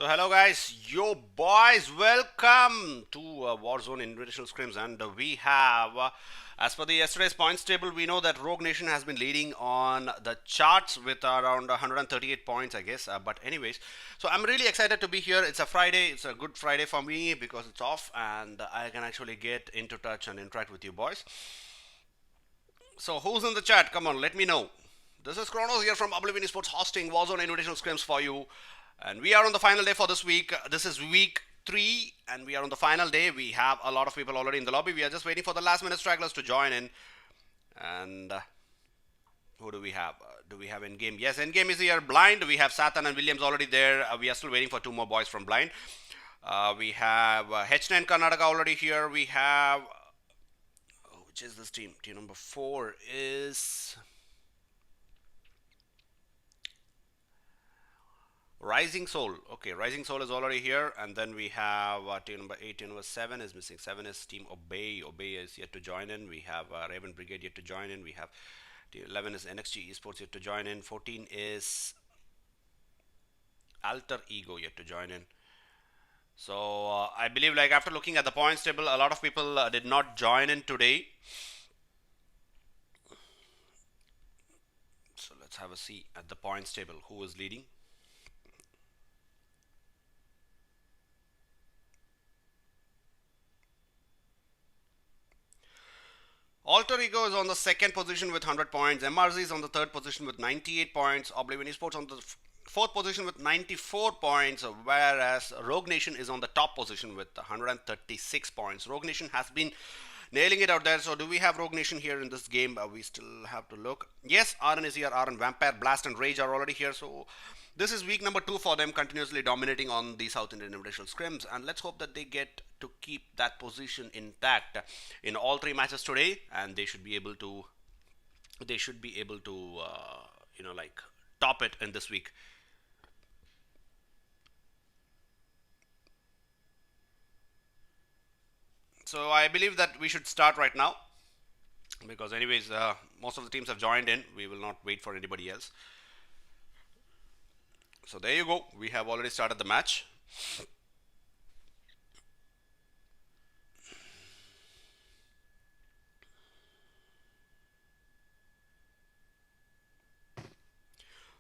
So hello guys, yo boys, welcome to WARZONE Invitational Scrims, and we have, as per the yesterday's points table, we know that Rogue Nation has been leading on the charts with around 138 points, I guess. But anyways, so I'm really excited to be here. It's a Friday. It's a good Friday for me because it's off, and I can actually get into touch and interact with you boys. So who's in the chat? Come on, let me know. This is Chronos here from Oblivion Esports hosting WARZONE Invitational Scrims for you. And we are on the final day for this week. This is week 3 and we are on the final day. We have a lot of people already in the lobby. We are just waiting for the last minute stragglers to join in. And who do we have? Do we have Endgame? Yes, Endgame is here. Blind. We have Satan and Williams already there. We are still waiting for 2 more boys from Blind. We have HEXAGON Karnataka already here. We have... which is this team? Team number 4 is... Rising Soul. Okay, Rising Soul is already here. And then we have team number 8, team number 7 is missing. 7 is team Obey. Obey is yet to join in. We have Raven Brigade yet to join in. We have team 11 is NXG Esports yet to join in. 14 is Alter Ego yet to join in. So I believe, like, after looking at the points table, a lot of people did not join in today. So let's have a see at the points table. Who is leading? Alter Ego is on the 2nd position with 100 points. MRZ is on the 3rd position with 98 points. Oblivion Esports on the 4th position with 94 points. Whereas Rogue Nation is on the top position with 136 points. Rogue Nation has been nailing it out there. So do we have Rogue Nation here in this game? We still have to look. Yes, RN is here. RN, Vampire, Blast and Rage are already here. So this is week number 2 for them, continuously dominating on the South Indian Invitational Scrims, and let's hope that they get to keep that position intact in all 3 matches today, and they should be able to you know, like, top it in this week. So I believe that we should start right now, because anyways most of the teams have joined in. We will not wait for anybody else. So there you go. We have already started the match.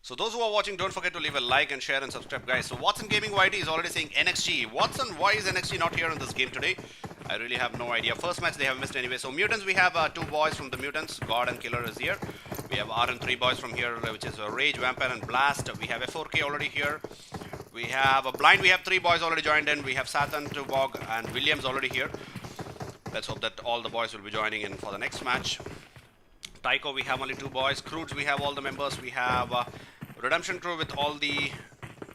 So those who are watching, don't forget to leave a like and share and subscribe, guys. So Watson Gaming YT is already saying NXG. Watson, why is NXG not here in this game today? I really have no idea. First match they have missed anyway. So Mutants, we have 2 boys from the Mutants. God and Killer is here. We have RN 3 boys from here, which is Rage, Vampire and Blast. We have F4K already here. We have a Blind. We have 3 boys already joined in. We have Satan, Tubog and Williams already here. Let's hope that all the boys will be joining in for the next match. TYCO, we have only 2 boys. CROODS, we have all the members. We have Redemption Crew with all the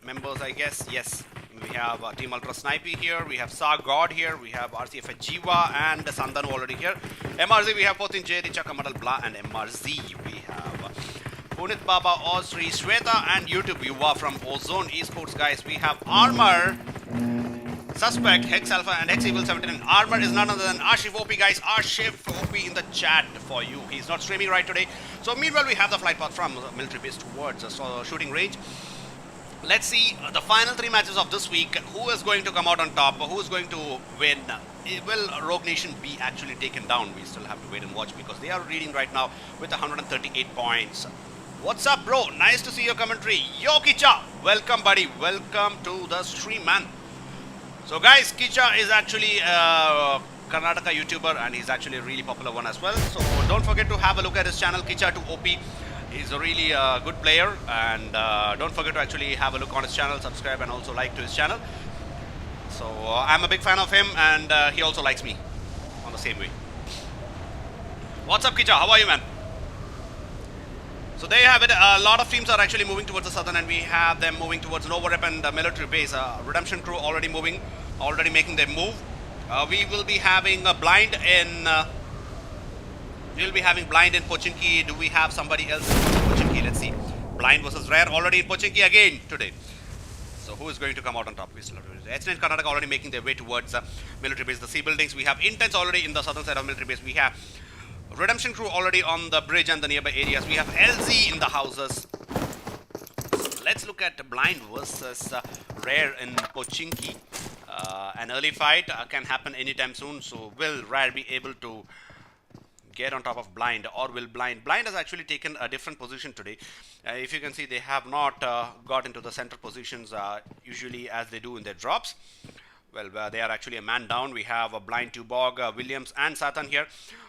members, I guess. Yes. We have Team Ultra Snipey here. We have Sa God here. We have RCF Jiva and Sandanu already here. MRZ, we have Potin J, Chakamadal Bla and MRZ. We have Punit Baba, Osri, Shweta and YouTube Yuva from OZONE Esports, guys. We have Armor, Suspect, Hex Alpha and Hex Evil 17. Armor is none other than ASHIF OP, guys. ASHIF OP in the chat for you. He's not streaming right today. So meanwhile, we have the flight path from military base towards shooting range. Let's see the final 3 matches of this week. Who is going to come out on top? Who is going to win? Will Rogue Nation be actually taken down? We still have to wait and watch, because they are leading right now with 138 points. What's up, bro? Nice to see your commentary. Yo, Kicha. Welcome, buddy. Welcome to the stream, man. So, guys, Kicha is actually a Karnataka YouTuber, and he's actually a really popular one as well. So, don't forget to have a look at his channel, Kicha 2OP. He's a really good player, and don't forget to actually have a look on his channel, subscribe and also like to his channel. So I'm a big fan of him, and he also likes me on the same way. What's up, Kicha? How are you, man? So there you have it. A lot of teams are actually moving towards the southern, and we have them moving towards Nova Rep and military base. Redemption Crew already moving, already making their move. We will be having a Blind in... we'll be having Blind in Pochinki. Do we have somebody else in Pochinki? Let's see. Blind versus Rare already in Pochinki again today. So who is going to come out on top? HN Karnataka already making their way towards military base. The sea buildings. We have Intense already in the southern side of military base. We have Redemption Crew already on the bridge and the nearby areas. We have LZ in the houses. Let's look at Blind versus Rare in Pochinki. An early fight can happen anytime soon. So will Rare be able to get on top of Blind, or will Blind has actually taken a different position today. If you can see, they have not got into the center positions usually as they do in their drops. Well, they are actually a man down. We have a Blind, Tubog, Williams and Satan here.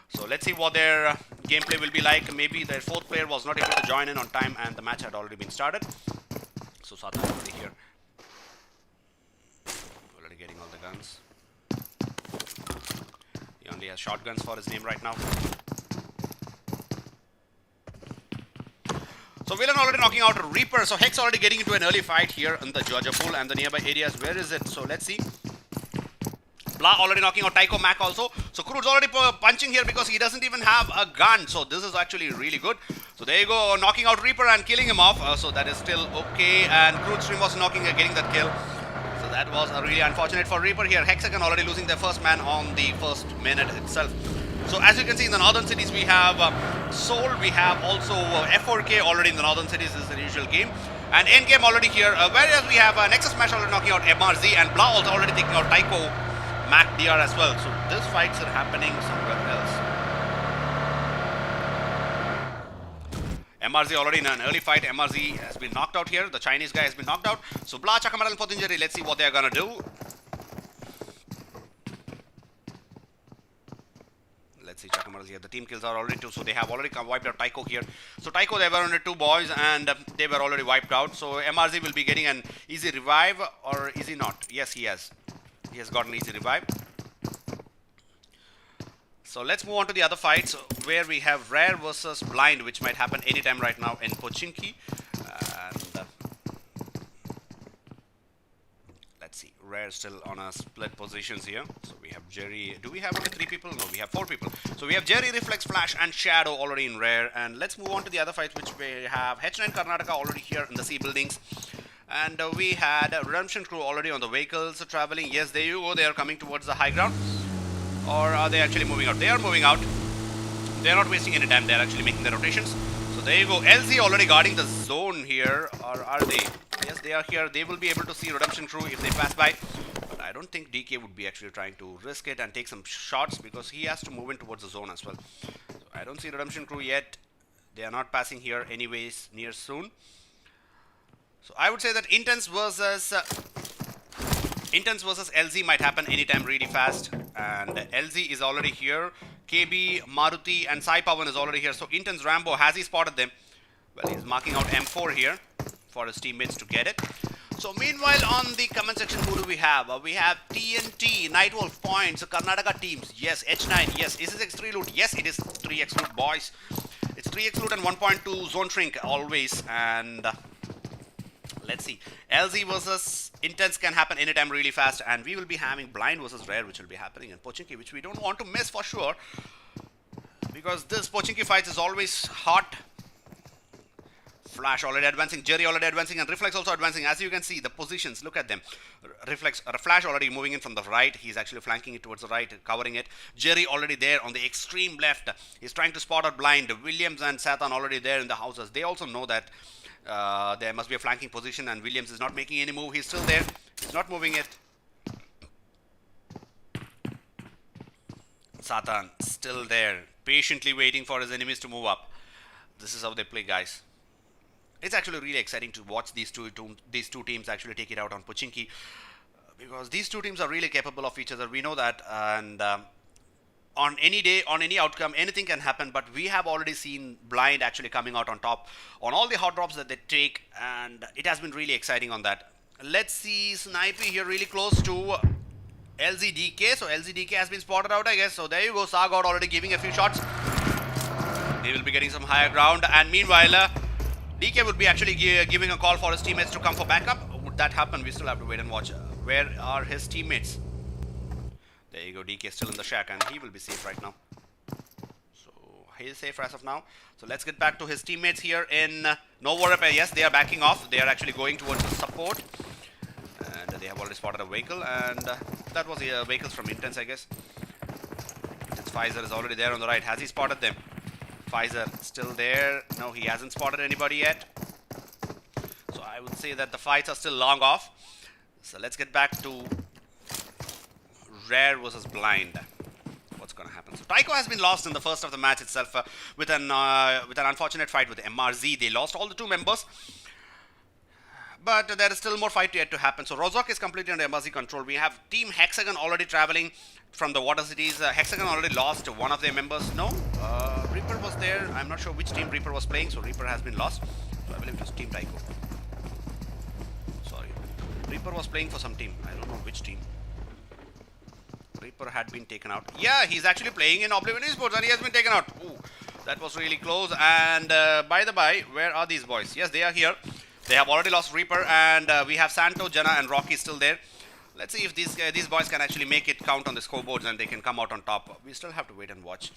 So let's see what their gameplay will be like. Maybe their fourth player was not able to join in on time and the match had already been started. So Satan is already here, already getting all the guns. He only has shotguns for his name right now. So Villain already knocking out a Reaper. So Hex already getting into an early fight here in the Georgia pool and the nearby areas. Where is it? So let's see. Bla already knocking out TYCO Mac also. So CROODS already punching here because he doesn't even have a gun. So this is actually really good. So there you go, knocking out Reaper and killing him off. So that is still okay. And CROODS stream was getting that kill. So that was really unfortunate for Reaper here. HEXAGON already losing their first man on the first minute itself. So as you can see in the northern cities, we have Seoul, we have also F4K already in the northern cities. This is the usual game. And Endgame already here, whereas we have Nexus Smash already knocking out MRZ and Bla also already taking out TYCO Mac DR as well. So these fights are happening somewhere else. MRZ already in an early fight. MRZ has been knocked out here. The Chinese guy has been knocked out. So Bla, Chakamaral, Pothinjari, let's see what they're gonna do. Let's see, Chakamaral here. The team kills are already 2, so they have already wiped out TYCO here. So TYCO, they were only 2 boys and they were already wiped out. So MRZ will be getting an easy revive, or is he not? Yes, he has. He has got an easy revive. So let's move on to the other fights where we have Rare versus Blind, which might happen anytime right now in Pochinki. And let's see, Rare still on a split positions here. So we have Jerry. Do we have only 3 people? No, we have 4 people. So we have Jerry, Reflex, Flash and Shadow already in Rare. And let's move on to the other fights, which we have H9 Karnataka already here in the C buildings. And we had Redemption Crew already on the vehicles traveling. Yes, there you go. They are coming towards the high ground. Or are they actually moving out? They are moving out. They are not wasting any time. They are actually making their rotations. So there you go. LZ already guarding the zone here. Or are they? Yes, they are here. They will be able to see Redemption Crew if they pass by. But I don't think DK would be actually trying to risk it and take some shots because he has to move in towards the zone as well. So I don't see Redemption Crew yet. They are not passing here anyways near soon. So I would say that Intense versus LZ might happen anytime really fast. And LZ is already here. KB, Maruti and Sai Pawan is already here. So Intense Rambo, has he spotted them? Well, he's marking out M4 here for his teammates to get it. So meanwhile on the comment section, who do we have? We have TNT, Nightwolf Points, Karnataka teams. Yes, H9. Yes, is it X3 loot? Yes, it is 3x loot, boys. It's 3x loot and 1.2 zone shrink always. And let's see. LZ versus Intense can happen anytime really fast. And we will be having Blind versus Rare, which will be happening in Pochinki, which we don't want to miss for sure. Because this Pochinki fight is always hot. Flash already advancing, Jerry already advancing, and Reflex also advancing. As you can see, the positions, look at them. Flash already moving in from the right. He's actually flanking it towards the right, covering it. Jerry already there on the extreme left. He's trying to spot out Blind. Williams and Satan already there in the houses. They also know that there must be a flanking position, and Williams is not making any move. He's still there. He's not moving it. Satan still there, patiently waiting for his enemies to move up. This is how they play, guys. It's actually really exciting to watch these two teams actually take it out on Pochinki, because these two teams are really capable of each other. We know that, and on any day, on any outcome, anything can happen. But we have already seen Blind actually coming out on top on all the hot drops that they take, and it has been really exciting on that. Let's see, Snipey here really close to LZDK. So LZDK has been spotted out, I guess. So there you go, Sargod already giving a few shots. He will be getting some higher ground, and meanwhile DK would be actually giving a call for his teammates to come for backup. Would that happen? We still have to wait and watch. Where are his teammates? There you go, DK is still in the shack, and he will be safe right now. So he is safe as of now. So let's get back to his teammates here in Novorep. Yes, they are backing off. They are actually going towards the support. And they have already spotted a vehicle, and that was the vehicles from Intense, I guess. Intense Pfizer is already there on the right. Has he spotted them? Pfizer still there. No, he hasn't spotted anybody yet. So I would say that the fights are still long off. So let's get back to Rare versus Blind. What's going to happen? So TYCO has been lost in the first of the match itself with an unfortunate fight with MRZ. They lost all the 2 members. But there is still more fight yet to happen. So Rozok is completely under MRZ control. We have Team Hexagon already traveling from the water cities. Hexagon already lost one of their members. No, Reaper was there. I'm not sure which team Reaper was playing. So Reaper has been lost. So I believe it was Team TYCO. Sorry. Reaper was playing for some team. I don't know which team. Reaper had been taken out. Yeah, he's actually playing in Oblivion Esports and he has been taken out. Ooh, that was really close. And by the by, where are these boys? Yes, they are here. They have already lost Reaper, and we have Santo, Jana, and Rocky still there. Let's see if these boys can actually make it count on the scoreboards and they can come out on top. We still have to wait and watch.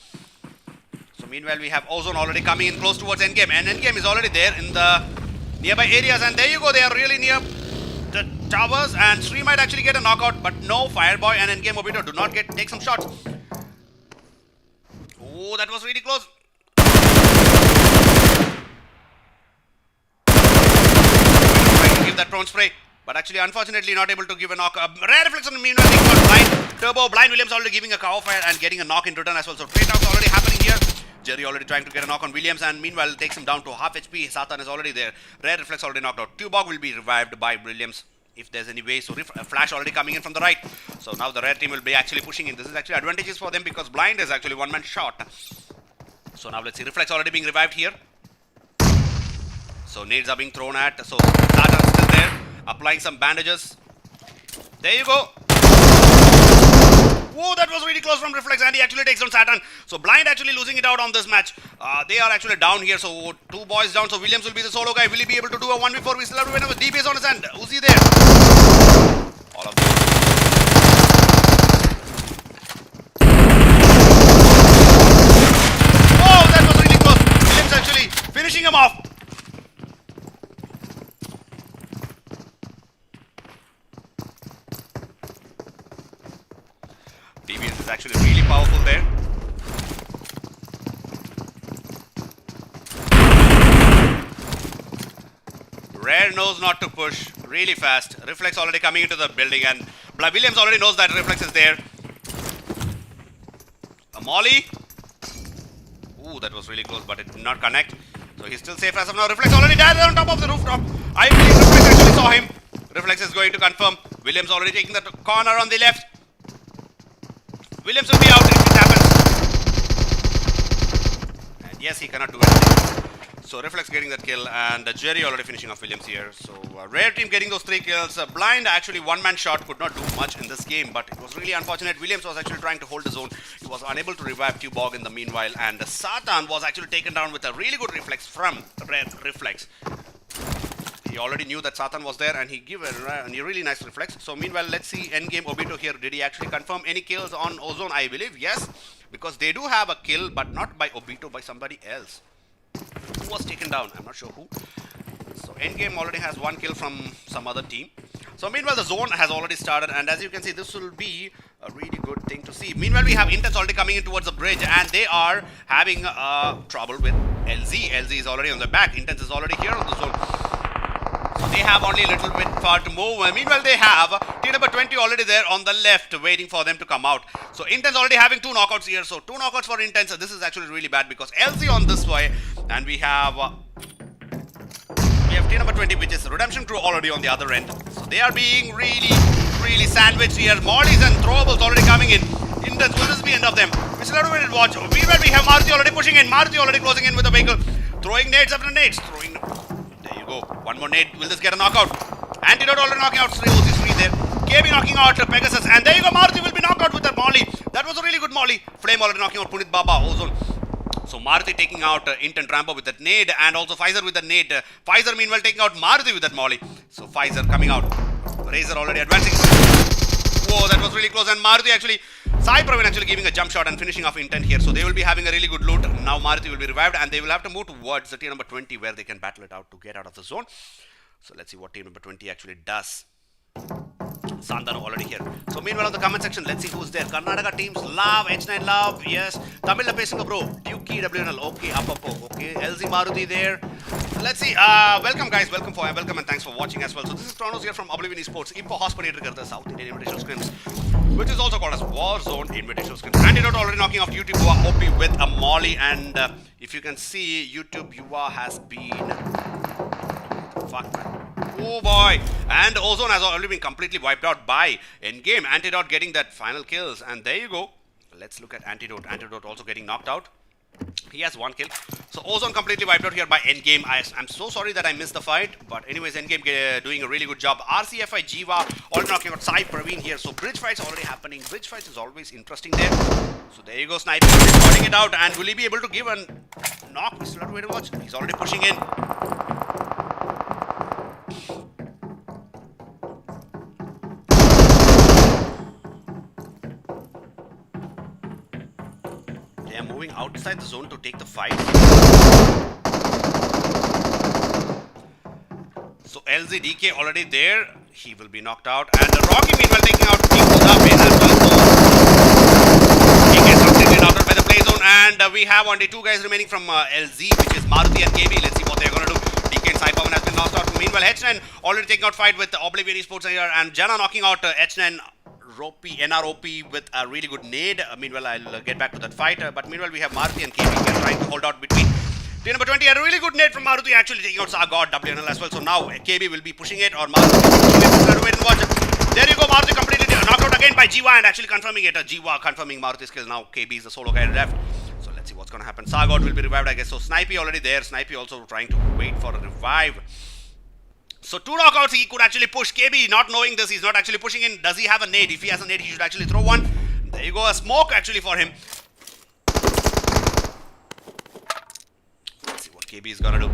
So meanwhile, we have Ozone already coming in close towards Endgame, and Endgame is already there in the nearby areas. And there you go, they are really near the towers, and Sri might actually get a knockout, but no, Fireboy and Endgame Obito do not take some shots. Oh, that was really close. Give that prone spray, but actually unfortunately not able to give a knock. Rare reflex on the meanwhile being got Blind. Turbo, Blind Williams already giving a cover fire and getting a knock in return as well. So trade outs already happening here. Jerry already trying to get a knock on Williams, and meanwhile takes him down to half HP. Satan is already there. Rare reflex already knocked out. Tubog will be revived by Williams if there's any way. So Flash already coming in from the right. So now the Rare team will be actually pushing in. This is actually advantageous for them because Blind is actually one-man shot. So now let's see. Reflex already being revived here. So nades are being thrown at. So Satan is still there, applying some bandages. There you go. Whoa, that was really close from Reflex, and he actually takes down Saturn. So Blind actually losing it out on this match. They are actually down here, so 2 boys down. So Williams will be the solo guy. Will he be able to do a 1v4? We still have to win with DBS on his hand. Uzi there. All of them. Whoa, that was really close. Williams actually finishing him off. DBS is actually really powerful there. Rare knows not to push really fast. Reflex already coming into the building, and Williams already knows that Reflex is there. A Molly. Ooh, that was really close, but it did not connect. So he's still safe as of now. Reflex already died on top of the rooftop. I believe Reflex actually saw him. Reflex is going to confirm. Williams already taking the corner on the left. Williams will be out if it happens. And yes, he cannot do anything. So Reflex getting that kill, and Jerry already finishing off Williams here. So Rare team getting those 3 kills. Blind actually one-man shot could not do much in this game, but it was really unfortunate. Williams was actually trying to hold the zone. He was unable to revive Tubog in the meanwhile, and Satan was actually taken down with a really good reflex from Rare Reflex. He already knew that Satan was there, and he gave a really nice reflex. So meanwhile, let's see Endgame Obito here. Did he actually confirm any kills on Ozone? I believe yes, because they do have a kill, but not by Obito, by somebody else. Who was taken down? I'm not sure who. So Endgame already has 1 kill from some other team. So meanwhile, the zone has already started, and as you can see, this will be a really good thing to see. Meanwhile, we have Intense already coming in towards the bridge, and they are having trouble with LZ. LZ is already on the back. Intense is already here on the zone. So they have only a little bit far to move. Meanwhile, they have team number 20 already there on the left, waiting for them to come out. So Intense already having 2 knockouts here. So 2 knockouts for Intense. This is actually really bad because LZ on this way, and we have team number 20, which is Redemption Crew, already on the other end. So they are being really sandwiched here. Mollies and throwables already coming in. Intense, will this be end of them? We still have to wait and watch. Meanwhile, we have Maruti already pushing in. Maruti already closing in with the vehicle. Throwing nades after nades. There you go. 1 more nade. Will this get a knockout? Antidote already knocking out Sri. Uzi Sri there. KB knocking out Pegasus. And there you go. Maruti will be knocked out with that Molly. That was a really good Molly. Flame already knocking out Punit Baba. Ozone. So Maruti taking out Intent Rambo with that nade, and also Pfizer with that nade. Pfizer meanwhile taking out Maruti with that Molly. So Pfizer coming out. Razor already advancing. Whoa, that was really close. And Maruti actually, Sai Praveen actually giving a jump shot and finishing off Intent here. So they will be having a really good loot. Now Maruti will be revived, and they will have to move towards the team number 20 where they can battle it out to get out of the zone. So let's see what team number 20 actually does. Sandhanu already here. So meanwhile on the comment section, let's see who's there. Karnataka teams, Love, H9 Love, yes. Tamil Pesing bro, Duke WNL, okay, up, okay. LZ Maruti there. Let's see. Welcome guys, welcome and thanks for watching as well. So this is Kronos here from Oblivion Esports. Ipo Hospital the South Indian Invitational Scrims, which is also called as WARZONE Invitational Scrims. Antidote already knocking off YouTube Yuva OP with a Molly, and if you can see, YouTube Yuva has been fuck man. Oh boy, and Ozone has already been completely wiped out by Endgame. Antidote getting that final kills, and there you go. Let's look at Antidote. Antidote also getting knocked out. He has one kill. So Ozone completely wiped out here by Endgame. I'm so sorry that I missed the fight, but anyways, Endgame doing a really good job. RCFI Jiva already knocking out Sai Praveen here. So bridge fights already happening. Bridge fights is always interesting there. So there you go, Sniper sorting it out, and will he be able to give a knock? We still have to wait and watch. He's already pushing in. They are moving outside the zone to take the fight. So LZDK already there. He will be knocked out. And Rocky meanwhile taking out DK as well. So DK is completely knocked out by the play zone. And we have only two guys remaining from LZ, which is Maruti and KB. Let's see what they're going to do. DK and Saipavan has been knocked out. Meanwhile, H9 already taking out fight with Oblivion Esports here. And Jana knocking out H9 NROP with a really good nade. Meanwhile, I'll get back to that fight. But meanwhile, we have Maruti and KB here trying to hold out between. Team number 20 had a really good nade from Maruti, actually taking out Sagod WNL as well. So now KB will be pushing it, or Maruti will be pushing it. Let's wait and watch. There you go, Maruti completely knocked out again by Jiva, and actually confirming it. Jiva confirming Maruti's kill. Now KB is the solo guy left. So let's see what's going to happen. Sagod will be revived, I guess. So Snipey already there. Snipey also trying to wait for a revive. So two knockouts, he could actually push. KB not knowing this, he's not actually pushing in. Does he have a nade? If he has a nade, he should actually throw one. There you go, a smoke actually for him. Let's see what KB is gonna do.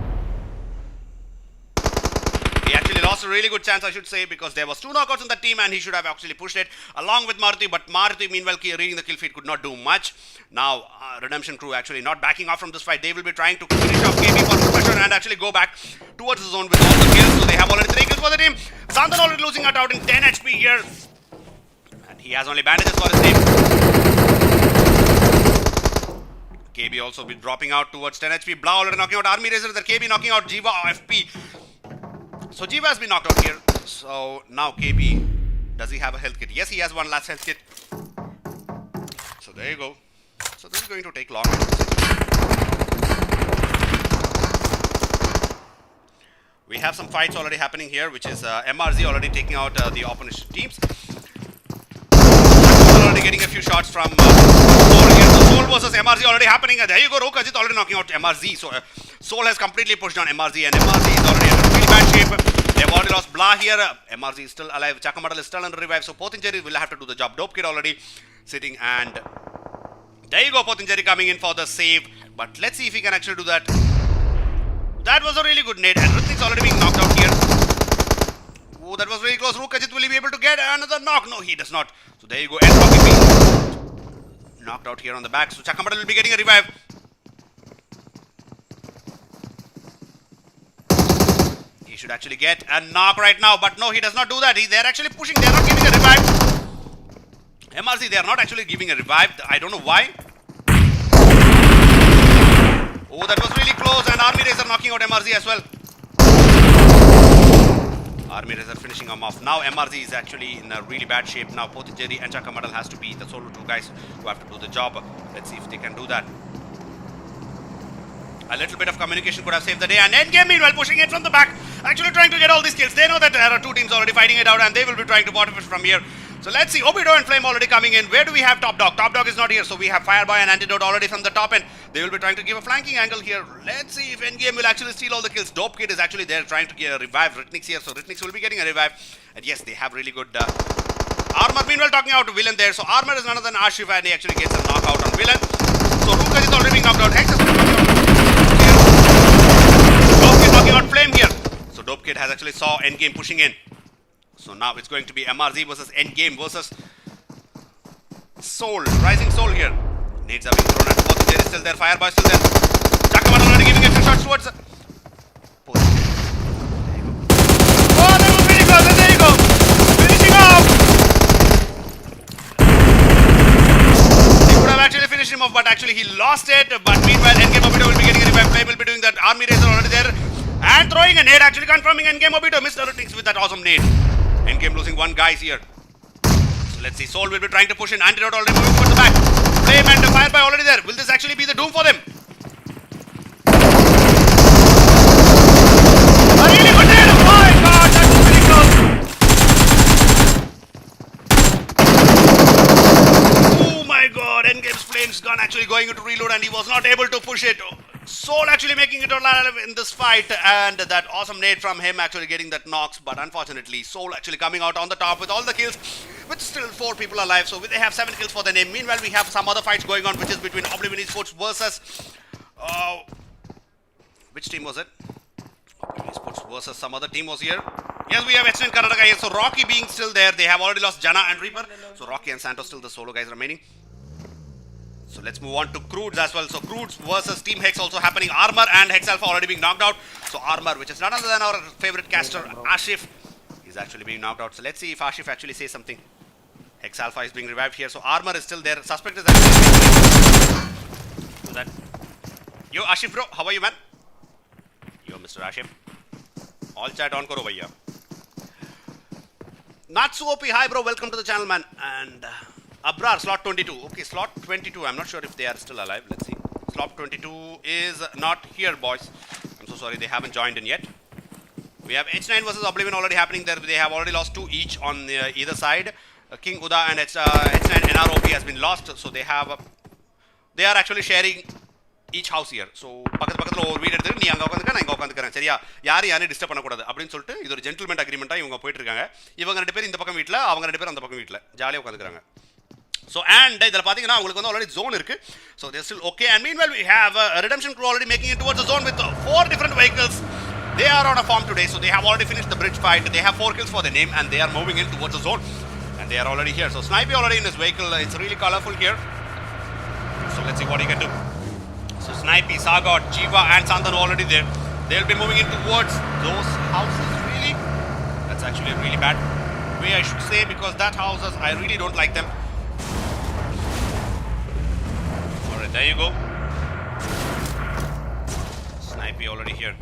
He actually lost a really good chance, I should say, because there was two knockouts in the team and he should have actually pushed it along with Maruti. But Maruti, meanwhile, reading the kill feed, could not do much. Now, Redemption Crew actually not backing off from this fight. They will be trying to finish off KB for full pressure and actually go back towards the zone with all the kills. So they have already 3 kills for the team. Santhan already losing out in 10 HP here. And he has only bandages for his team. KB also be dropping out towards 10 HP. Blah already knocking out Army Razor. There KB knocking out Jiva FP. So Jiva has been knocked out here. So now KB, does he have a health kit? Yes, he has one last health kit. So there you go. So this is going to take long. We have some fights already happening here, which is MRZ already taking out the opposition teams. Already getting a few shots from Soul here. So Soul versus MRZ already happening. There you go, Rokajit already knocking out MRZ. So Soul has completely pushed on MRZ, and MRZ is already in a really bad shape. They've already lost Blah here. MRZ is still alive. Chakamadal is still under revive. So Pothinjeri will have to do the job. Dope Kid already sitting, and there you go, Pothinjeri coming in for the save. But let's see if he can actually do that. That was a really good nade, and Ritnik's already being knocked out here. Oh, that was very close. Rukajit, will he be able to get another knock? No, he does not. So there you go. being knocked out here on the back. So Chakamadal will be getting a revive. He should actually get a knock right now, but no, he does not do that. They're actually pushing. They're not giving a revive. MRC, they are not actually giving a revive. I don't know why. Oh, that was really close, and Army Razor knocking out MRZ as well. Army Razor finishing him off. Now MRZ is actually in a really bad shape. Now Pothinjeri and Chakamadal has to be the solo two guys who have to do the job. Let's see if they can do that. A little bit of communication could have saved the day, and Endgame meanwhile pushing it from the back, actually trying to get all these kills. They know that there are two teams already fighting it out, and they will be trying to bottom fish from here. So let's see, Obido and Flame already coming in. Where do we have Top Dog? Top Dog is not here, so we have Fireboy and Antidote already from the top end. They will be trying to give a flanking angle here. Let's see if Endgame will actually steal all the kills. Dope Kid is actually there trying to get a revive Ritnix here, so Ritnix will be getting a revive. And yes, they have really good Armor meanwhile talking out to Villain there. So Armor is none other than ASHIF, and he actually gets a knockout on Villain. So Ruka is already being knocked out. Hex is Dope Kid knocking out Flame here. So Dope Kid has actually saw Endgame pushing in. So now it's going to be MRZ versus Endgame versus Soul, Rising Soul here. Nades are being thrown at Pothinjeri is still there, Fireboy still there. Chakamadal already giving a few shots towards Pothinjeri. There you go. Oh, that was really close, and there you go. finish him off, but actually he lost it. But meanwhile, Endgame Obito will be getting a revive. Flame will be doing that. Army Razor already there. And throwing a nade, actually confirming Endgame Obito. Missed other things with that awesome nade. Endgame losing one guys here. So let's see. Soul will be trying to push in. Antidote already moving towards the back. Flame and the Firefly already there. Will this actually be the doom for them? A really good nade. Oh my god, that was really close. Oh my god, Endgame's Flame's gun actually going into reload and he was not able to push it. Soul actually making it alive in this fight, and that awesome nade from him actually getting that knocks, but unfortunately Soul actually coming out on the top with all the kills, with still 4 people alive, so they have 7 kills for the name. Meanwhile, we have some other fights going on, which is between Oblivion Esports versus which team was it? Oblivion Esports versus some other team was here. Yes, we have HEXAGON Karnataka here, so Rocky being still there. They have already lost Jana and Reaper, so Rocky and Santos still the solo guys remaining. So let's move on to CROODS as well. So CROODS versus Team Hex also happening. Armor and Hex Alpha already being knocked out. So Armor, which is none other than our favorite caster, ASHIF, is actually being knocked out. So let's see if ASHIF actually says something. Hex Alpha is being revived here. So Armor is still there. Suspect is actually so that. Yo, ASHIF bro, how are you, man? Yo, Mr. ASHIF. All chat on karo bhaiya. Natsu OP, hi bro, welcome to the channel, man. And Abrar, slot 22. Okay, slot 22. I'm not sure if they are still alive. Let's see. Slot 22 is not here, boys. I'm so sorry, they haven't joined in yet. We have H9 versus Oblivion already happening there. They have already lost 2 each on either side. King Uda and H9 NROP has been lost. So they have, they are actually sharing each house here. So, பக்கத்துல ஒரு வீடு எடுத்து நீ அங்க உட்கார்ந்துக்க நான் இங்க உட்கார்ந்துக்கறேன் சரியா யாரையும் டிஸ்டர்ப் பண்ண கூடாது அப்படினு சொல்லிட்டு இது ஒரு ஜென்டில்மேன் அக்ரிமெண்டா இவங்க போயிட்டு இருக்காங்க இவங்க ரெண்டு பேர் இந்த பக்கம் வீட்ல அவங்க ரெண்டு பேர் அந்த பக்கம் வீட்ல ஜாலியா உட்கார்ந்துக்கறாங்க So and இதல பாத்தீங்கன்னா உங்களுக்கு வந்து already zone இருக்கு so they are still okay and meanwhile we have a redemption crew already making it towards the zone with 4 different vehicles. They are on a farm today so they have already finished the bridge fight. They have 4 kills for the name and they are moving in towards the zone and they are already here. So Snipey already in his vehicle. It's really colorful here. So let's see what he can do. So Snipey, Sagat, Jiva and Santanu already there. They'll be moving in towards those houses. Really? That's actually really bad way I should say because that houses I really don't like them. Alright, there you go. Snipey already here.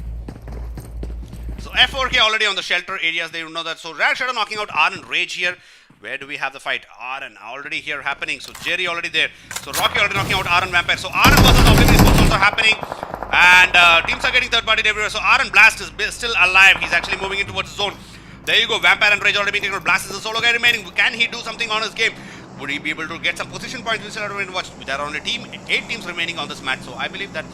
So F4K already on the shelter areas, they know that. So Rare Shadow knocking out R and Rage here. Where do we have the fight? Aran already here happening. So Jerry already there. So Rocky already knocking out Aran Vampire. So Aran versus Oblivion is also happening. And teams are getting third party everywhere. So Aran Blast is still alive. He's actually moving in towards the zone. There you go. Vampire and Rage already being taken out. Blast is the solo guy remaining. Can he do something on his game? Would he be able to get some position points? We still have to watch. There are only 8 teams remaining on this match. So I believe that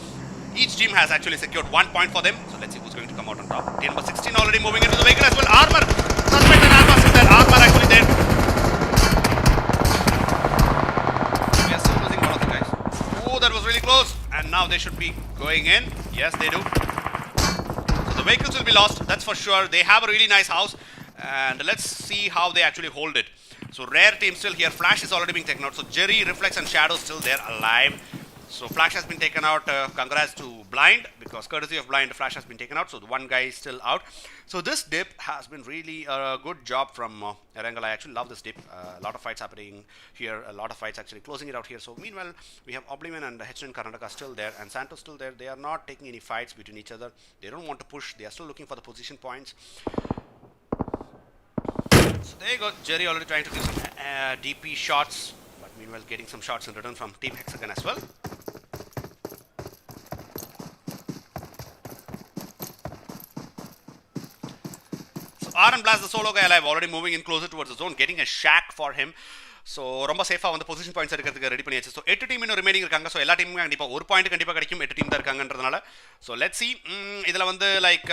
each team has actually secured 1 point for them. So let's see who's going to come out on top. Team number 16 already moving into the vehicle as well. Armor. Suspect and Alpha is there. Armor actually there. We are still losing one of the guys. Oh, that was really close. And now they should be going in. Yes, they do. So the vehicles will be lost. That's for sure. They have a really nice house. And let's see how they actually hold it. So Rare team still here. Flash is already being taken out. So Jerry, Reflex and Shadow still there alive. So Flash has been taken out. Congrats to Blind because courtesy of Blind, Flash has been taken out. So the one guy is still out. So this dip has been really a good job from ERANGLE. I actually love this dip. A lot of fights happening here. A lot of fights actually closing it out here. So meanwhile, we have Oblivion and HEXAGON Karnataka still there. And Santos still there. They are not taking any fights between each other. They don't want to push. They are still looking for the position points. So there you go. Jerry already trying to give some DP shots. But meanwhile getting some shots in return from Team HEXAGON as well. Aran Blast, the solo guy alive, already moving in closer towards the zone, getting a shack for him. So ரொம்ப சேஃபா வந்து position points எடுக்கிறதுக்கு ready பண்ணியாச்சு. So 8 team இன்னும் remaining இருக்காங்க. So எல்லா டீமும் கண்டிப்பாக ஒரு பாயிண்ட் கண்டிப்பாக கிடைக்கும். 8 டீம் தான் இருக்காங்கன்றதுனால. ஸோ லெட்ஸ் சி இதில் வந்து லைக்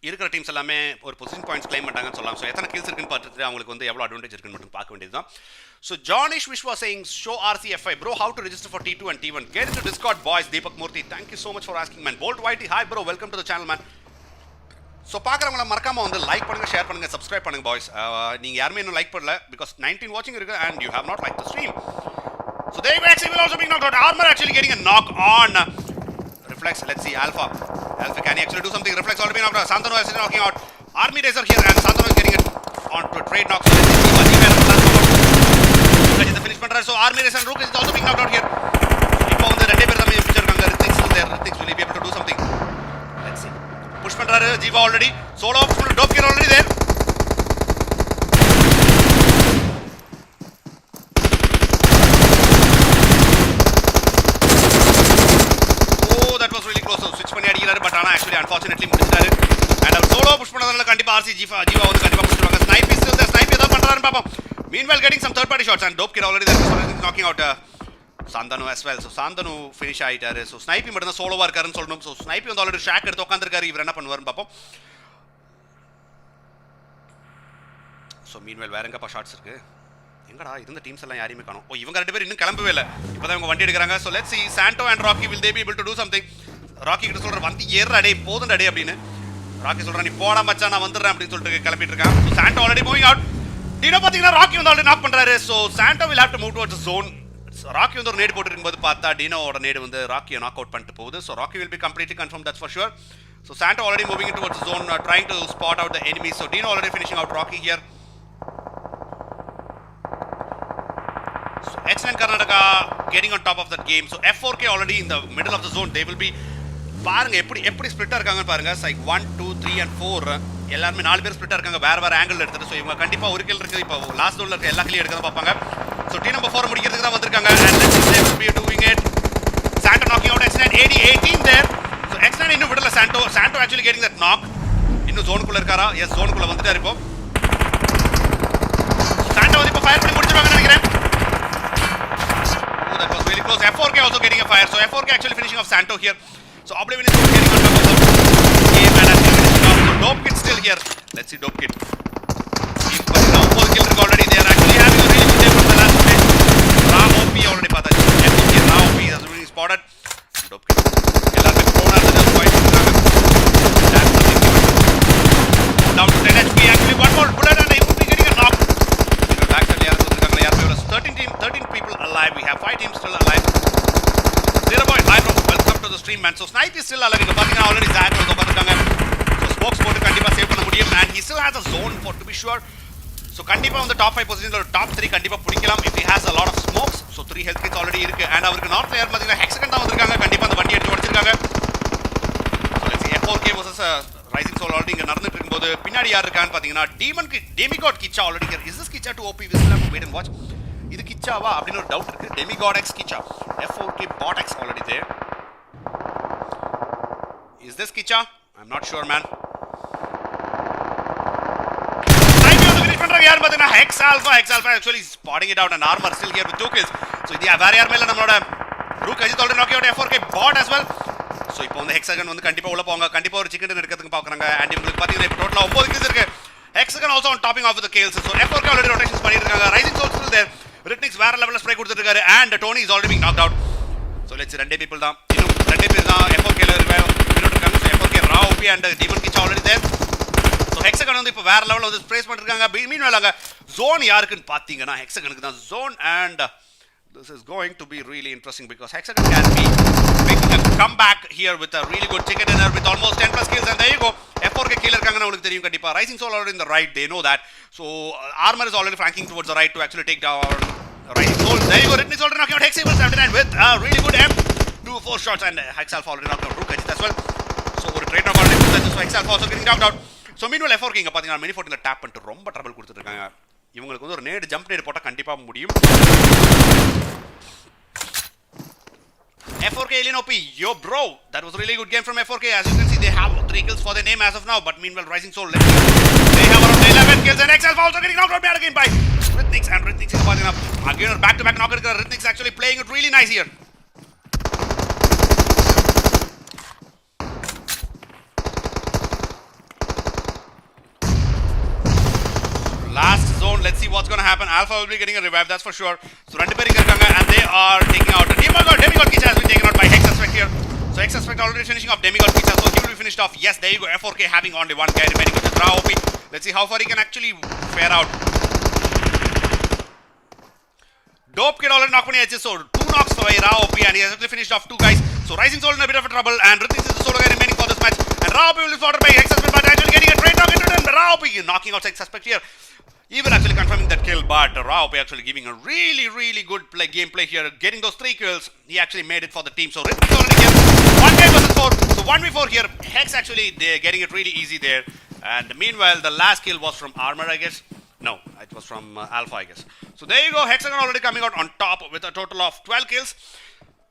இருக்கிற டீம்ஸ் எல்லாமே ஒரு பொசிஷன் பாயிண்ட்ஸ் கிளைம் பண்ணாங்கன்னு சொல்லலாம். ஸோ எத்தனை கில்ஸ் இருக்குன்னு பார்த்துட்டு அவங்களுக்கு வந்து எவ்வளோ அட்வான்டேஜ் இருக்குன்னு மட்டும் பார்க்க வேண்டியது தான். So Janish Vishwa saying show RCFI bro how to register for T2 and T1 get into Discord boys. Deepak Murthy thank you so much for asking man. Bolt Whitey hi bro welcome to the channel man. So பார்க்குறவங்கள மறக்காம வந்து like பண்ணுங்க, share பண்ணுங்க, subscribe பண்ணுங்க boys. நீங்கள் யாருமே இன்னும் like பண்ணல பிகாஸ் 19 வாட்சிங் இருக்கு and you have not like the stream. So they actually will also be knocked out. Armor actually getting a knock on Reflex. Let's see Alpha. Alpha can he actually do something? Reflex already knocked out. Santanu is knocking out. Army Razor here and Santanu is getting it on to trade knock. So let's see what he can do. The finish பண்றாரு. So Army Race and Rook is also being knocked out here. இப்போ வந்து ரெண்டே பேர் தான் பிடிச்சிருக்காங்க. ரித்திக்ஸ் is there. Rithiks will be able to do something. Let's see. Push பண்றாரு Jeeva already. Solo full dope gear already there. Oh, that was really close. So switch பண்ணி அடிக்கிறாரு but ஆனா actually unfortunately முடிச்சிட்டாரு. And அவர் solo push பண்ணதால கண்டிப்பா RC Jeeva வந்து கண்டிப்பா push பண்ணுவாங்க. Snipe is still there. Snipe ஏதோ பண்றாருன்னு பாப்போம். Meanwhile getting some third party shots and dope gear already there. So knocking out Sandhanu as well. So Sandhanu finish ஆயிட்டாரு. So Snipey மட்டும் தான் சோலோவா இருக்காருன்னு சொல்லணும். So Snipey வந்து ஆல்ரெடி ஷாக் எடுத்து உட்கார்ந்திருக்காரு. இவர் என்ன பண்ணுவாருன்னு பாப்போம். So meanwhile வேற எங்கப்பா ஷாட்ஸ் இருக்கு? எங்கடா இருந்த டீம்ஸ் எல்லாம் யாரையுமே காணோம். ஓ இவங்க ரெண்டு பேரும் இன்னும் கிளம்பவே இல்ல. இப்போதான் இவங்க வண்டி எடுக்கறாங்க. So let's see Santo and Rocky will they be able to do something? Rocky கிட்ட சொல்ற வந்து ஏறடா டேய் போதும்டா டேய் அப்படினு. Rocky சொல்றான் நீ போடா மச்சான் நான் வந்துறேன் அப்படி சொல்லிட்டு கிளம்பிட்டு இருக்கான். So Santo already moving out. Dino பாத்தீங்கன்னா Rocky வந்து ஆல்ரெடி நாக் பண்றாரு. So Santo will have to move towards the zone. Rocky வந்து ஒரு நேடு போட்டு இருக்கும்போது பார்த்தா டினோவோட நேடு வந்து ராக்கியை நாக் அவுட் பண்ணிட்டு போகுது. So Rocky will be completely confirm that's for sure. So Sando already moving towards zone trying to spot out the enemy. So Dino already finishing out Rocky here. So excellent Karnataka getting on top of that game. So F4K already in the middle of the zone. They will be பாருங்க எப்படி ஸ்பிளிட்டா இருக்காங்கன்னு பாருங்க. Like 1 2 3 and 4 எல்லாருமே 4 பேர் ஸ்பிளிட்டா இருக்காங்க வேற angle எடுத்துட்டு. So இவங்க கண்டிப்பா ஒரு கில் இருக்கு. இப்போ லாஸ்ட் ஜோன்ல இருக்க எல்லா கில்லையும் எடுக்கிறத பார்ப்பாங்க. So team number 4 முடிக்கிறதுக்கு தான் வந்திருக்காங்க. And let's see they will be doing it. Santo knocking out X9 18 there. So X9 இன்னும் விடல Santo actually getting that knock. இன்னும் ஜோனுக்குள்ள இருக்காரா? எஸ் ஜோனுக்குள்ள வந்துட்டாரு இப்போ. Santo வந்து இப்போ ஃபயர் பண்ணி முடிச்சிருவாங்கன்னு நினைக்கிறேன். Oh that was really close. F4K also getting a fire. So F4K actually finishing off Santo here. So Oblivion is getting on top of the game and actually finishing off. So Dope Kid still here. Let's see Dope Kid. Now 4 kill இருக்கு already. They are actually having a really good day from the last match. OP already பார்த்தாச்சு. F4K OP has been spotted. Dope Kid. எல்லாரும் ப்ரோனா இருந்தது point பண்றாங்க. That's the thing. Down to 10 HP actually one more bullet and he will be getting a knock. Actually யாரும் சொல்றாங்க யார் பேர்ல 13 people alive. We have 5 teams still alive. 0 boy hi bro welcome to the stream man. So Snipe is still alive. இங்க பாத்தீங்கன்னா already Zach வந்து உட்கார்ந்திருக்காங்க. So spokes போட்டு கண்டிப்பா save பண்ண முடியும் and he still has a zone for to be sure. So கண்டிப்பா வந்து top 5 பொசிஷன்ல டாப் 3 கண்டிப்பா பிடிக்கலாம் if he has a lot of smokes. So 3 health kits already இருக்கு and அவருக்கு நார்த் பிளேயர் பாத்தீங்கன்னா ஹெக்ஸகன் தான் வந்திருக்காங்க. கண்டிப்பா அந்த வண்டி எடுத்து உடைச்சிருக்காங்க. So let's see F4K versus Rising Soul already இங்க நடந்துட்டு இருக்கும்போது பின்னாடி யார் இருக்கான்னு பாத்தீங்கன்னா Demigod Kicha already here. Is this Kicha to OP? We still have to wait and watch. இது கிச்சாவா அப்படின்னு ஒரு டவுட் இருக்கு. Demigod X Kicha. F4K bot X already there. Is this Kicha? I'm not sure man. யார் பாத்தீங்கன்னா Hex Alpha actually spotting it out and armor still here with 2 kills. So இது வேற யார் மேல நம்மளோட Rook Ajith already knock out F4K bot as well. So இப்போ வந்து Hexagon வந்து கண்டிப்பா உள்ள போவாங்க. கண்டிப்பா ஒரு சிக்கன் டின்னர் எடுக்கிறதுக்கு பாக்குறாங்க. and உங்களுக்கு பாத்தீங்கன்னா இப்போ டோட்டலா 9 kills இருக்கு. Hexagon also on topping off with the kills. So F4K already rotations பண்ணிட்டு இருக்காங்க. Rising Soul still there. Rithiks வேற லெவல்ல ஸ்ப்ரே கொடுத்துட்டு இருக்காரு and Tony is already being knocked out. So let's see ரெண்டே people தான். இன்னும் ரெண்டே பேர் தான் F4K ல இருக்காங்க. So F4K raw OP and Demon Kicha already there. So Hexagon வந்து இப்போ வேற லெவல்ல வந்து ஸ்ப்ரேஸ் பண்ணிருக்காங்க. மீன்வேல் அங்க ஜோன் யாருக்குன்னு பாத்தீங்கன்னா Hexagonக்கு தான் zone and this is going to be really interesting because Hexagon can be making a comeback here with a really good chicken dinner with almost 10 plus kills and there you go. F4K killer இருக்காங்கன்னு உங்களுக்கு தெரியும் கண்டிப்பா. Rising Soul already in the right, they know that. So Armor is already flanking towards the right to actually take down Rising Soul. There you go. Rithiks already knocking out HEXAGON 79 with a really good M24 shots and Hex Alpha already knocked out Rook Ajit as well. So ஒரு trade knock already so Hex Alpha also getting knocked out. So meanwhile F4K இங்க பாத்தீங்கன்னா mini 14 tape பண்ணிட்டு ரொம்ப trouble கொடுத்துட்டு இருக்காங்க. இவங்களுக்கு வந்து ஒரு நேடு ஜம்ப் நேடு போட்டா கண்டிப்பா முடியும். F4K Alien OP, yo bro, that was a really good game from F4K. As you can see, they have 3 kills for their name as of now. But meanwhile, Rising Soul, they have around 11 kills and X Alpha also getting knocked out bad again by Rithiks. And Rithiks is falling up again. Back-to-back knocker. Rithiks actually playing it really nice here. Last zone, let's see what's going to happen. Alpha will be getting a revive, that's for sure. So rendu per inga irukanga and they are taking out Demigod Kicha has been taken out by Hex Aspect here. So Hex Aspect already finishing off Demigod Kicha, so he will be finished off. Yes, there you go. F4K having only one guy remaining with the Ra OP. Let's see how far he can actually fare out. Dope Kid already knocked one edge, so 2 knocks by Ra OP and he has actually finished off 2 guys. So Rising Soul in a bit of a trouble and Rithiks is the solo guy remaining for this match. And Ra OP will be slaughtered by Hex Aspect but actually getting a great knock into it and Ra OP knocking out Hex Aspect here. Even actually confirming that kill, but Rao actually giving a really good gameplay here, getting those 3 kills. He actually made it for the team. So Rhythmic's already here. 1 guy versus 4. So 1v4 here. Hex actually they're getting it really easy there. And meanwhile, the last kill was from Armor, I guess. No, it was from Alpha, I guess. So there you go. Hexagon already coming out on top with a total of 12 kills.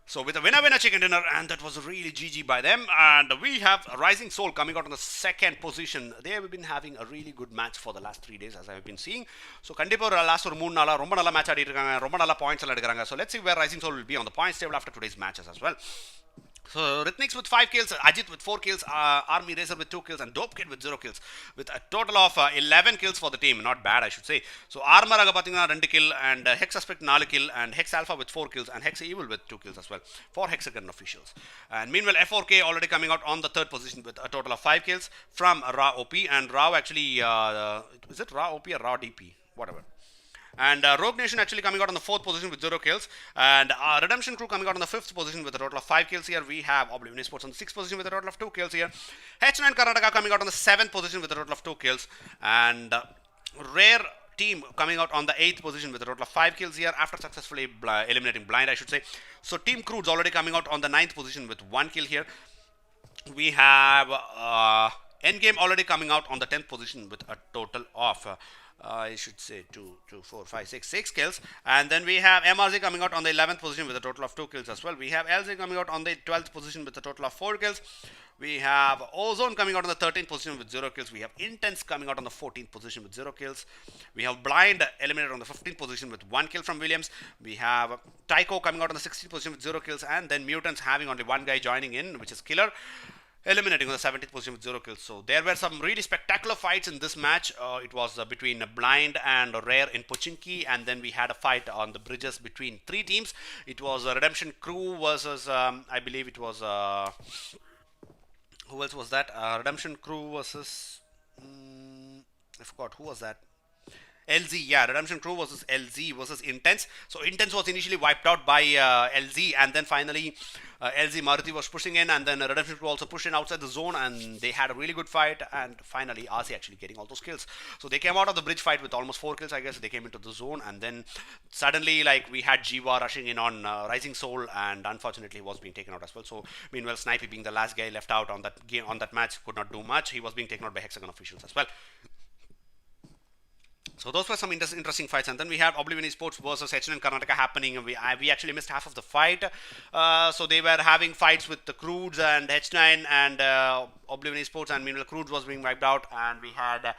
So with a winner chicken dinner, and that was really GG by them. And we have Rising Soul coming out on the second position. They have been having a really good match for the last 3 days, as I have been seeing. So kandipa last or 3 nala romba nalla match aadiirukanga, romba nalla points alla edukranga. So let's see where Rising Soul will be on the points table after today's matches as well. So Rhythmix with 5 kills, Ajit with 4 kills, Army Racer with 2 kills, and Dope Kid with 0 kills, with a total of 11 kills for the team. Not bad, I should say. So Armor aga pathina 2 kill, and Hex Suspect 4 kill, and Hex Alpha with 4 kills, and Hex Evil with 2 kills as well for Hexagon officials. And meanwhile, F4K already coming out on the third position with a total of 5 kills from Ra OP, and Ra actually is it Ra OP or Ra DP, whatever. And Rogue Nation actually coming out on the 4th position with 0 kills. And Redemption Crew coming out on the 5th position with a total of 5 kills here. We have Oblivion Esports on the 6th position with a total of 2 kills here. H9 Karnataka coming out on the 7th position with a total of 2 kills. And Rare Team coming out on the 8th position with a total of 5 kills here after successfully eliminating Blind, I should say. So Team CROODS already coming out on the 9th position with 1 kill here. We have Endgame already coming out on the 10th position with a total of I should say 6 kills. And then we have MRZ coming out on the 11th position with a total of 2 kills as well. We have LZ coming out on the 12th position with a total of 4 kills. We have Ozone coming out on the 13th position with 0 kills. We have Intense coming out on the 14th position with 0 kills. We have Blind eliminated on the 15th position with 1 kill from Williams. We have TYCO coming out on the 16th position with 0 kills. And then Mutants having only 1 guy joining in, which is Killer, eliminating on the 17th position with 0 kills. So there were some really spectacular fights in this match. It was between Blind and Rare in Pochinki, and then we had a fight on the bridges between 3 teams. It was Redemption Crew versus I believe it was who else was that? Redemption Crew versus I forgot who was that. LZ, yeah, Redemption Crew versus LZ versus Intense. So Intense was initially wiped out by LZ, and then finally LZ Maruti was pushing in, and then Redemption Crew also pushed in outside the zone, and they had a really good fight, and finally RC actually getting all those kills. So they came out of the bridge fight with almost 4 kills, I guess. They came into the zone, and then suddenly, like, we had Jiva rushing in on Rising Soul, and unfortunately was being taken out as well. So meanwhile, Snipey, being the last guy left out on that game, on that match, could not do much. He was being taken out by Hexagon officials as well. So those were some interesting fights, and then we had Oblivion Esports versus H9 Karnataka happening. We actually missed half of the fight, so they were having fights with the CROODS and H9 and Oblivion Esports, and meanwhile CROODS was being wiped out, and we had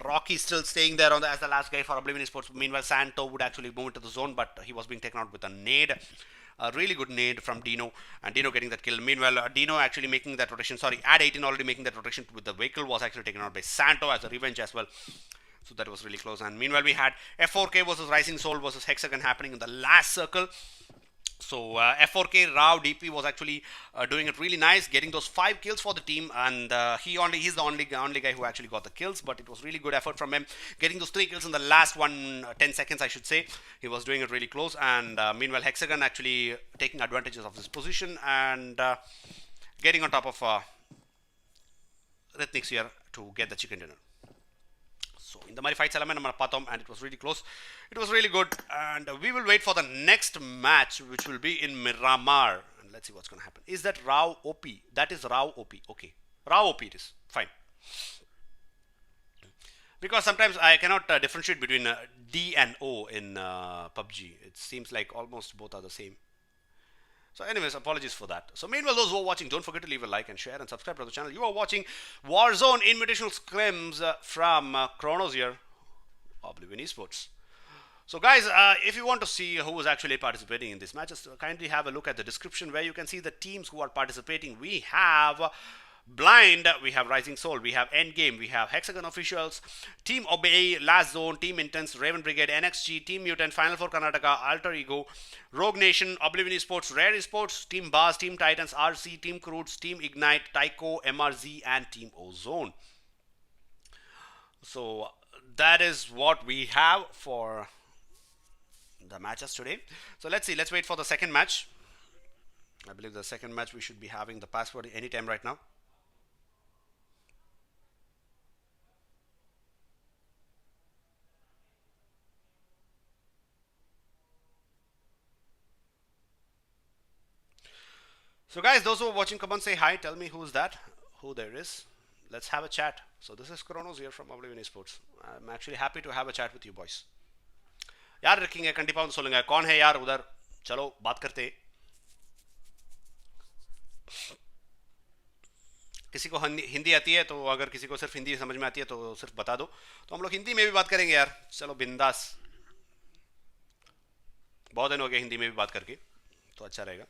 Rocky still staying there as the last guy for Oblivion Esports. Meanwhile, SANHOK would actually move into the zone, but he was being taken out with a nade. A really good nade from Dino, and Dino getting that kill. Meanwhile, Dino actually making that rotation. Sorry, Ad18 already making that rotation with the vehicle was actually taken out by SANHOK as a revenge as well. So that was really close. And meanwhile, we had F4K versus Rising Soul versus Hexagon happening in the last circle. So F4K Rao DP was actually doing it really nice, getting those 5 kills for the team, and he's the only guy who actually got the kills. But it was really good effort from him, getting those 3 kills in the last 10 seconds, I should say. He was doing it really close, and meanwhile Hexagon actually taking advantages of this position and getting on top of Rhythmix here to get the chicken dinner. So in the Mari fights element, and it was really close. It was really good, and we will wait for the next match, which will be in Miramar. And let's see what's going to happen. Is that Rao OP? That is Rao OP. Okay, Rao OP it is. Fine. Because sometimes I cannot differentiate between D and O in PUBG. It seems like almost both are the same. So anyways, apologies for that. So meanwhile, those who are watching, don't forget to leave a like and share and subscribe to the channel. You are watching WARZONE Invitational Scrims from Chronos here, Oblivion Esports. So guys, if you want to see who is actually participating in this match, just kindly have a look at the description where you can see the teams who are participating. We have Blind, we have Rising Soul, we have Endgame, we have Hexagon officials, Team Obey, Last Zone, Team Intense, Raven Brigade, NXG, Team Mutant, Final Four Karnataka, Alter Ego, Rogue Nation, Oblivion Esports, Rare Esports, Team BAAZ, Team Titans, RC, Team CROODS, Team Ignite, TYCO, MRZ, and Team OZONE. So that is what we have for the matches today. So let's see, let's wait for the second match. I believe the second match we should be having the password anytime right now. So guys, those who are watching, come on, say hi. Tell me who's that, who there is. Let's have a chat. So this is Kronos here from Oblivion Esports. I'm actually happy to have a chat with you boys. यार रखेंगे कंटिपा सोलूंगा कौन है यार उधर चलो बात करते किसी को हिंदी आती है तो अगर किसी को सिर्फ हिंदी समझ में आती है तो सिर्फ बता दो तो हम लोग हिंदी में भी बात करेंगे यार चलो बिंदास बहुत दिन हो गए हिंदी में भी बात करके तो अच्छा रहेगा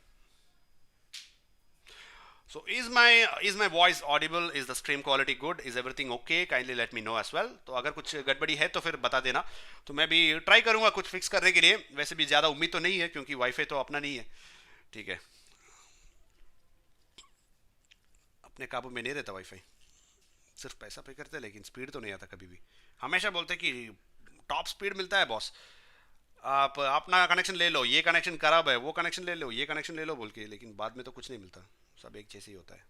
So is my voice audible? Is the stream quality good? Is everything okay? Kindly let me know as well. तो अगर कुछ गड़बड़ी है तो फिर बता देना तो मैं भी ट्राई करूंगा कुछ फिक्स करने के लिए वैसे भी ज़्यादा उम्मीद तो नहीं है क्योंकि वाईफाई तो अपना नहीं है ठीक है अपने काबू में नहीं रहता वाईफाई सिर्फ पैसा पे करते लेकिन स्पीड तो नहीं आता कभी भी हमेशा बोलते कि टॉप स्पीड मिलता है बॉस आप अपना कनेक्शन ले लो ये कनेक्शन खराब है वो कनेक्शन ले लो ये कनेक्शन ले लो बोल के लेकिन बाद में तो कुछ नहीं मिलता सब एक जैसे ही होता है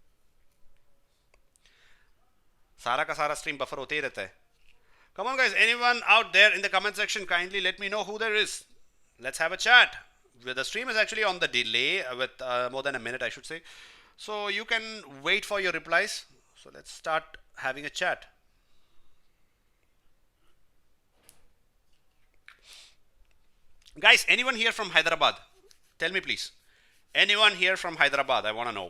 सारा का सारा स्ट्रीम बफर होते ही रहता है come on guys anyone out there in the comment section kindly let me know who there is let's have a chat the stream is actually on the delay with more than a minute I should say so you can wait for your replies so let's start having a chat guys anyone here from Hyderabad tell me please anyone here from Hyderabad I want to know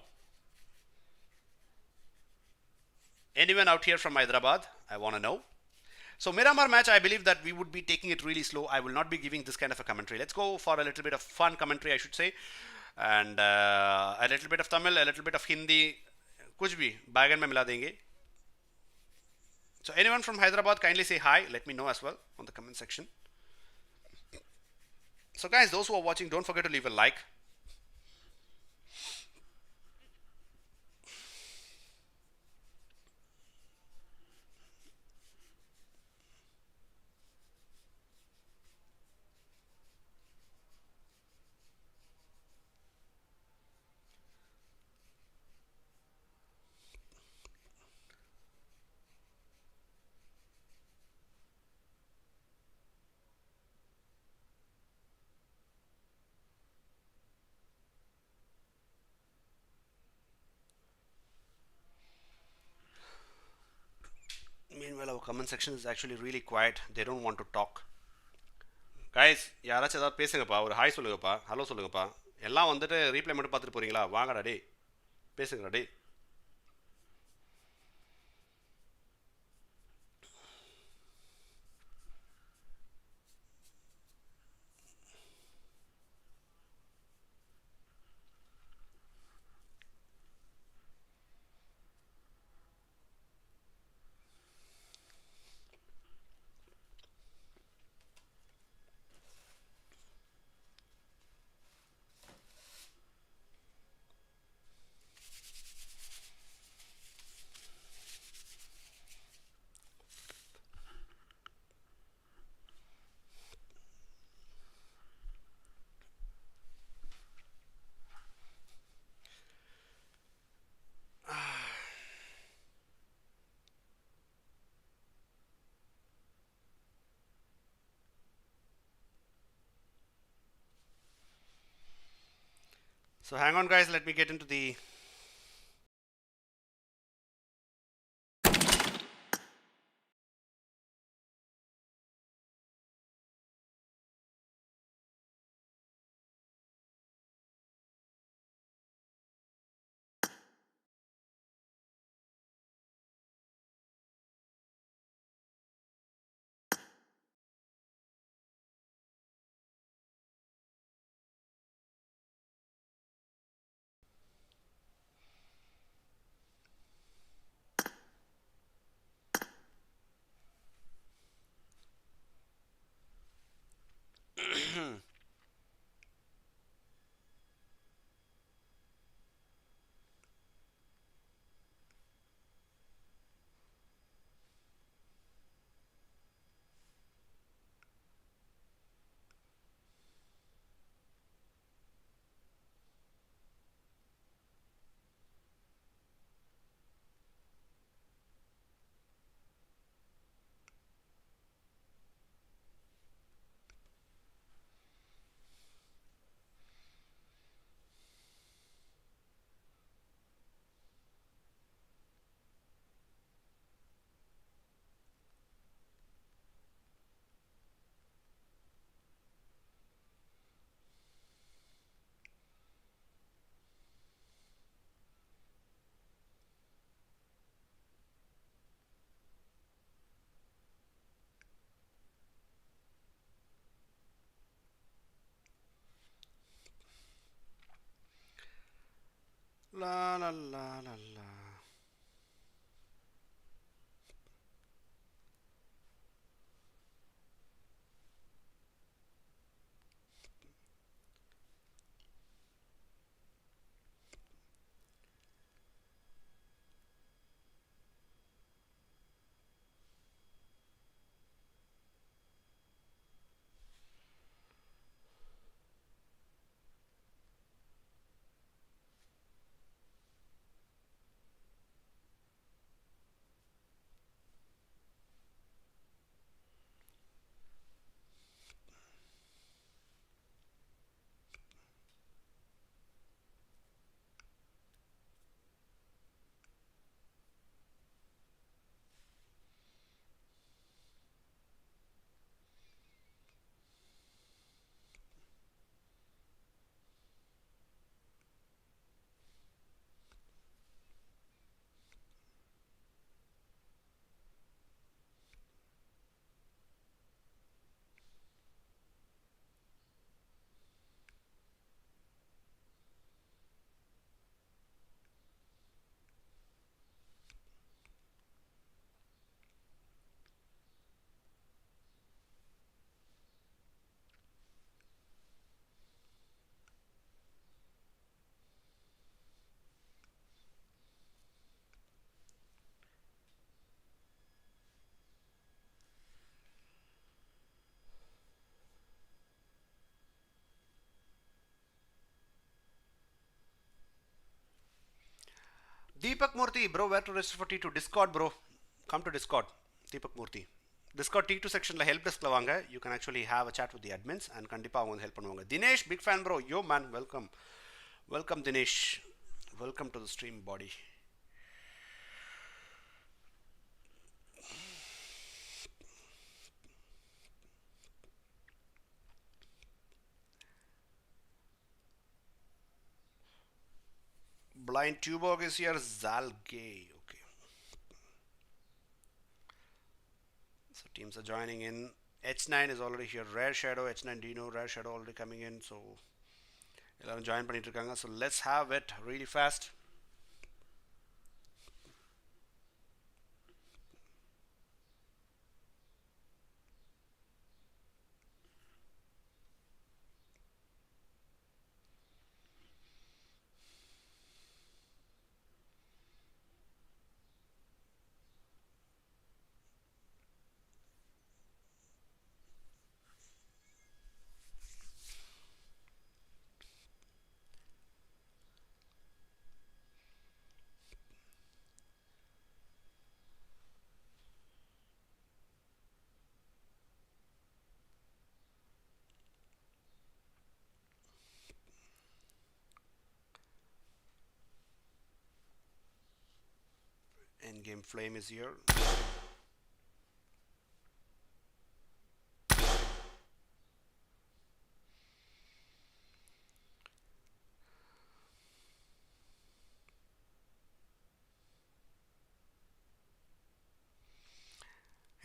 anyone out here from Hyderabad I want to know so Miramar match I believe that we would be taking it really slow I will not be giving this kind of a commentary let's go for a little bit of fun commentary I should say and a little bit of Tamil a little bit of Hindi kuch bhi bagan mein mila denge so anyone from Hyderabad kindly say hi let me know as well on the comment section so guys those who are watching don't forget to leave a like meanwhile our comment section is actually really quiet they don't want to talk guys யாராச்சும் ஏதாவது பேசுங்கப்பா ஒரு hi சொல்லுங்கப்பா hello சொல்லுங்கப்பா எல்லாம் வந்துட்டு reply மட்டும் பார்த்துட்டு போறீங்களா வாங்கடா டே பேசுங்கடா டே So hang on guys, let me get into the La la la la la. Deepak Murthy, bro, where to register for T2? Discord, bro. Come to Discord. Deepak Murthy. Discord T2 section la help desk la vaanga. You can actually have a chat with the admins and kandipa avanga help பண்ணுவாங்க. Dinesh, big fan, bro. Yo, man, welcome. Welcome, Dinesh. Welcome to the stream, body. Blind Tubog is here. Zalgay. Okay. So teams are joining in. H9 is already here. Rare Shadow, H9 Dino, Rare Shadow already coming in. So எல்லாரும் join பண்ணிட்டு இருக்காங்க. So let's have it really fast. Endgame Flame is here.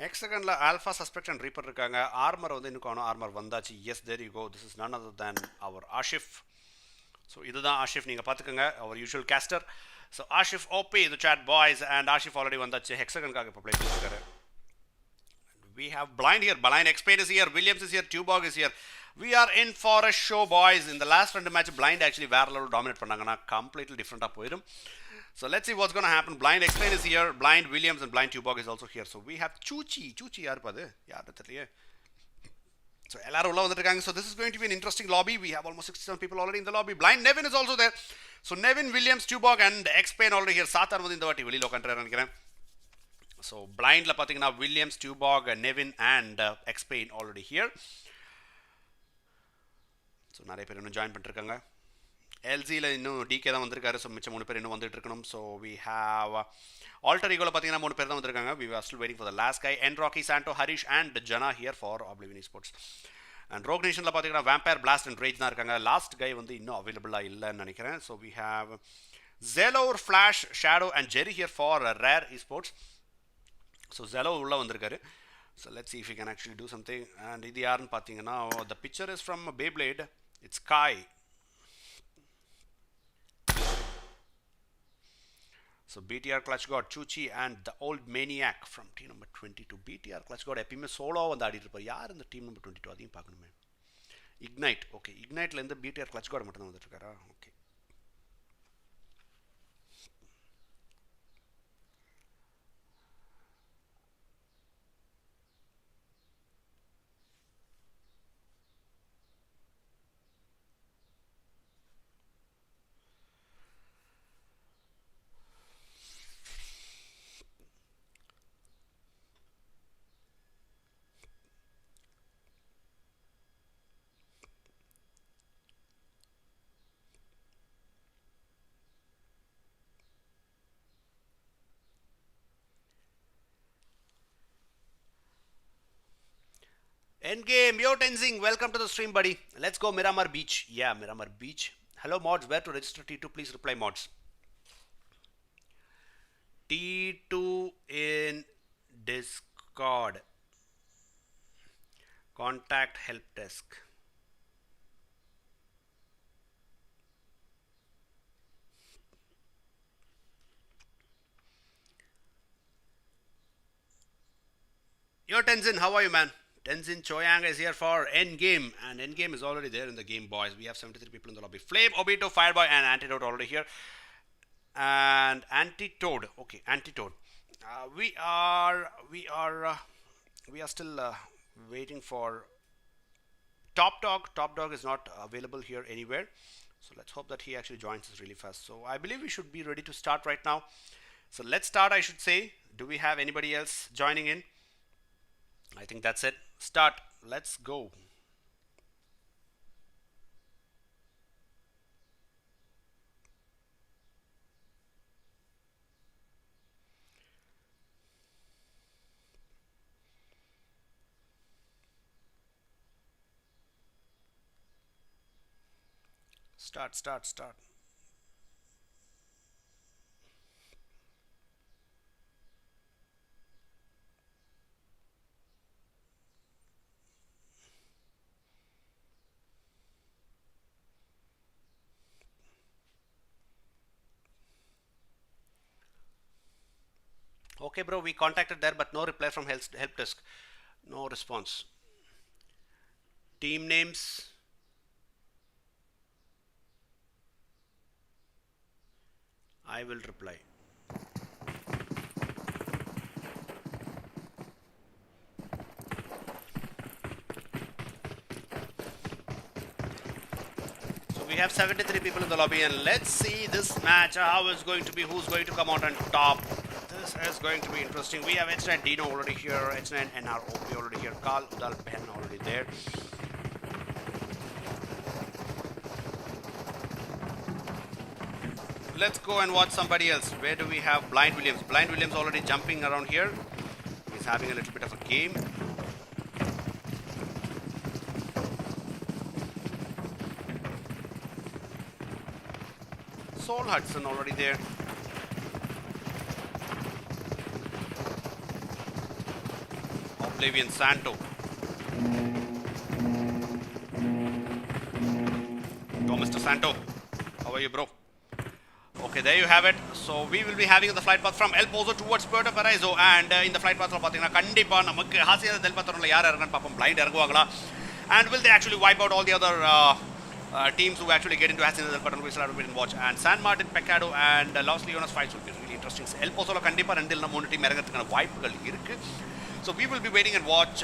Hexagon la Alpha Suspect and Reaper இருக்காங்க. Armor வந்து இன்னும் காணோம். Armor வந்தாச்சு. Yes, there you go. This is none other than our ASHIF. So இதுதான் ASHIF, நீங்க பாத்துக்கங்க. Our usual caster. So ASHIF OP the chat boys, and ASHIF already வந்தாச்சு. Hexagon காக இப்போ ப்ளே பண்ணிருக்காரு. We have Blind here. Blind X-Pain is here. Williams is here. Tubog is here. We are in for a show, boys. In the last round match, Blind actually வேற level dominate பண்ணாங்கன்னா completely different போயிடும். So let's see what's going to happen. Blind X-Pain is here. Blind Williams and Blind Tubog is also here. So we have Chuchi. Chuchi yaar padu? Yaar தெரியலையே. So எல்லாரும் உள்ள வந்துட்டாங்க. So this is going to be an interesting lobby. We have almost 67 people already in the lobby. Blind Nevin is also there. So Nevin, Williams, Tubog and X-Pain already here. சாத்தார் வந்து இந்த வாட்டி வெளியில உட்கார்ந்துறாரு நினைக்கிறேன். So Blind la பாத்தீங்கன்னா Williams, Tubog, Nevin and X-Pain already here. So நிறைய பேர் இன்னும் join பண்ணிருக்காங்க. LZல இன்னும் DK தான் வந்திருக்காரு. ஸோ மிச்சம் 3 பேர் இன்னும் வந்துட்டு இருக்கணும். ஸோ we have Alter Egoல பார்த்தீங்கன்னா 3 பேர் தான் வந்திருக்காங்க. We are still waiting for the last guy. N Rocky, Santo, Harish and Jana here for Oblivion Esports. And Rogue Nationல பார்த்தீங்கன்னா Vampire, Blast and Rage தான் இருக்காங்க. லாஸ்ட் guy வந்து இன்னும் அவைலபிளாக இல்லைன்னு நினைக்கிறேன். So we have Zelor, Flash, Shadow and Jerry here for Rare Esports. So Zelor உள்ள வந்திருக்காரு. So let's see if we can actually do something. And இது யாருன்னு பார்த்தீங்கன்னா the picture is from Beyblade. It's Kai. So BTR Clutch God, Chuchi and the old maniac from team number 22. BTR Clutch God எப்பயுமே solo வந்து ஆடிட்டு இருப்பார். யார் இந்த team number 22 அதையும் பார்க்கணுமே. இக்னைட், ஓகே, இக்னைட்லேருந்து BTR Clutch God மட்டும் தான் வந்துட்டு இருக்காரா? Okay. Endgame, yo Tenzing, welcome to the stream, buddy. Let's go Miramar Beach. Yeah, Miramar Beach. Hello mods, where to register T2? Please reply mods. T2 in Discord. Contact help desk. Yo Tenzin, how are you, man? Tenzin Choyang is here for Endgame, and Endgame is already there in the game, boys. We have 73 people in the lobby. Flame, Obito, Fireboy, and Antidote already here. And Antitoad, okay, Antitoad. We are still waiting for Top Dog. Top Dog is not available here anywhere, so let's hope that he actually joins us really fast. So I believe we should be ready to start right now. So let's start, I should say. Do we have anybody else joining in? I think that's it. Start. Let's go. Start. Okay, bro, we contacted there, but no reply from help desk. No response. Team names. I will reply. So we have 73 people in the lobby, and let's see this match. How it's going to be, who's going to come out on top. This is going to be interesting. We have H9 Dino already here, H9 NROP already here, Carl Udal Ben already there. Let's go and watch somebody else. Where do we have Blind Williams? Blind Williams already jumping around here. He's having a little bit of a game. Soul Hudson already there. Oblivion Santo. Go, Mr. Santo. How are you, bro? Okay, there you have it. So we will be having the flight path from El Pozo towards Puerto Paraíso, and in the flight path kandipa namakku Hacienda del Patronla yaar irangan paapam blind iranguvangala, and will they actually wipe out all the other teams who actually get into Hacienda del Patron? We shall have to wait and watch. And San Martin, Pecado and Los Leones fights will be really interesting. El Pozo la kandipa rendil na moonu team irangathukana vaaipugal irukku. So we will be waiting and watch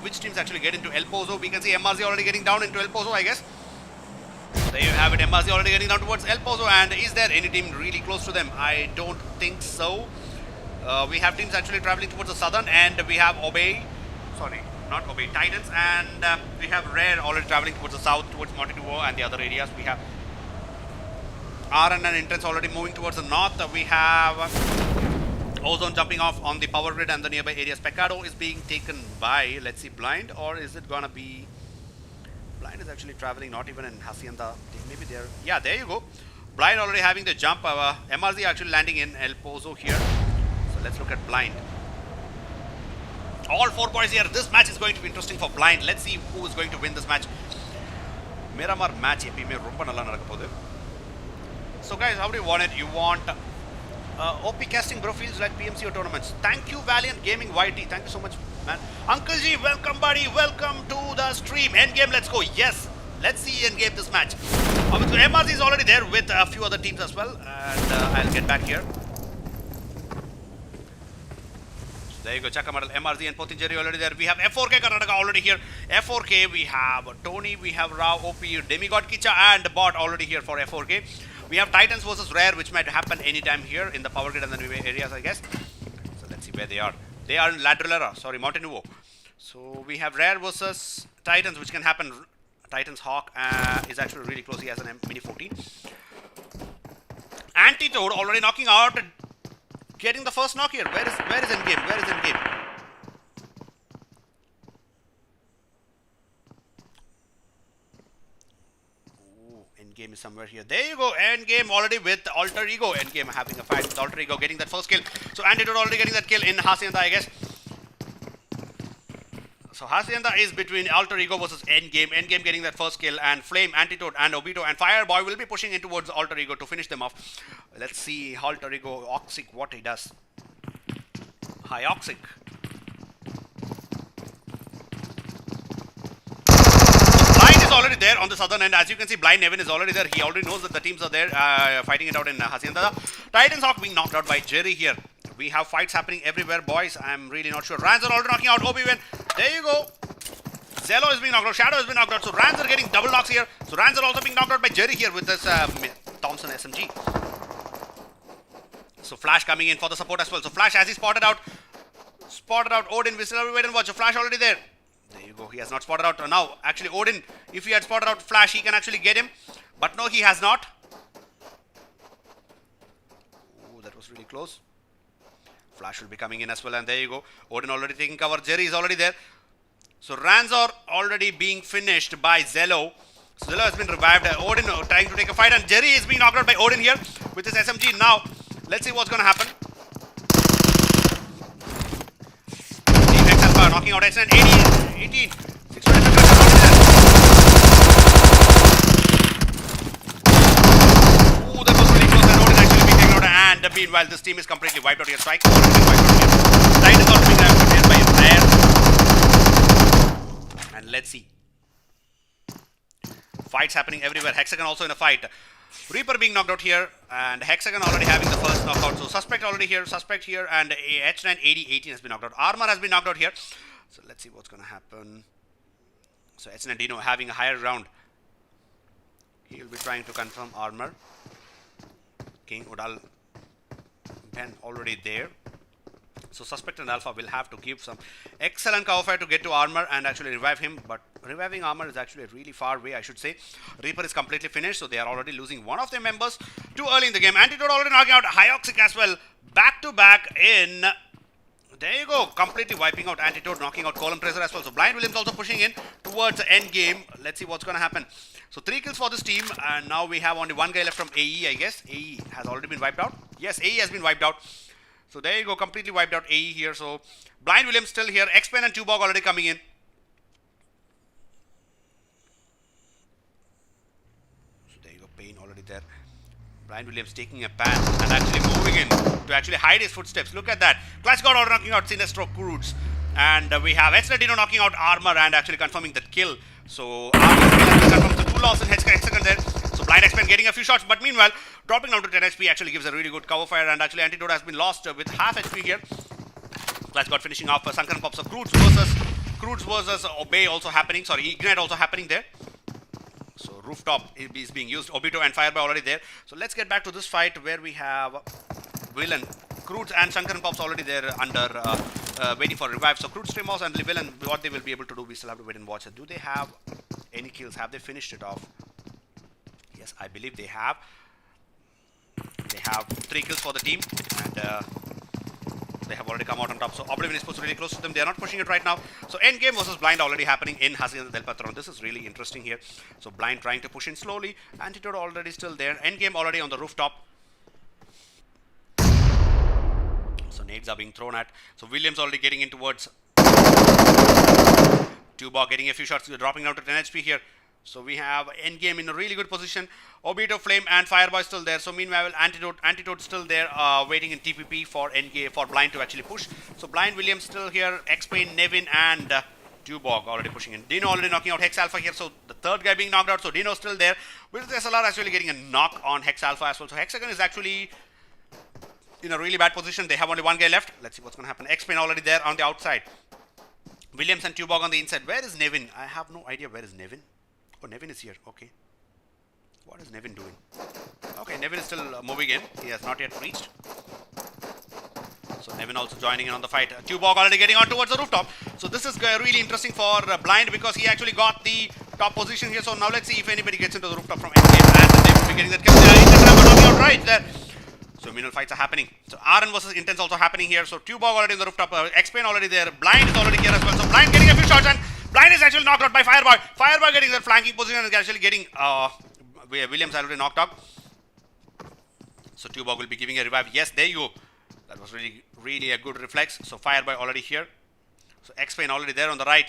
which teams actually get into El Pozo. We can see MRZ already getting down into El Pozo, I guess. There you have it, MRZ already getting down towards El Pozo, and is there any team really close to them? I don't think so. We have teams actually traveling towards the southern, and we have Titans, and we have Rare already traveling towards the south, towards Montevideo and the other areas. We have RN and Intense already moving towards the north. We have Ozone jumping off on the power grid and the nearby areas. Pecado is being taken by, let's see, Blind, or is it gonna be... Blind is actually traveling not even in Hacienda. Maybe there. Yeah, there you go. Blind already having the jump. MRZ actually landing in El Pozo here. So let's look at Blind. All four boys here. This match is going to be interesting for Blind. Let's see who is going to win this match. Miramar match. So guys, how do you want it? You want OP casting bro feels like PMCO tournaments. Thank you Valiant Gaming YT. Thank you so much, man. Uncle G, welcome buddy. Welcome to the stream. Endgame, let's go. Yes, let's see Endgame this match. MRZ is already there with a few other teams as well. And I'll get back here. There you go, Chakamadal, MRZ and Pothinjeri already there. We have F4K Karnataka already here. F4K, we have Tony, we have Rao, OP, Demigod Kicha and Bot already here for F4K. We have Titans versus Rare, which might happen anytime here in the power grid and the areas, I guess. So let's see where they are. They are in Ladrillera, sorry, Montenuvo. So we have Rare versus Titans, which can happen. Titans Hawk is actually really close. He has an Mini 14. Antitoad already knocking out. Getting the first knock here. Where is Endgame? Where is Endgame? Ooh, Endgame is somewhere here. There you go. Endgame already with Alter Ego. Endgame having a fight with Alter Ego, getting that first kill. So Antitoad already getting that kill in Hacienda, I guess. So Hacienda is between Alter Ego versus Endgame. Endgame getting that first kill, and Flame, Antitoad, and Obito and Fireboy will be pushing in towards Alter Ego to finish them off. Let's see Alter Ego, Oxic, what he does. Hi, Oxic. Blind is already there on the southern end. As you can see, Blind Nevin is already there. He already knows that the teams are there fighting it out in Hacienda. Titans Hawk being knocked out by Jerry here. We have fights happening everywhere, boys. I'm really not sure. Rans are already knocking out Oblivion. There you go. Zello is being knocked out. Shadow has been knocked out. So Rans are getting double knocks here. So Rans are also being knocked out by Jerry here with this Thompson SMG. So Flash coming in for the support as well. So Flash, as he spotted out Odin. We still have to wait and watch. So Flash already there. There you go. He has not spotted out. Now, actually, Odin, if he had spotted out Flash, he can actually get him. But no, he has not. Oh, that was really close. Flash will be coming in as well, and there you go. Odin already taking cover. Jerry is already there. So Rans are already being finished by Zello. So Zello has been revived. Odin trying to take a fight, and Jerry is being knocked out by Odin here with his SMG. Now, let's see what's going to happen. Team X Alpha knocking out X9, 18. 6 Ooh, that was really close, and Odin actually being taken out. And meanwhile, this team is completely wiped out here. TYCO Titans also being wiped by Rare. And let's see. Fights happening everywhere. Hexagon also in a fight. Reaper being knocked out here, and Hexagon already having the first knockout. So Suspect already here, Suspect here, and H9 80 18 has been knocked out. Armor has been knocked out here. So let's see what's going to happen. So H9 Dino having a higher round. He will be trying to confirm Armor. King Udal Ben already there. So Suspect and Alpha will have to give some excellent cover fire to get to Armor and actually revive him. But reviving Armor is actually a really far way, I should say. Reaper is completely finished, so they are already losing one of their members too early in the game. Antitoad already knocking out Hyoxic as well. Back to back in. There you go. Completely wiping out Antitoad, knocking out Column Tracer as well. So Blind Williams also pushing in towards the end game. Let's see what's going to happen. So 3 kills for this team, and now we have only 1 guy left from AE, I guess. AE has already been wiped out. Yes, AE has been wiped out. So there you go, completely wiped out AE here. So Blind Williams still here. X-Pen and Tubog already coming in. So there you go, Pain already there. Blind Williams taking a pan and actually moving in to actually hide his footsteps. Look at that. Clash God already knocking out Sinestro CROODS. And we have H9 knocking out Armor and actually confirming that kill. So Armor confirms the 2 loss in Hexagon there. So Blind X-Men getting a few shots, but meanwhile, dropping down to 10 HP actually gives a really good cover fire, and actually Antidote has been lost with half HP here. Clash God finishing off Sunken Pops. So CROODS versus Obey also happening. Sorry, Ignite also happening there. So Rooftop is being used. Obito and Fireboy already there. So let's get back to this fight where we have Villain, CROODS and Sunken Pops already there under waiting for revive. So CROODS, Streamhouse and Villain, what they will be able to do, we still have to wait and watch. Do they have any kills? Have they finished it off? Yes, I believe they have. They have 3 kills for the team, and they have already come out on top. So Oblivion Esports really close to them. They are not pushing it right now. So Endgame versus Blind already happening in Hacienda del Patron. This is really interesting here. So Blind trying to push in slowly. Antidote already still there. Endgame already on the rooftop. So nades are being thrown at. So Williams already getting in towards Tubog, getting a few shots, dropping down to 10 HP here. So we have Endgame in a really good position. Obito, Flame and Fireboy still there. So meanwhile, Antidote still there, waiting in TPP for Endgame, for Blind to actually push. So Blind, Williams still here, X-Pain, Nevin and Dubog already pushing in. Dino already knocking out Hex Alpha here. So the third guy being knocked out. So Dino still there. With SLR actually getting a knock on Hex Alpha as well. So Hexagon is actually in a really bad position. They have only one guy left. Let's see what's going to happen. X-Pain already there on the outside. Williams and Tubog on the inside. Where is Nevin? I have no idea where is Nevin. Oh, Nevin is here. Okay. What is Nevin doing? Okay, Nevin is still moving in. He has not yet reached. So Nevin also joining in on the fight. Tubog already getting on towards the rooftop. So this is really interesting for Blind because he actually got the top position here. So now let's see if anybody gets into the rooftop from Endgame. And they will be getting that kill. Knocking out right there. So minimal fights are happening. So RN versus Intense also happening here. So Tubog already in the rooftop. X-Pain already there. Blind is already here as well. So Blind getting a few shots and Blind is actually knocked out by Fireboy. Fireboy getting the flanking position and is actually getting Williams already knocked out. So Tubog will be giving a revive. Yes, there you go. That was really a good reflex. So Fireboy already here. So X-Pain already there on the right.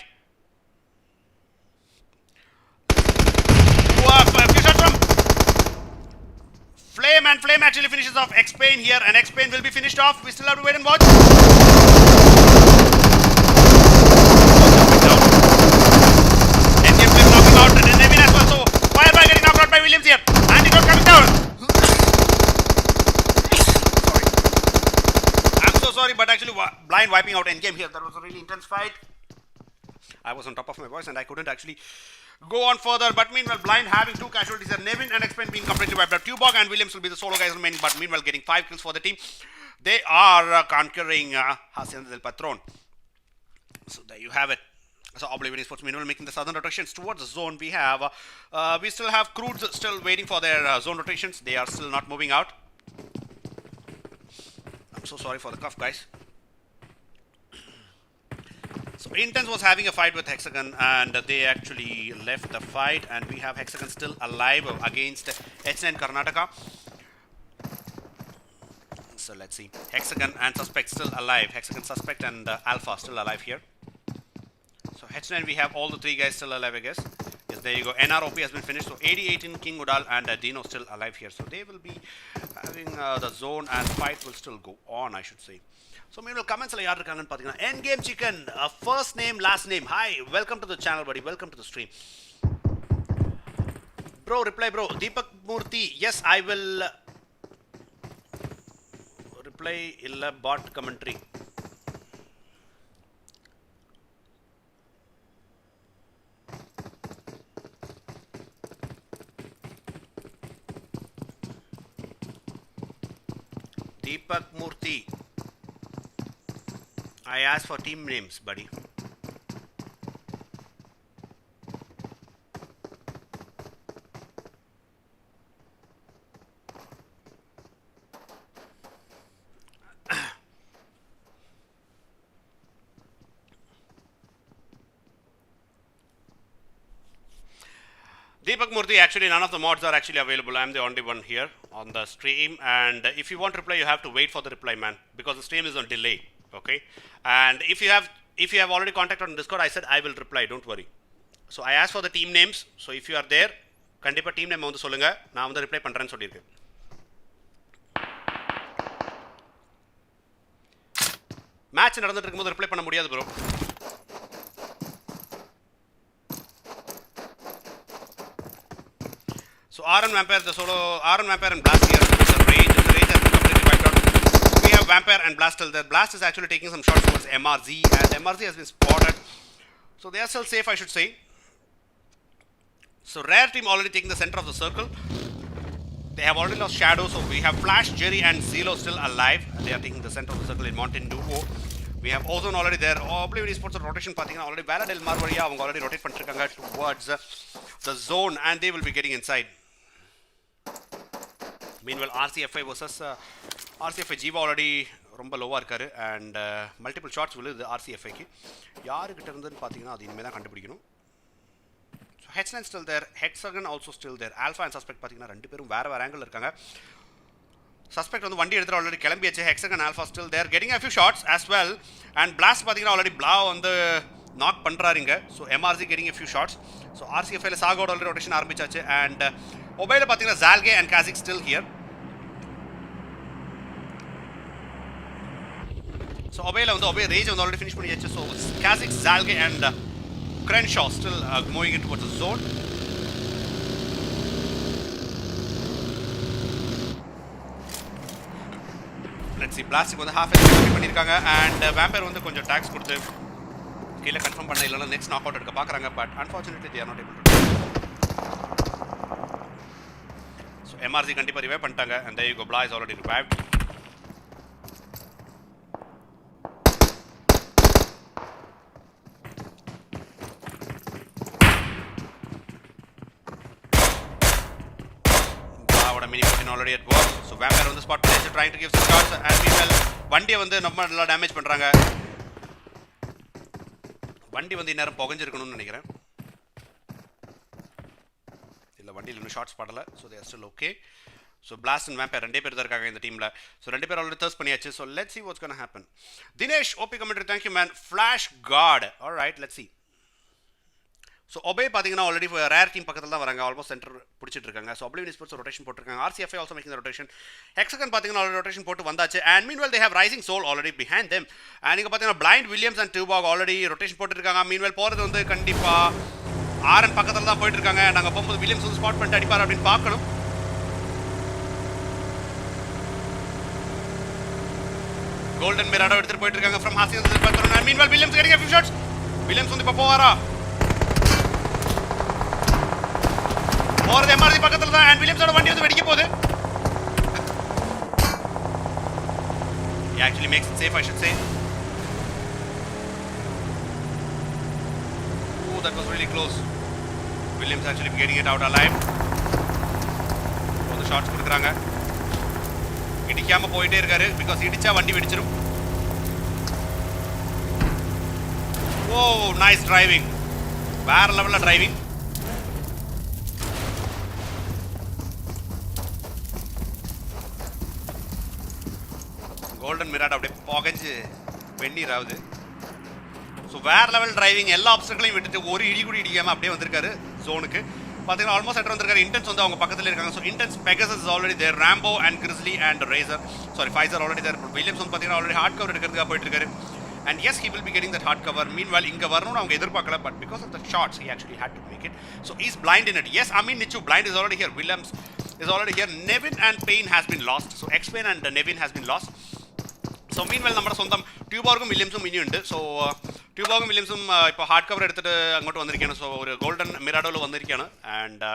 A few shots from Flame, and Flame actually finishes off X-Pain here, and X-Pain will be finished off. We still have to wait and watch. Endgame Flame knocking out and Nevin as well. So Fireboy getting knocked out by Williams here. Antidote coming down. Sorry. I'm so sorry, but actually Blind wiping out Endgame here. That was a really intense fight. I was on top of my voice and I couldn't actually go on further, but meanwhile Blind having two casualties are Nevin and X-Pain being completely wiped out. Tubog and Williams will be the solo guys remaining, but meanwhile getting 5 kills for the team. They are conquering Hacienda del Patron. So there you have it. So Oblivion Esports meanwhile making the southern rotations towards the zone. We have we still have CROODS still waiting for their zone rotations. They are still not moving out. I'm so sorry for the cough, guys. So Intense was having a fight with Hexagon and they actually left the fight, and we have Hexagon still alive against H9 Karnataka. So let's see. Hexagon and Suspect still alive. Hexagon, Suspect and Alpha still alive here. So H9 we have all the 3 guys still alive, I guess. Yes, there you go. NROP has been finished. So 80-18 King Udal and Dino still alive here. So they will be having the zone and fight will still go on, I should say. So meanwhile comments la yaar irukanga pathina Endgame Chicken, first name last name. Hi, welcome to the channel buddy, welcome to the stream. Bro, reply bro. Deepak Murthy, yes I will reply illa bot commentary. Deepak Murthy, I asked for team names, buddy. Deepak Murthy, actually none of the mods are actually available. I'm the only one here on the stream, and if you want to reply, you have to wait for the reply, man, because the stream is on delay. Okay, and if you have already contacted on Discord, I said I will reply, don't worry. So I asked for the team names. So if you are there, kandipa team name vandu solunga, na vandu reply pandren sollirukken. Match நடந்துட்டு இருக்கும்போது reply பண்ண முடியாது bro. So RN Vampire, the solo RN Vampire and Blast here. It's a range has been completely wiped out. We have Vampire and Blast still there. Blast is actually taking some shots towards MRZ, and MRZ has been spotted. So they are still safe, I should say. So Rare team already taking the center of the circle. They have already lost Shadow, so we have Flash, Jerry and Zelo still alive. They are taking the center of the circle in Mountain Duo. We have Ozone already there. Oblivion Esports rotation pathina already Valor Del Mar valiya avanga already rotate பண்ணிருக்காங்க towards the zone, and they will be getting inside. Meanwhile RCFI versus RCFI Jiva already ரொம்ப லோவா இருக்காரு, and multiple shots விழுது RCFI க்கு. யாரு கிட்ட இருந்துன்னு பாத்தீங்கன்னா அது இனிமே தான் கண்டுபிடிக்கணும். So H9 still there, Hexagon also still there. Alpha and Suspect பாத்தீங்கன்னா ரெண்டு பேரும் வேற angle இருக்காங்க. Suspect வந்து வண்டி எடுத்துட்டு already கிளம்பியாச்சு. Hexagon Alpha still there, getting a few shots as well, and Blast பாத்தீங்கன்னா already Blau வந்து knock பண்றாருங்க. So MRZ getting a few shots. So RCF ல சாகோட already rotation ஆரம்பிச்சாச்சு and Obeல பாத்தீங்கன்னா Zalge and Kazik still here. So Obeல வந்து Obe Rage வந்து already finish பண்ணியாச்சு. So Kazik, Zalge and Crenshaw still moving in towards the zone. Let's see, Blastic வந்து half HP பண்ணிருக்காங்க and Vampire வந்து கொஞ்சம் tags கொடுத்து கீழ கன்ஃபார்ம் பண்ண இல்லனா நெக்ஸ்ட் நாக் அவுட் எடுக்க பார்க்கறாங்க but unfortunately they are not able to do it. So MRZ கண்டிப்பா ரிவைவ் பண்ணிட்டாங்க and there you go, BAAZ is already revived. What a mini potion already at work. So Vampire on the spot is trying to give some shots and meanwhile வண்டியை வந்து நம்ம நல்லா damage பண்றாங்க. வண்டி வந்து இன்னும் புகஞ்சிருக்கணும்னு நினைக்கிறேன். இல்ல வண்டியில இன்னும் ஷாட்ஸ் படல. So they are still okay. So Blast and Vampire ரெண்டே பேர் தான் இருக்காங்க இந்த டீம்ல. So ரெண்டே பேர் already thirst பண்ணியாச்சு. So let's see what's going to happen. Dinesh OP commentary, thank you man. Flash guard. All right, let's see. So Obe பாத்தீங்கன்னா already rare team பக்கத்துல தான் வராங்க. Almost center பிடிச்சிட்டு இருக்காங்க. So Oblivion Esports rotation போட்டுருக்காங்க. RCF also making the rotation. HEXAGON பாத்தீங்கன்னா already rotation போட்டு வந்தாச்சு. And meanwhile they have Rising Soul already behind them. And இங்க பாத்தீங்கன்னா Blind Williams and Tubog already rotation போட்டுருக்காங்க. Meanwhile போறது வந்து கண்டிப்பா RN பக்கத்துல தான் போயிட்டு இருக்காங்க. நாங்க போகும்போது வில்லியம்ஸ் வந்து ஸ்பாட் பண்ணிட்டு அடிப்பார் அப்படின்னு பார்க்கணும். Golden Mirado எடுத்துட்டு போயிட்டு இருக்காங்க from Hasi and Zilpatron. And meanwhile Williams getting a few shots. Williams வந்து இப்ப போவாரா? போறது MRZ பக்கத்துல தான் and Williams ஓட வண்டி வந்து வெடிக்க போகுது. He actually makes it safe, I should say. Oh, that was really close. Williams actually getting it out alive. So the shots கொடுக்கறாங்க. இடிக்காம போயிட்டே இருக்காரு because இடிச்சா வண்டி வெடிச்சிரும். Oh, nice driving. வேற லெவல்ல டிரைவிங். Golden Mirado அப்படியே போகஞ்சு வெந்நீர் ஆகுது. ஸோ வேற லெவல் டிரைவிங், எல்லா ஆப்ஸ்டக்களையும் விட்டுட்டு ஒரு இடி கூட இடிக்காம அப்படியே வந்திருக்காரு ஜோனுக்கு. பார்த்தீங்கன்னா ஆல்மோஸ்ட் சென்டர் வந்திருக்காரு. இன்டென்ஸ் வந்து அவங்க பக்கத்தில் இருக்காங்க. So intense Pegasus is already there, Rambo and Grizzly and Racer, sorry Fizer already there. Williams வந்து பார்த்தீங்கன்னா ஆல்ரெடி ஹார்ட் கவர் எடுக்கிறதுக்காக போயிட்டு இருக்காரு. And yes, he will be getting that hard cover. Meanwhile, inga varnonu avanga edirpaakala, but because of the shots, he actually had to make it. So he's blind in it. Yes, I mean Nichu blind is already here. Williams is already here. Nevin and Payne has been lost. So X-Payne and Nevin has been lost. So meanwhile, നമ്മുടെ സ്വന്തം ട്യൂബോർഗും വില്യംസും ഇനിയുണ്ട്. So ട്യൂബോർഗും വില്യംസും ഇപ്പോൾ hard cover എടുത്തിട്ട് അങ്ങോട്ട് വന്നിരിക്കുകയാണ്. So ഒരു golden മിറാഡോയിൽ വന്നിരിക്കുകയാണ്. ആൻഡ്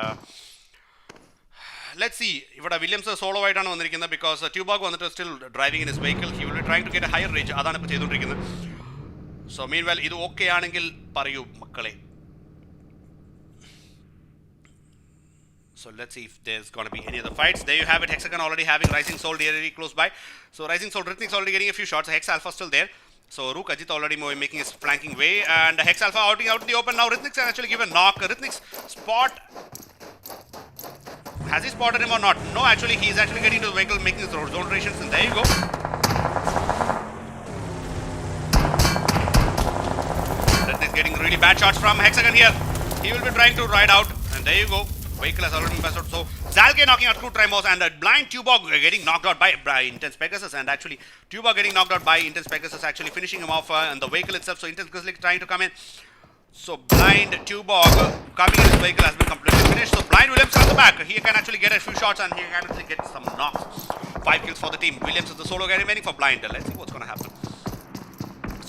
let's see, ഇവിടെ വില്യംസ് സോളോ ആയിട്ടാണ് വന്നിരിക്കുന്നത് ബിക്കോസ് ട്യൂബോർഗ് വന്നിട്ട് still driving in his vehicle. He will be trying to get a higher range. അതാണ് ഇപ്പോൾ ചെയ്തുകൊണ്ടിരിക്കുന്നത്. സോ മീൻവെൽ ഇത് ഓക്കെ ആണെങ്കിൽ പറയൂ മക്കളെ. So let's see if there's going to be any other fights. There you have it. HEXAGON already having Rising Soul very close by. So Rising Soul, Rhythmic's already getting a few shots. Hex Alpha still there. So Rook Ajit already making his flanking way. And Hex Alpha out in the open now. Rhythmic's actually given knock. Rhythmic's spot. Has he spotted him or not? No, actually he's actually getting into the vehicle, making his zone rotations. And there you go. Rhythmic's getting really bad shots from HEXAGON here. He will be trying to ride out. And there you go. Vehicle has already been passed out. So Zalge knocking out CROODS and a blind Tubog getting knocked out by Intense Pegasus, and actually Tubog getting knocked out by Intense Pegasus, actually finishing him off and the vehicle itself. So Intense Grizzly trying to come in. So blind Tubog coming in, his vehicle has been completely finished. So blind Williams at the back. He can actually get a few shots and he can actually get some knocks. 5 kills for the team. Williams is the solo guy remaining for blind. Let's see what's going to happen.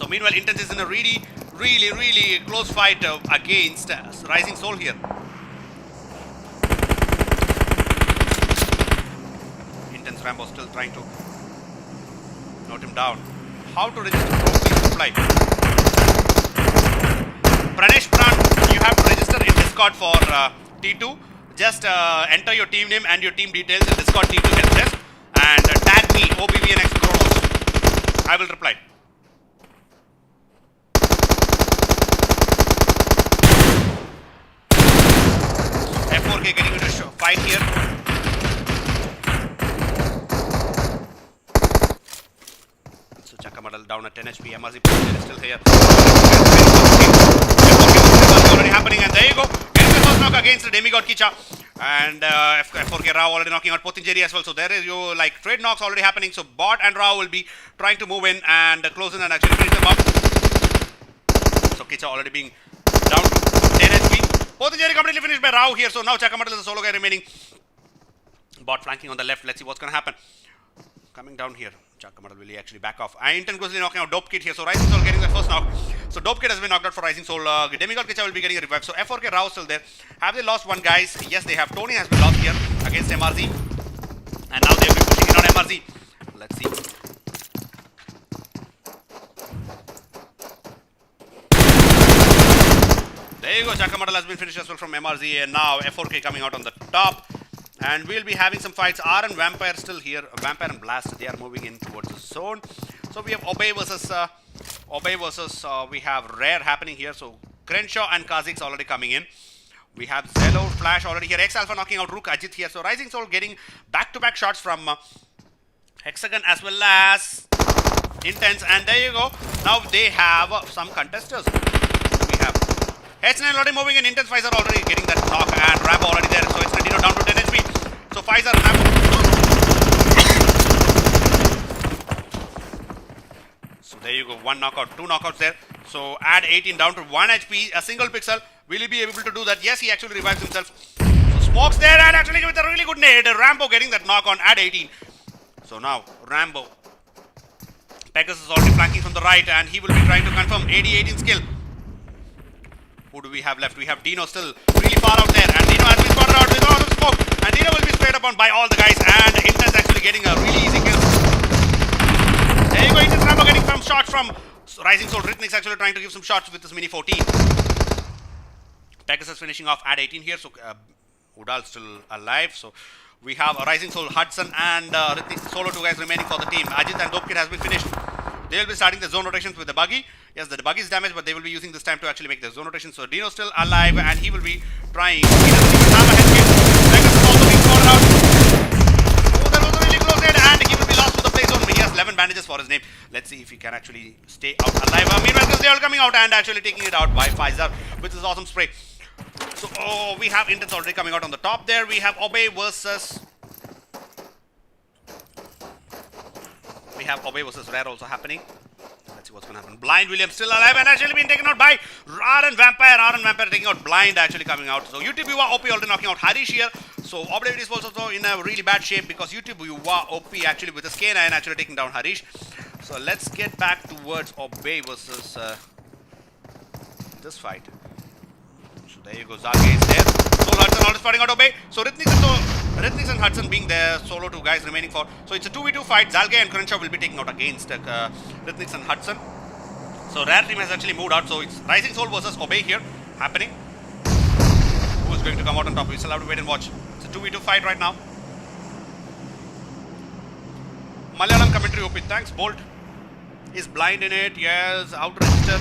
So meanwhile, Intense is in a really close fight against Rising Soul here. Rambo still trying to note him down. How to register? Please reply. Pranesh Pran, you have to register in Discord for T2. Just enter your team name and your team details in Discord T2 help desk and tag me Oblivion Esports. I will reply. F4K getting into a fight here. well down at 10 HP. MRZ is still here. Already happening, and there you go. Getting the first knock against the Demigod Kicha. And F4K Rao already knocking out Pothinjeri as well. So there is like trade knocks already happening. So Bot and Rao will be trying to move in and close in and actually finish them up. So Kicha already being down to 10 HP. Pothinjeri completely finished by Rao here. So now Chakamadal is the solo guy remaining. Bot flanking on the left. Let's see what's going to happen. Coming down here. Chakamadal will actually back off. Intent Grizzly knocking out Dope Kid here. So Rising Soul getting the first knock. So Dope Kid has been knocked out for Rising Soul. Demigod Kicha will be getting a revive. So F4K Rao still there. Have they lost one, guys? Yes, they have. Tony has been lost here against MRZ. And now they'll be pushing in on MRZ. Let's see. There you go. Chakamadal has been finished as well from MRZ. And now F4K coming out on the top. And we'll be having some fights. R and Vampire still here. Vampire and Blast, they are moving in towards the zone. So we have Obey versus we have Rare happening here. So Crenshaw and Kha'Zix already coming in. We have Zello, Flash already here. X Alpha knocking out Rook, Ajit here. So Rising Soul getting back-to-back shots from Hexagon as well as Intense. And there you go. Now they have some contesters. We have H9 already moving in. Intense Pfizer already getting that knock. And Rambo already there. So it's Nintendo down to 10 HP. So Pfizer, Rambo. So there you go. One knockout, two knockouts there. So add 18 down to 1 HP. A single pixel. Will he be able to do that? Yes, he actually revives himself. So Smokes there and actually with a really good nade. Rambo getting that knock on. Add 18. So now Rambo. Pegasus is already flanking from the right and he will be trying to confirm AD18 skill. Who do we have left? We have Dino still really far out there. And Dino has been spotted out with a lot of smoke. And Dino will be sprayed upon by all the guys. And Intense actually getting a really easy kill. There you go. Intense Rambo getting some shots from Rising Soul. Rhythmic's actually trying to give some shots with this Mini 14. Pegasus finishing off at 18 here. So Udal still alive. So we have Rising Soul, Hudson and Rhythmic's solo two guys remaining for the team. Ajit and Dope Kid has been finished. They will be starting the zone rotations with the buggy. Yes, the buggy is damaged, but they will be using this time to actually make the zone rotation. So Dino's still alive and he will be trying. He doesn't even have a head kick. Pegasus is also being spotted out. Oh, that was a really close hit and he will be lost to the play zone. He has 11 bandages for his name. Let's see if he can actually stay out alive. Meanwhile, they are all coming out and actually taking it out by Pfizer with his awesome spray. So, we have Intense already coming out on the top there. We have Obey versus Rare also happening. Let's see what's going to happen. Blind William still alive and actually being taken out by R and Vampire. R and Vampire taking out Blind actually coming out. So YouTube Yuva OP already knocking out Harish here. So Oblivion Esports also in a really bad shape because YouTube Yuva OP actually with a K9 actually taking down Harish. So let's get back towards Obey versus this fight. So there you go. Zalge is there. Soul Hudson already spotting out Obey. So Rhythmix and Hudson being there, solo two guys remaining for. So it's a 2v2 fight. Zalge and Crenshaw will be taking out against Rhythmix and Hudson. So Rare team has actually moved out. So it's Rising Soul versus Obey here happening. Who is going to come out on top? We still have to wait and watch. It's a 2v2 fight right now. Malayalam commentary OP. Thanks, Bolt. Is Blind in it? Yes. Out register.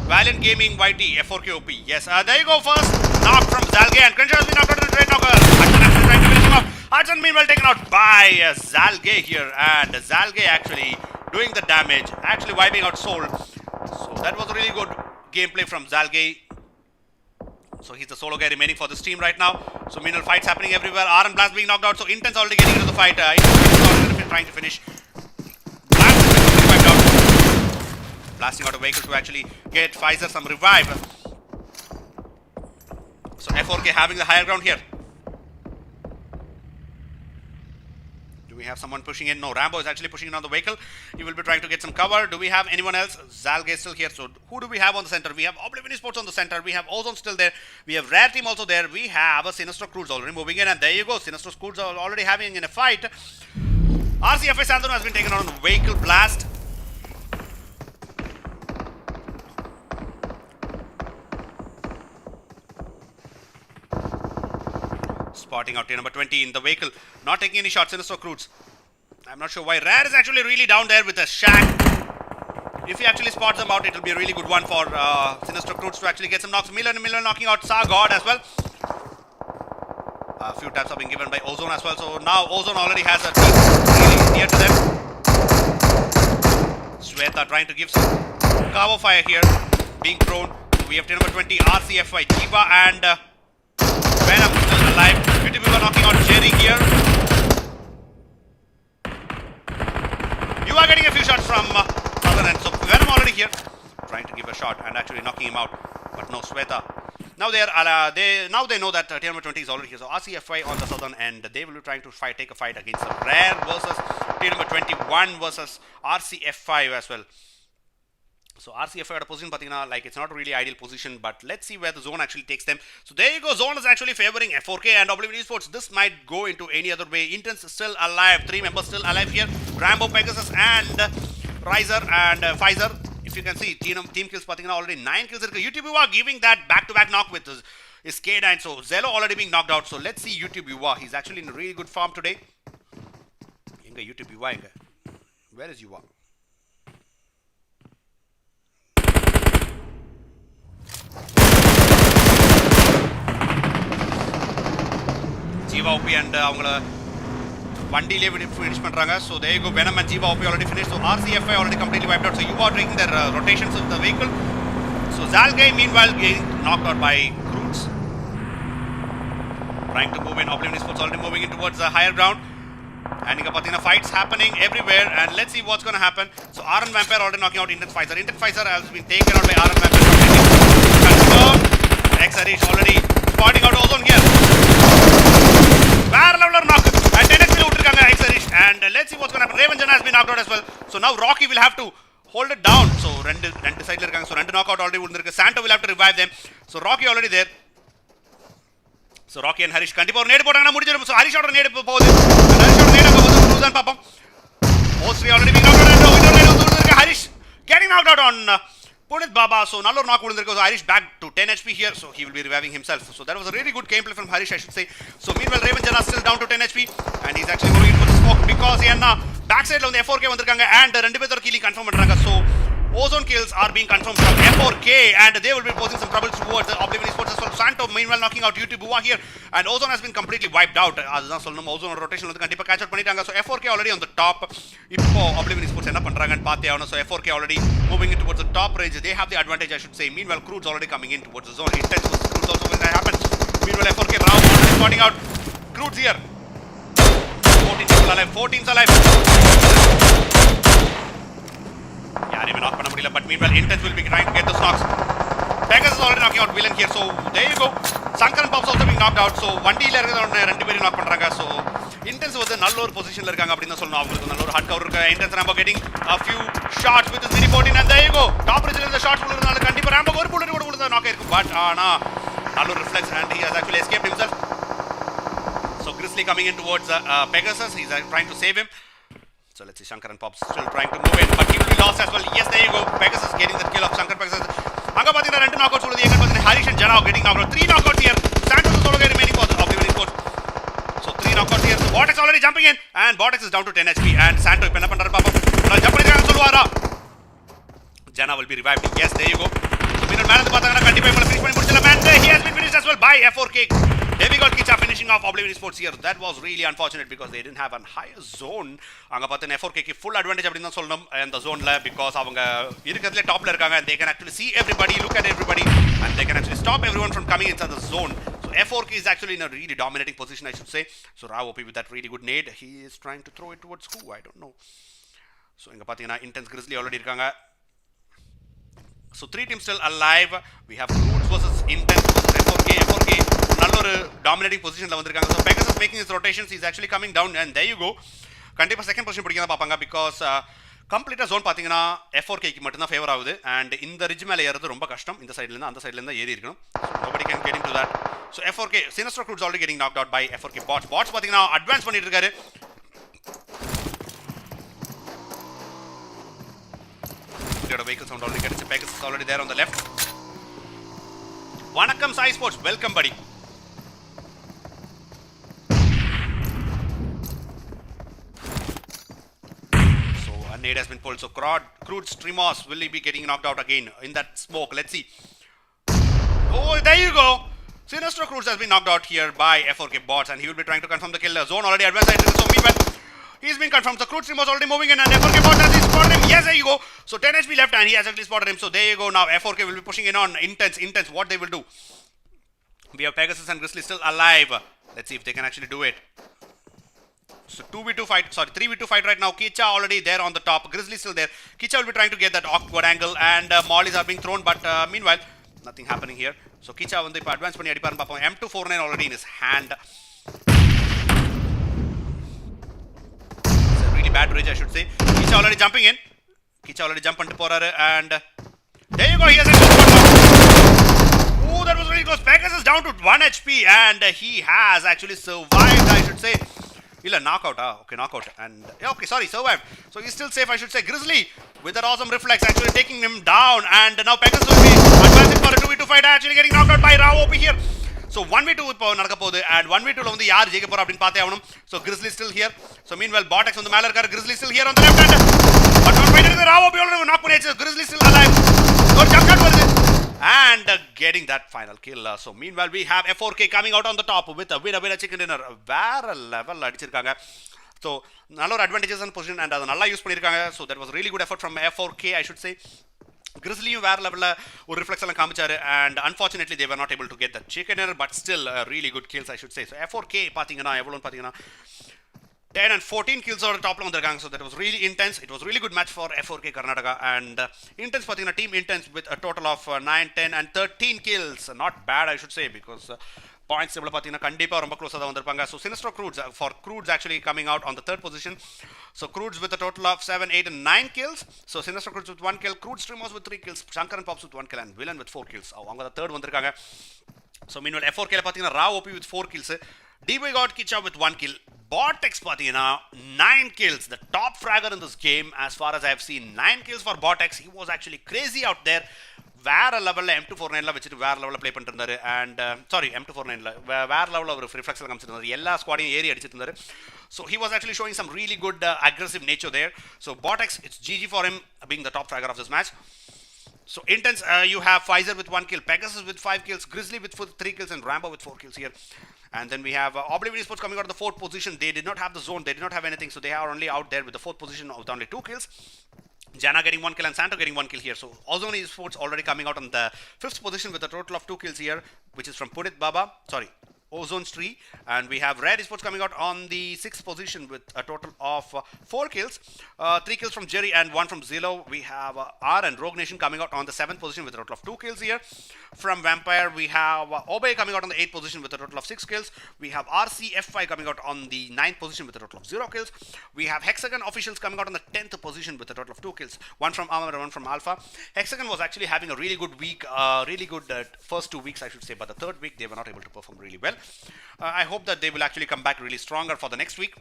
Valiant Gaming YT. F4K OP. Yes. There you go. First knock from Zalge and Crenshaw has been knocked out in the trade knocker. Hudson actually trying to finish him off. Hudson meanwhile taken out by Zalge here. And Zalge actually doing the damage. Actually wiping out Soul. So that was a really good gameplay from Zalge. So he's the solo guy remaining for this team right now. So meanwhile fights happening everywhere. R and Blast being knocked out. So Intense already getting into the fight. Intense already trying to finish. Blast is being wiped out. Blasting out a vehicle to actually get Pfizer some revive. So F4K having the higher ground here. Do we have someone pushing in? No, Rambo is actually pushing in on the vehicle. He will be trying to get some cover. Do we have anyone else? Zalge is still here. So who do we have on the center? We have Oblivion Esports on the center. We have Ozone still there. We have Rare team also there. We have a Sinistro CROODS already moving in. And there you go. Sinistro CROODS are already having in a fight. RCFA Sandhok has been taken on vehicle blast. Spotting out number 20 in the vehicle. Not taking any shots. Sinistro CROODS. I'm not sure why. Rare is actually really down there with a shack. If he actually spots them out, it will be a really good one for Sinistro CROODS to actually get some knocks. Miller knocking out God as well. A few taps have been given by Ozone as well. So now Ozone already has a team really near to them. Sweta trying to give some cover fire here, being thrown. We have team number 20, RCFY, Jiva and Venom still alive. UTB were knocking out Jerry here. You are getting a few shots from other end. So Venom already here, trying to give a shot and actually knocking him out, but no Sweta. Now they know that team number 20 is already here. So RCFY on the southern end, they will be trying to take a fight against the Rare versus team number 21 versus RCFY as well. So RCFY at a position, like it's not a really ideal position, but let's see where the zone actually takes them. So there you go, zone is actually favoring F4K and Oblivion Esports. This might go into any other way. Intense is still alive, 3 members still alive here. Rambo, Pegasus and Riser and Pfizer. If you can see, team kills already 9 kills. YouTube are giving that back-to-back knock with his K9. So Zelo already being knocked out. So let's see YouTube Yuva. He's actually in a really good form today. YouTube Yuva. Where is Yuva? Jiva OP and one delay finish பண்றாங்க. So there you go, Venom and Jiva OP already finished. So RCFI already completely wiped out. So you are taking their rotations of the vehicle. So Zalgay meanwhile getting knocked out by CROODS. Trying to move in. Oblivion Esports already moving in towards the higher ground. And fights happening everywhere, and let's see what's going to happen. So Aran Vampire already knocking out Intense Pfizer. Intense Pfizer has been taken out by Aran Vampire. Confirmed. Hexagon already spotting out Ozone here. Barrel leveler knock. And 10 HP uttirukanga Hexagon. And let's see what's going to happen. Raven Jana has been knocked out as well. So now Rocky will have to hold it down. So rendu side la irukanga. So rendu knockout already undirukku. Santo will have to revive them. So Rocky already there. So Rocky and Harish kandipa or nade potanga mudichirum. So Harish order nade povudhu. Harish order nade povudhu. Cruzan papam. Mostly already being knocked out. Winner nade undirukku. Harish getting knocked out on Punit Baba. So nallor knock undirukku. So Harish back to 10 HP here. So he will be reviving himself. So that was a really good gameplay from Harish, I should say. So meanwhile Raven Jana still down to 10 HP and he's actually moving into the smoke because he enna backside la F4K vandirukanga and rendu pedor killing confirm பண்றாங்க. So Ozone kills are being confirmed from F4K and they will be posing some trouble towards the Oblivion Esports as well. Santo meanwhile knocking out YouTube Buwa here and Ozone has been completely wiped out. Adan solnum Ozone rotation வந்து கண்டிப்பா catch out பண்ணிட்டாங்க. So F4K already on the top. இப்போ Oblivion Esports என்ன பண்றாங்கன்னு பார்த்தே ஆகணும். So F4K already moving in towards the top range. They have the advantage, I should say. Meanwhile CROODS already coming in towards the zone. Intense was CROODS also when that happens. Meanwhile F4K round already spotting out CROODS here. 14 people alive. 14's alive. Even knock பண்ண முடியல, but meanwhile Intense will be trying to get those knocks. Pegasus is already knocking out Villain here. So there you go. Sankar and Pops also being knocked out. So 1D ல இருக்கிறவங்க ரெண்டு பேரும் knock பண்றாங்க. So Intense வந்து நல்ல ஒரு பொசிஷன்ல இருக்காங்க அப்படினு சொல்லணும். அவங்களுக்கு நல்ல ஒரு ஹார்ட் கவர் இருக்கு. Intense Rambo getting a few shots with his mini 14 and there you go. Top range ல இந்த ஷாட்ஸ் விழுறதுனால கண்டிப்பா Rambo ஒரு புல்லட் கூட விழுந்தா knock ஆயிருக்கும். But ஆனா நல்ல ஒரு reflex and he has actually escaped himself. So Grizzly coming in towards Pegasus. He's trying to save him. So let's see, Shankar and Pops still trying to move in, but he will be lost as well. Yes, there you go. Pegasus getting the kill of Shankar Pegasus. Anga pathina rendu knockouts uludhu. Enga pathina Harish and Jana getting knocked out. 3 knockouts here. Santos is already remaining for the Oblivion Esports. So 3 knockouts here. So Vortex already jumping in and Vortex is down to 10 HP and Santo ipo enna pandra paapam. Jump panniranga solluvaara. Jana will be revived. Yes, there you go. So winner man endu pathanga kandipa ivula finish panni mudichila man. He has been finished as well by F4K. Demigod Kicha finishing off Oblivion Esports here. That was really unfortunate because they didn't have a higher zone. Anga pathina F4K ki full advantage appdi dhaan solnum and the zone la because avanga irukadile top la irukanga and they can actually see everybody, look at everybody and they can actually stop everyone from coming inside the zone. So F4K is actually in a really dominating position, I should say. So Rao OP with that really good nade. He is trying to throw it towards who? I don't know. So inga pathina Intense Grizzly already irukanga. So 3 teams still alive. We have CROODS versus Intense versus F4K. F4K நல்லொரு dominating position ல வந்திருக்காங்க. So Pegasus making his rotations. He's actually coming down and there you go. கண்டிப்பா second position பிடிக்க தான் பாப்பாங்க because கம்ப்ளீட்டா zone பாத்தீங்கன்னா F4K க்கு மட்டும் தான் ஃபேவர் ஆகுது and இந்த ரிட்ஜ் மேல ஏறது ரொம்ப கஷ்டம். இந்த சைடுல இருந்து அந்த சைடுல இருந்து ஏறி இருக்கணும். So nobody can get into that. So F4K Sinister CROODS already getting knocked out by F4K bots. Bots பாத்தீங்கன்னா அட்வான்ஸ் பண்ணிட்டு இருக்காரு. The vehicle sound already gets Pegasus is already there on the left. Vanakkam Sai Sports, welcome buddy. So a nade has been pulled. So CROODS Trimos will he be getting knocked out again in that smoke? Let's see. Oh, there you go. Sinister CROODS has been knocked out here by F4K bots and he will be trying to confirm the kill. Zone already advanced. So meanwhile he's been confirmed. So CROODS was already moving in and F4K bot has spotted him. Yes, there you go. So 10 HP left and he has actually spotted him. So there you go now. F4K will be pushing in on Intense. What they will do. We have Pegasus and Grizzly still alive. Let's see if they can actually do it. So 2v2 fight, sorry 3v2 fight right now. Kicha already there on the top. Grizzly still there. Kicha will be trying to get that awkward angle and mollies are being thrown, but meanwhile nothing happening here. So Kicha on the advance pani adiparan paapom. M249 already in his hand. It's a really bad bridge, I should say. Kicha already jumping in. Kicha already jump onto poraru and there you go. He has a oh, that was really close. Pegasus is down to 1 HP and he has actually survived, I should say. Knockout, okay, knockout, and yeah, okay, sorry, survived. So he's still safe, I should say. Grizzly with that awesome reflex actually taking him down, and now Pegasus will be advancing for a 2v2 fight, actually getting knocked out by Rao over here. So 1v2 nadakapodhu, and 1v2 la vandu yaar jeiga pora appdin paathe avanum. So Grizzly still here. So meanwhile Botex on the Malar car, Grizzly still here on the left hand. But not fighting the Rao already knock punichu. Grizzly still alive. So jump shot varudhu. And getting that final kill. So meanwhile we have F4K coming out on the top with a winner chicken dinner. வேற level அடிச்சிருக்காங்க. So நல்ல ஒரு advantages and position and அதை நல்லா use பண்ணிருக்காங்க. So that was really good effort from F4K, I should say. Grizzlyயும் வேற லெவல்ல ஒரு ரிஃப்ளெக்ஸ் எல்லாம் காமிச்சாரு and unfortunately they were not able to get the chicken dinner, but still really good kills, I should say. So F4K பாத்தீங்கன்னா எவ்வளவுன்னு பாத்தீங்கன்னா 10 and 14 kills on the top line. So that was really intense. It was really good match for F4K Karnataka and Intense pathina team Intense with a total of 9, 10 and 13 kills. Not bad, I should say, because points table pathina kandipa romba close ah vandirpanga. So Sinistro CROODS for CROODS actually coming out on the third position. So CROODS with a total of 7, 8 and 9 kills. So Sinistro CROODS with 1 kill, CROODS Streamers with 3 kills, Shankar and Pops with 1 kill and Villain with 4 kills. Avanga the third vandirukanga. So meanwhile F4K la pathina Rao OP with 4 kills. D-Boy got Kicha with 1 kill. Botex pathina 9 kills. The top fragger in this game as far as I have seen. 9 kills for Botex. He was actually crazy out there. வேற லெவல்ல M249 ல வச்சிட்டு வேற லெவல்ல play பண்ணிட்டு இருந்தாரு and sorry M249 ல வேற லெவல்ல ஒரு ரிஃப்ளெக்ஸ் ல காமிச்சிட்டு இருந்தாரு. எல்லா ஸ்குவாடையும் ஏறி அடிச்சிட்டு இருந்தாரு. So he was actually showing some really good aggressive nature there. So Botex, it's GG for him being the top fragger of this match. So Intense, you have Pfizer with 1 kill, Pegasus with 5 kills, Grizzly with 3 kills and Rambo with 4 kills here. And then we have Oblivion Esports coming out of the 4th position. They did not have the zone, they did not have anything, so they are only out there with the 4th position with only 2 kills. Jana getting 1 kill and Santo getting 1 kill here. So OZONE Esports already coming out on the 5th position with a total of 2 kills here, which is from Pudit Baba, sorry, Ozone Tree. And we have Red Esports coming out on the 6th position with a total of 4 kills, 3 kills from Jerry and 1 from Zillow. We have R and Rogue Nation coming out on the 7th position with a total of 2 kills here. From Vampire we have Obey coming out on the 8th position with a total of 6 kills. We have RCF5 coming out on the 9th position with a total of 0 kills. We have Hexagon officials coming out on the 10th position with a total of 2 kills, 1 from Armor and 1 from Alpha. Hexagon was actually having a really good week, really good first 2 weeks, I should say, but the third week they were not able to perform really well. I hope that they will actually come back really stronger for the next week.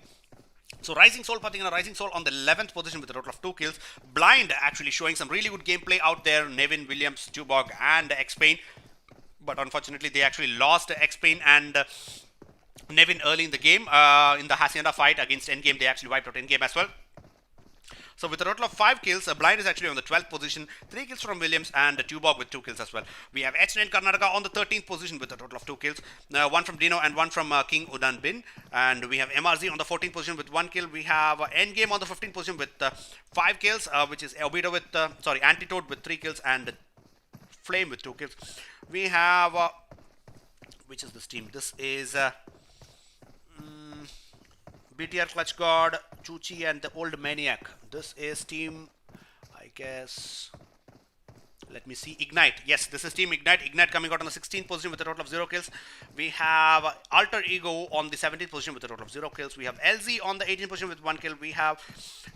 So Rising Soul pathina, Rising Soul on the 11th position with a total of 2 kills. Blind actually showing some really good gameplay out there. Nevin, Williams, Jubog and X-Pain, but unfortunately they actually lost X-Pain and Nevin early in the game. In the Hacienda fight against Endgame, they actually wiped out Endgame as well. So with a total of 5 kills, Blind is actually on the 12th position, 3 kills from Williams and Tubog with 2 kills as well. We have H9 Karnataka on the 13th position with a total of 2 kills, 1 from Dino and 1 from King Udan Bin. And we have MRZ on the 14th position with 1 kill. We have Endgame on the 15th position with 5 kills, which is Obito with, Antitoad with 3 kills and Flame with 2 kills. We have, which is this team? This is BTR Clutch God, Chuchi and the Old Maniac. This is team, I guess, let me see, Ignite. Yes, this is team Ignite. Ignite coming out on the 16th position with a total of 0 kills. We have Alter Ego on the 17th position with a total of 0 kills. We have LZ on the 18th position with 1 kill. We have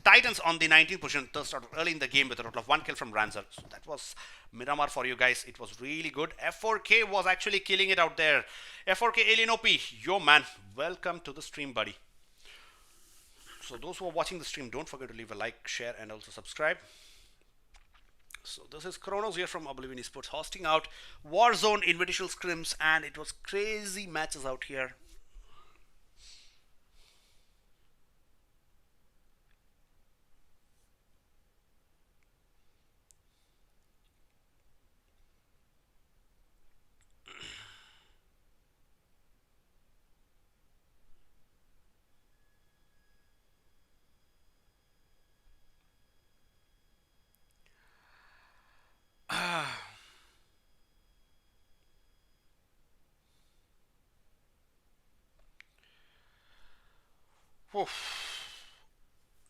Titans on the 19th position, started early in the game with a total of 1 kill from Ranzer. So that was Miramar for you guys. It was really good. F4K was actually killing it out there. F4K Alien OP, yo man, welcome to the stream, buddy. So those who are watching the stream, don't forget to leave a like, share and also subscribe. So this is Chronos here from Oblivion Esports hosting out Warzone Invitational Scrims, and it was crazy matches out here. Oof.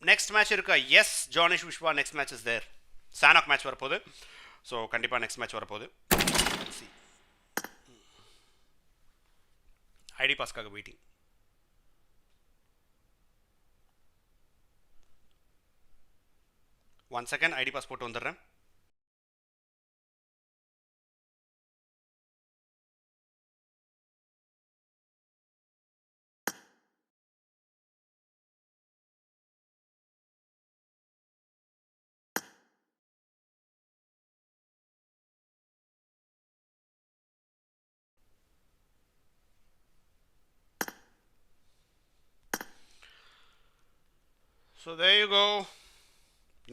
Next match irukka. Yes, Jonish Vishwa, next match is there. SANHOK match varapodhu. So kandipa next match varapodhu. Let's see. ID pass kaga waiting. One second, ID pass போட்டு வந்துடுறேன். So there you go.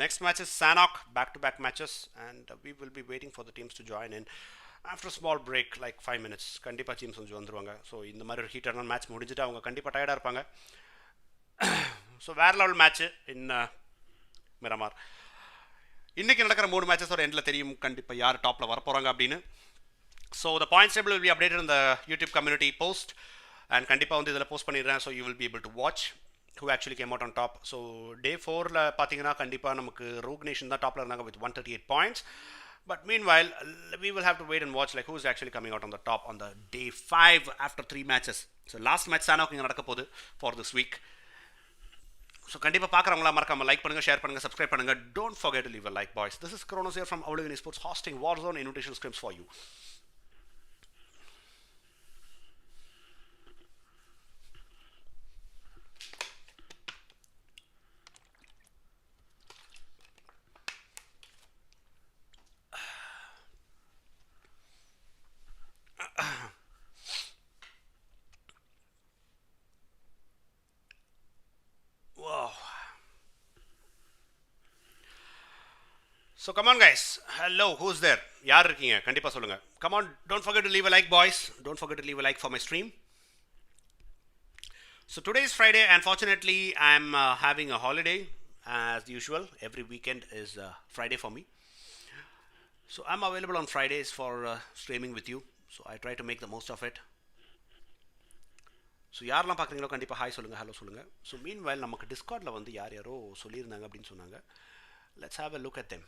Next match is SANHOK, back-to-back matches, and we will be waiting for the teams to join in after a small break, like 5 minutes. கண்டிப்பாக teams கொஞ்சம் வந்துருவாங்க. So இந்த மாதிரி ஒரு ஹீட்டான match முடிஞ்சுட்டு அவங்க கண்டிப்பாக டயர்டாக இருப்பாங்க. ஸோ வேற லெவல் மேட்ச் இன் மிராமார். இன்றைக்கி நடக்கிற 3 மேட்சஸோட எண்டில் தெரியும் கண்டிப்பாக யார் டாப்பில் வரப்போகிறாங்க அப்படின்னு. So the points table will be updated இந்த யூடியூப் கம்யூனிட்டி போஸ்ட், அண்ட் கண்டிப்பாக வந்து இதில் போஸ்ட் பண்ணிடுறேன். So you will be able to watch who actually came out on top. So day 4 la pathina kandipa namakku Rogue Nation da top la iranga with 138 points, but meanwhile we will have to wait and watch like who is actually coming out on the top on the day 5 after 3 matches. So last match SANHOK inga nadakka podhu for this week. So kandipa paakravangala marakama like pannunga, share pannunga, subscribe pannunga. Don't forget to leave a like, boys. This is Kronos here from Oblivion Esports, hosting WARZONE Invitational Scrims for you. So come on guys, hello, who's there? யார் இருக்கீங்க கண்டிப்பாக சொல்லுங்க. Come on, don't forget to leave a like, boys. Don't forget to leave a like for my stream. So today is Friday. Unfortunately, I'm having a holiday as usual. Every weekend is Friday for me. So I'm available on Fridays for streaming with you. So I try to make the most of it. So யாரெல்லாம் பார்க்குறீங்களோ கண்டிப்பாக hi சொல்லுங்கள், hello சொல்லுங்கள். So meanwhile நமக்கு டிஸ்கார்டில் வந்து யார் யாரோ சொல்லியிருந்தாங்க அப்படின்னு சொன்னாங்க. Let's have a look at them.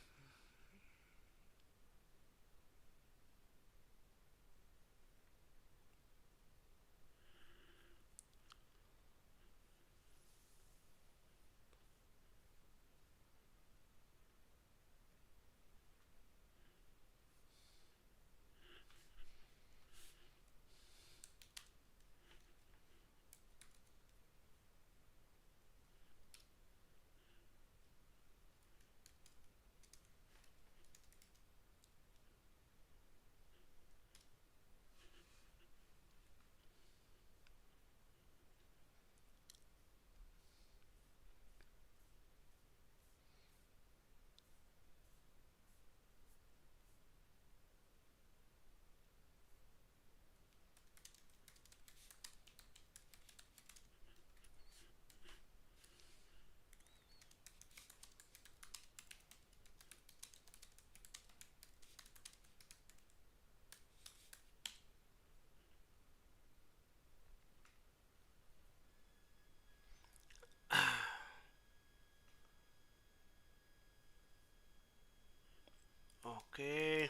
Okay.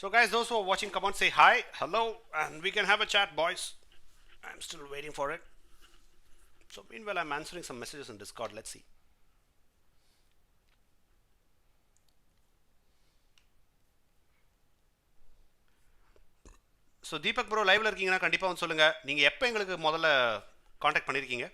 So guys, those who are watching, come on, say hi, hello, and we can have a chat, boys. I'm still waiting for it. So meanwhile, I'm answering some messages in Discord. Let's see. So Deepak bro லைவ்ல இருக்கீங்கன்னா கண்டிப்பாக வந்து சொல்லுங்கள், நீங்கள் எப்போ எங்களுக்கு முதல்ல contact பண்ணியிருக்கீங்க?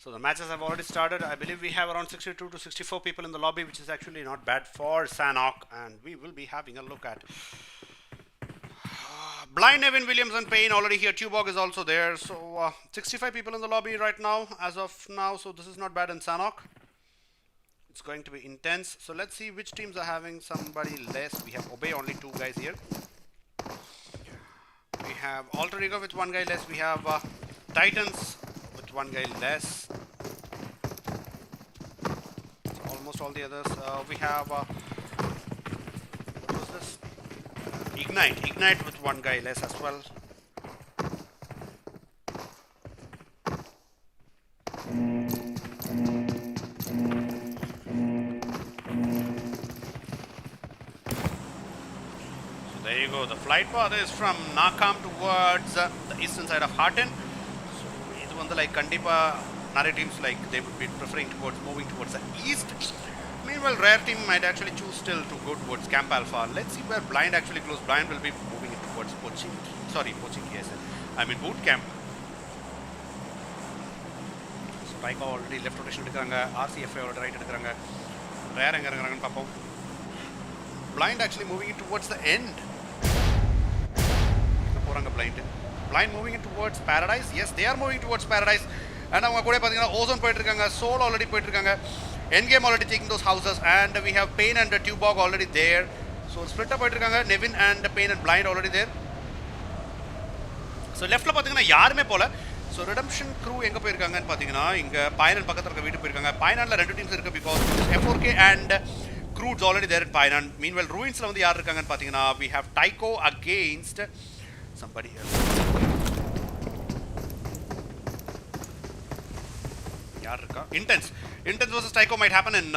So the matches have already started. I believe we have around 62 to 64 people in the lobby, which is actually not bad for SANHOK. And we will be having a look at Blind, Nevin, Williams and Payne already here. Tubog is also there. So 65 people in the lobby right now, as of now. So this is not bad in SANHOK. It's going to be intense. So let's see which teams are having somebody less. We have Obey, only 2 guys here. We have Alter Ego with 1 guy less. We have Titans with 1 guy less. So almost all the others. We have what was this? Ignite with 1 guy less as well. There you go. The flight path is from Nakam towards the eastern side of Hartin. So this one, like Kandipa, Nare teams like they would be preferring towards moving towards the east. Meanwhile, Rare team might actually choose still to go towards Camp Alpha. Let's see where Blind actually goes. Blind will be moving towards Poching. Sorry, Poching. Yes, I mean Boot Camp. So TYCO already left rotation. RCFA already right. Rare and Papa. Blind actually moving towards the end. Blind moving in towards Paradise. Yes, they are moving towards Paradise. And Ozone Soul already Endgame already taking those houses. And we have Payne and Tubog already there. So split up Nevin and Payne and Blind already there. So left so Redemption crew enga poirukanga pathina inga Painan pakkathula veedu poirukanga Painanla rendu teams irukku because F4K and CROODS already there at Painan. Meanwhile Ruins la vandu yaar irukanga pathina we have TYCO against somebody else. Intense versus TYCO might happen in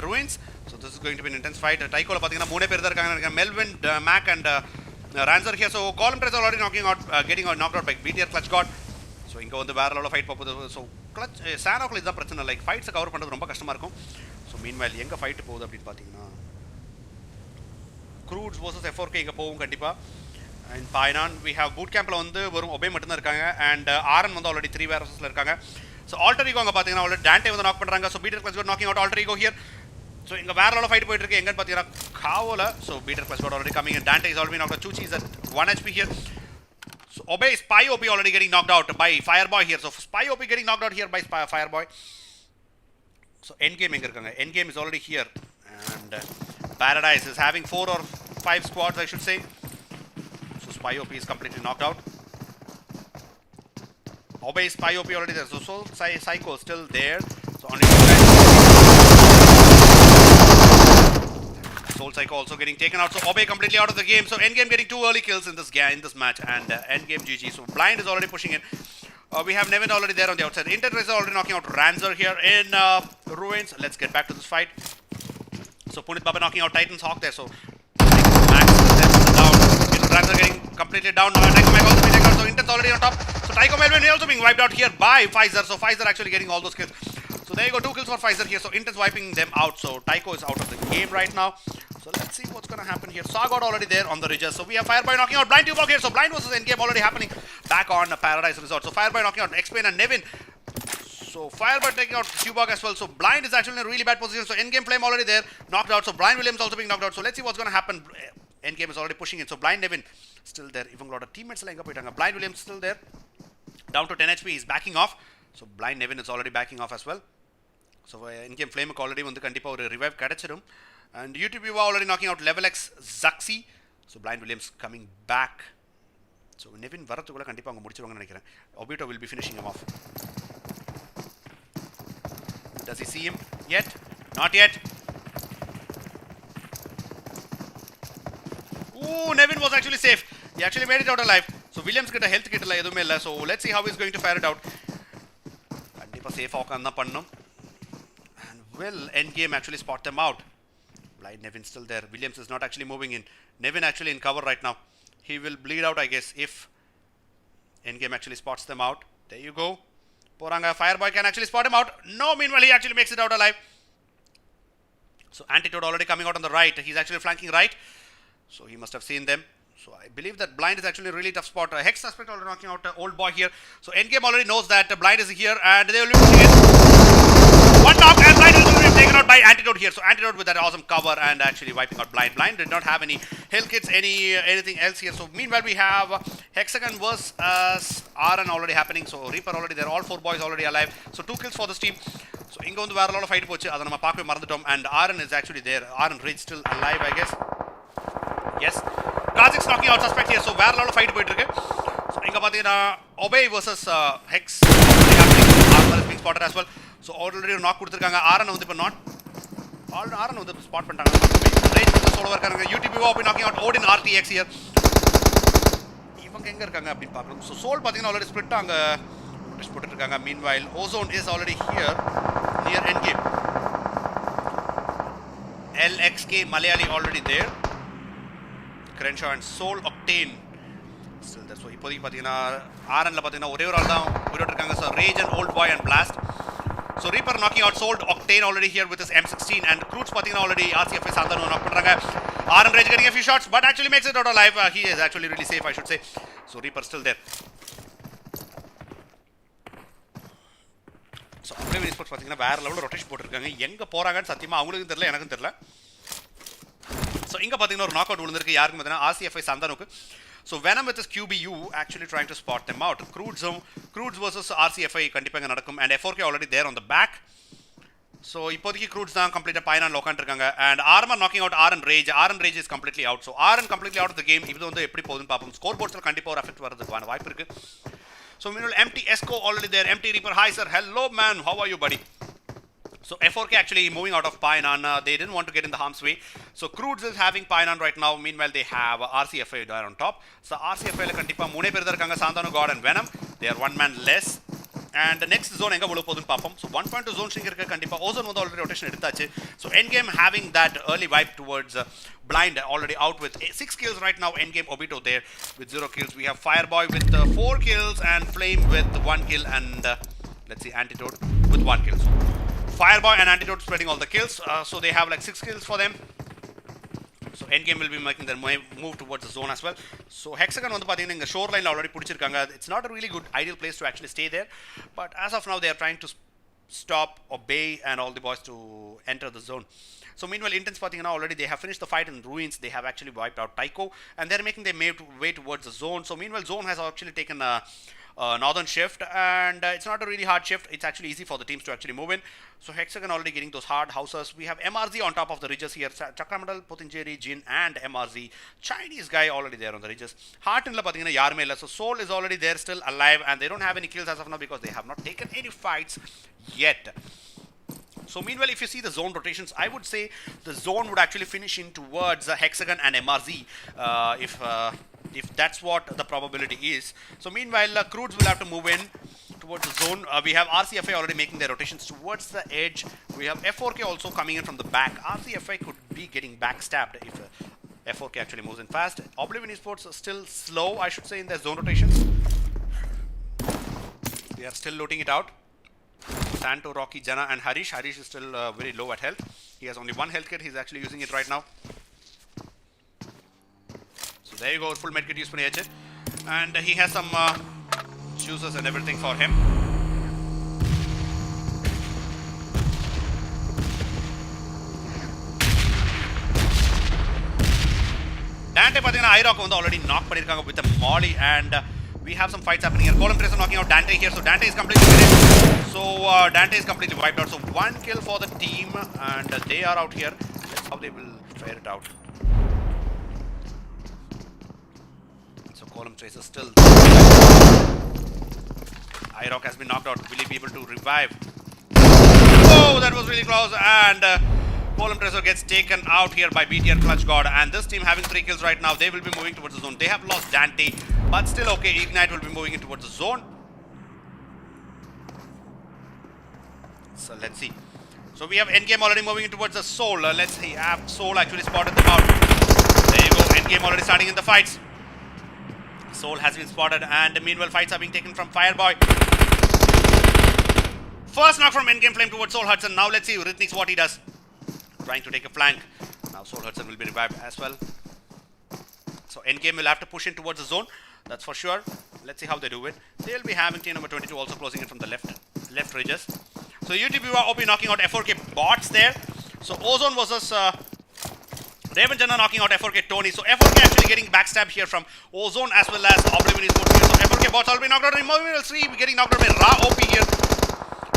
Ruins. So this is going to be an intense fight. TYCO la pathina moone per irukanga Melvin, Mac and Ranzer here. So Column Press already knocking out getting knocked out by BTR Clutch God. So inga vandu vera level fight popudhu. So Clutch SANHOK idha prachana like fights cover pandrathu romba kashama irukum. So meanwhile enga fight pogudu appdi pathina CROODS versus F4K inga povum kandipa. In Painan we have boot camp la vandu verum Obey mattum da irukanga and RN vandu already 3 warehouses la irukanga. So Alter Ego anga pathina already Dante vandu knock pandranga. So BTR Clutch got knocking out Alter Ego here. So inga vera level fight poitu irukku enga pathina Khavola. So BTR Clutch got already coming and Dante is already knocked out. Chuchi is at 1 HP here. So Obey Spy OP already getting knocked out by Fireboy here. So Spy OP getting knocked out here by Fireboy. So Endgame enga irukanga. Endgame is already here and Paradise is having 4 or 5 squads I should say. So Spy OP is completely knocked out. Obey Spy OP already there. So Soul Psycho still there. So only 2 guys. Soul Psycho also getting taken out. So Obey completely out of the game. So Endgame getting 2 early kills in this match and Endgame GG. So Blind is already pushing in. We have Nevin already there on the outside. Inter is already knocking out Ranzer here in Ruins. Let's get back to this fight. So Punit Baba knocking out Titan's Hawk there. So Max is down. Ranzer getting completely down. TYCO Mag also being taken out. So Inten's already on top. So TYCO Melvin also being wiped out here by Pfizer. So Pfizer actually getting all those kills. So there you go, 2 kills for Pfizer here. So Inten's wiping them out. So TYCO is out of the game right now. So let's see what's going to happen here. Saw got already there on the ridges. So we have Fireboy knocking out Blind Tubog here. So Blind versus Endgame already happening back on Paradise Resort. So Fireboy knocking out X-Pain and Nevin. So Fireboy taking out Tubog as well. So Blind is actually in a really bad position. So Endgame Flame already there, knocked out. So Brian Williams also being knocked out. So let's see what's going to happen. Endgame is already pushing in. So Blind Nevin still there. Even a lot of teammates like Blind Williams still there. Down to 10 HP. He's backing off. So Blind Nevin is already backing off as well. So Endgame Flame already on the Kandipa or revive Kadachirum. And YouTube already knocking out Level X Zaxi. So Blind Williams coming back. So Nevin Varatugula Kandipa Mudichuranga. Obito will be finishing him off. Does he see him yet? Not yet. Ooh, Nevin was actually safe. He actually made it out alive. So Williams get a health kit. So let's see how he's going to fire it out. Kandipa safe and will Endgame actually spot them out? Blind Nevin still there. Williams is not actually moving in. Nevin actually in cover right now. He will bleed out, I guess, if Endgame actually spots them out. There you go. Poranga Fireboy can actually spot him out. No, meanwhile he actually makes it out alive. So Antitoad already coming out on the right. He's actually flanking right. So he must have seen them. So I believe that Blind is actually a really tough spot. Hex suspect already knocking out Old Boy here. So Endgame already knows that Blind is here and they will be pushing it. One knock and Blind will be taken out by Antidote here. So Antidote with that awesome cover and actually wiping out Blind. Blind did not have any health kits, anything else here. So meanwhile we have HEXAGON versus RN already happening. So Reaper already there. All 4 boys already alive. So 2 kills for this team. So inga vandu vera lot of fight pochu. Adha nama paakve marandhutom and RN is actually there. RN Rage still alive, I guess. Yes. Kazak's knocking out suspect here. So vera lot of fight poitu irukku. So inga pathina Obey versus Hex already happening. Armor is being spotted as well. So already knock kuduthirukanga. RN vandu ipo not RN vandu spot pannanga. Rage versus solo irukanga. UTP will be knocking out Odin RTX here. இவங்க எங்க இருக்காங்க அப்படி பார்க்கணும். So Soul பாத்தீங்கன்னா already split அங்க notice போட்டுட்டு இருக்காங்க. Meanwhile Ozone is already here near endgame. LXK Malayali already there. Crenshaw and Soul Octane still there. So இப்போதைக்கு பாத்தீங்கன்னா RN ல பாத்தீங்கன்னா ஒரே ஒரு ஆள் தான் உயிரோட இருக்காங்க. So Rage and Old Boy and Blast. So Reaper knocking out Soul Octane already here with his M16 and CROODS பாத்தீங்கன்னா already RCF Sandhanu knock பண்றாங்க. RN Rage getting a few shots but actually makes it out alive. He is actually really safe, I should say. So Reaper still there. So Oblivion Esports பாத்தீங்கன்னா வேற லெவல்ல rotation போட்டுருக்காங்க. எங்க போறாங்கன்னு சத்தியமா அவங்களுக்கும் தெரியல, எனக்கும் தெரியல. So இங்க பாத்தீங்கன்னா ஒரு நாக் அவுட் விழுந்திருக்கு. யாருக்கு பாத்தீங்கன்னா RCF Sandhanuக்கு. So Venom with his QBU actually trying to spot them out. CROODS versus RCFI கண்டிப்பா இங்க நடக்கும் and F4K already there on the back. So இப்போதைக்கு CROODS தான் கம்ப்ளீட்டா பைனான்ல உட்கார்ந்திருக்காங்க and Armor knocking out RN Rage. RN Rage is completely out. So RN completely out of the game. இது வந்து எப்படி போகுதுன்னு பாப்போம். ஸ்கோர் போர்ட்ஸ்ல கண்டிப்பா ஒரு எஃபெக்ட் வரதுக்கான வாய்ப்பு இருக்கு. So meanwhile empty Esco already there. Empty Reaper, hi sir, hello man, how are you buddy? So F4K actually moving out of Painan. They didn't want to get in the harm's way. So CROODS is having Painan right now. Meanwhile they have RCFI there on top. So RCFI la kandipa moone per irukanga. Sandhanu, God and Venom. They are one man less. And the next zone enga volu podun paapom. So 1.2 zone shrink irukka kandipa. Ozone vandu already rotation eduthachu. So endgame having that early wipe towards Blind already out with 6 kills right now. Endgame Obito there with 0 kills. We have Fireboy with 4 kills and Flame with 1 kill and let's see Antidote with 1 kill. So Fireboy and Antidote spreading all the kills. So they have like 6 kills for them. So endgame will be making their move towards the zone as well. So HEXAGON vandu pathina inga shoreline already pudichirukanga. It's not a really good ideal place to actually stay there, but as of now they are trying to stop Obey and all the boys to enter the zone. So meanwhile Intense pathina already they have finished the fight in ruins. They have actually wiped out TYCO and they're making their way towards the zone. So meanwhile Zone has actually taken a northern shift and it's not a really hard shift. It's actually easy for the teams to actually move in. So HEXAGON already getting those hard houses. We have MRZ on top of the ridges here. Chakramandal, Pothinjeri, Jin and MRZ. Chinese guy already there on the ridges. Heartin la pathina yarume illa. So Soul is already there still alive and they don't have any kills as of now because they have not taken any fights yet. So meanwhile, if you see the zone rotations, I would say the zone would actually finish in towards HEXAGON and MRZ if that's what the probability is. So meanwhile, CROODS will have to move in towards the zone. We have RCFI already making their rotations towards the edge. We have F4K also coming in from the back. RCFI could be getting backstabbed if F4K actually moves in fast. Oblivion Esports are still slow, I should say, in their zone rotations. They are still looting it out. Santo, Rocky, Jana and Harish. Harish is still very low at health. He has only 1 health kit. He's actually using it right now. So there you go, full medkit use பண்ணியாச்சு. And he has some juices and everything for him. Dante பாத்தீங்கன்னா ஐராக் வந்து already knock பண்ணிருக்காங்க with a molly and we have some fights happening here. Column Tracer knocking out Dante here. So Dante is completely finished. So Dante is completely wiped out. So 1 kill for the team and they are out here. Let's see how they will fare it out. So Column Tracer still. IROC has been knocked out. Will he be able to revive? Oh, that was really close. And Column Tracer gets taken out here by BTR Clutch God. And this team having 3 kills right now. They will be moving towards the zone. They have lost Dante. But still okay. Ignite will be moving in towards the zone. So let's see. So we have Endgame already moving in towards the Soul. Let's see. Have Soul actually spotted them out. There you go. Endgame already starting in the fights. Soul has been spotted and meanwhile fights are being taken from Fireboy. First knock from Endgame Flame towards Soul Hudson. Now let's see Rhythmix what he does. Trying to take a flank. Now Soul Hudson will be revived as well. So Endgame will have to push in towards the zone. That's for sure. Let's see how they do it. They'll be having team number 22 also closing in from the left ridges. So UTB OP knocking out F4K bots there. So Ozone versus Raven Jana knocking out F4K Tony. So F4K actually getting backstab here from Ozone as well as Oblivion Esports here. So F4K bots already knocked out. Removal 3 getting knocked out by Ra OP here.